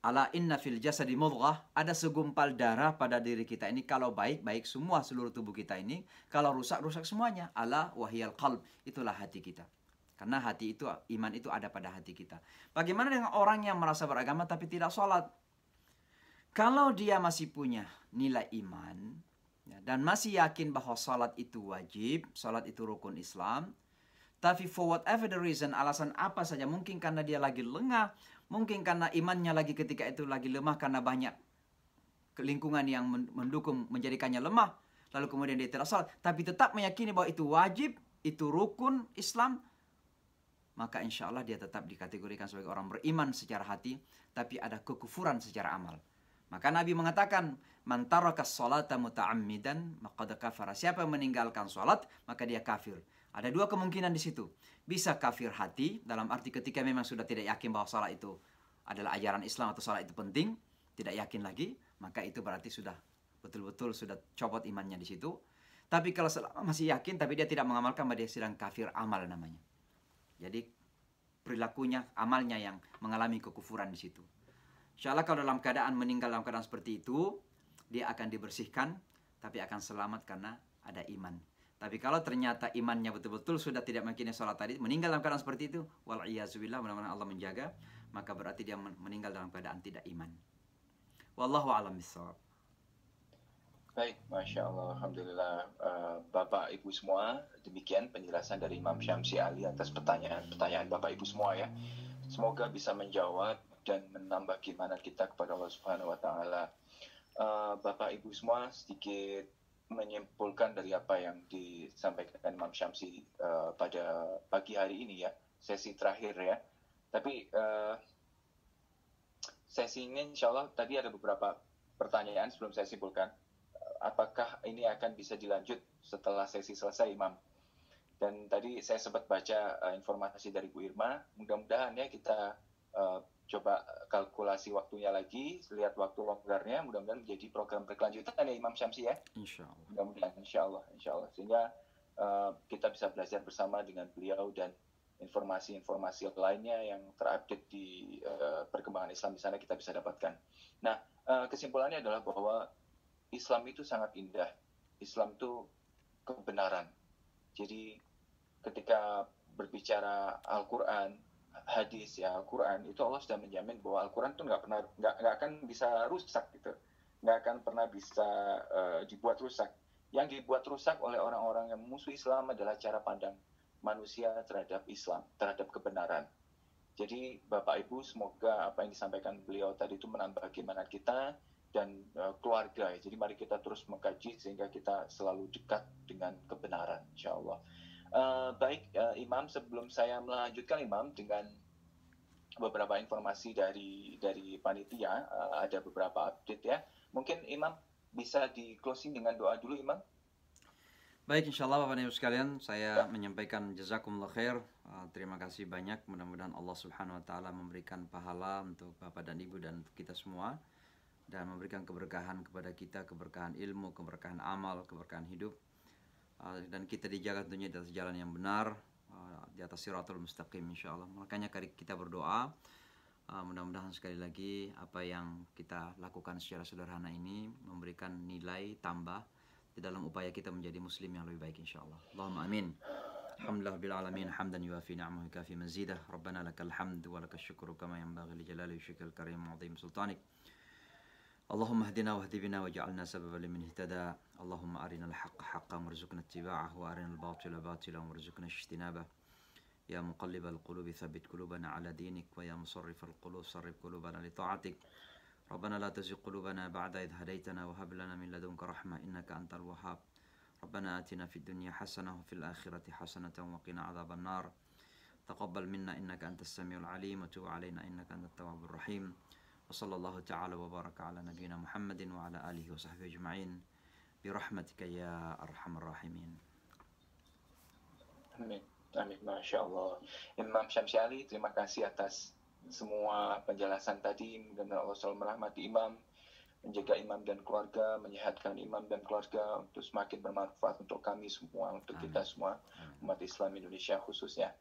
Ala inna fil jasadi mudghah, ada segumpal darah pada diri kita ini. Kalau baik, baik semua seluruh tubuh kita ini. Kalau rusak, rusak semuanya. Ala wahiyal qalb, itulah hati kita. Karena hati itu, iman itu ada pada hati kita. Bagaimana dengan orang yang merasa beragama tapi tidak sholat? Kalau dia masih punya nilai iman, ya, dan masih yakin bahwa sholat itu wajib, sholat itu rukun Islam, tapi for whatever the reason, alasan apa saja, mungkin karena dia lagi lengah, mungkin karena imannya lagi ketika itu lagi lemah karena banyak lingkungan yang mendukung menjadikannya lemah, lalu kemudian dia tidak sholat, tapi tetap meyakini bahwa itu wajib, itu rukun Islam, maka insya Allah dia tetap dikategorikan sebagai orang beriman secara hati, tapi ada kekufuran secara amal. Maka Nabi mengatakan, man taraka sholata muta'ammidan maqad kafara. Siapa yang meninggalkan sholat, maka dia kafir. Ada dua kemungkinan di situ. Bisa kafir hati, dalam arti ketika memang sudah tidak yakin bahwa sholat itu adalah ajaran Islam atau sholat itu penting, tidak yakin lagi, maka itu berarti sudah betul-betul sudah copot imannya di situ. Tapi kalau masih yakin, tapi dia tidak mengamalkan, maka dia sedang kafir amal namanya. Jadi perilakunya, amalnya yang mengalami kekufuran di situ. Insya Allah kalau dalam keadaan meninggal dalam keadaan seperti itu, dia akan dibersihkan, tapi akan selamat karena ada iman. Tapi kalau ternyata imannya betul-betul sudah tidak mungkin sholat tadi, meninggal dalam keadaan seperti itu, wal'iyazubillah, mudah-mudahan Allah menjaga, maka berarti dia meninggal dalam keadaan tidak iman. Wallahu a'lam bishawab. Baik, Masya Allah, Alhamdulillah. Bapak Ibu semua, demikian penjelasan dari Imam Syamsi Ali atas pertanyaan Bapak Ibu semua ya. Semoga bisa menjawab dan menambah keimanan kita kepada Allah Subhanahu wa Ta'ala. Bapak Ibu semua, sedikit menyimpulkan dari apa yang disampaikan Imam Syamsi pada pagi hari ini ya, sesi terakhir ya. Tapi sesi ini insya Allah tadi ada beberapa pertanyaan sebelum saya simpulkan. Apakah ini akan bisa dilanjut setelah sesi selesai, Imam? Dan tadi saya sempat baca informasi dari Bu Irma, mudah-mudahan ya kita coba kalkulasi waktunya lagi, lihat waktu longgarnya, mudah-mudahan menjadi program berkelanjutan ya Imam Syamsi ya. Insya Allah. Mudah-mudahan, insya Allah. Sehingga kita bisa belajar bersama dengan beliau dan informasi-informasi lainnya yang terupdate di perkembangan Islam di sana kita bisa dapatkan. Nah, kesimpulannya adalah bahwa Islam itu sangat indah. Islam itu kebenaran. Jadi ketika berbicara Al-Quran, hadis ya Al-Quran, itu Allah sudah menjamin bahwa Al-Quran itu nggak akan bisa rusak gitu, nggak akan pernah bisa dibuat rusak. Yang dibuat rusak oleh orang-orang yang musuh Islam adalah cara pandang manusia terhadap Islam, terhadap kebenaran. Jadi Bapak Ibu, semoga apa yang disampaikan beliau tadi itu menambah keimanan kita dan keluarga ya. Jadi mari kita terus mengkaji sehingga kita selalu dekat dengan kebenaran, insya Allah. Baik, Imam, sebelum saya melanjutkan Imam dengan beberapa informasi dari panitia, ada beberapa update ya. Mungkin Imam bisa di closing dengan doa dulu, Imam. Baik, insya Allah Bapak Ibu sekalian, saya menyampaikan jazakumullah khair. Terima kasih banyak. Mudah-mudahan Allah Subhanahu Wa Taala memberikan pahala untuk Bapak dan Ibu dan untuk kita semua, dan memberikan keberkahan kepada kita, keberkahan ilmu, keberkahan amal, keberkahan hidup. Dan kita dijaga tentunya di atas jalan yang benar, di atas siratul mustaqim insya Allah. Makanya kita berdoa, mudah-mudahan sekali lagi apa yang kita lakukan secara sederhana ini memberikan nilai tambah di dalam upaya kita menjadi muslim yang lebih baik insya Allah. Allahumma amin. Alhamdulillah bil alamin hamdan yuafi ni'amahu kafi mazidah. Rabbana lakal hamdu wa lakal syukru kama yanbaghi li jalali wajhikal karim wa 'azim sultanik. اللهم اهدنا واهد بنا واجعلنا سببا لمن اهتدى. اللهم أرنا الحق حقا وارزقنا اتباعه وأرنا الباطل باطلا وارزقنا اجتنابه. يا مقلب القلوب ثبت قلوبنا على دينك ويا مصرف القلوب صرف قلوبنا لطاعتك. ربنا لا تزغ قلوبنا بعد إذ هديتنا وهب لنا من لدنك رحمة إنك أنت الوهاب. ربنا آتنا في الدنيا حسنة وفي الآخرة حسنة وقنا عذاب النار. تقبل منا إنك أنت السميع العليم وتب علينا إنك أنت التواب الرحيم. وصلى الله تعالى وبارك على نبينا محمد وعلى آله وصحبه أجمعين برحمتك يا أرحم الراحمين. Amin. Amin. Masya Allah. Imam Syamsi Ali, terima kasih atas semua penjelasan tadi. Mudah-mudahan Allah selalu merahmati Imam, menjaga Imam dan keluarga, menyehatkan Imam dan keluarga untuk semakin bermanfaat untuk kami semua, untuk kita semua, umat Islam Indonesia khususnya.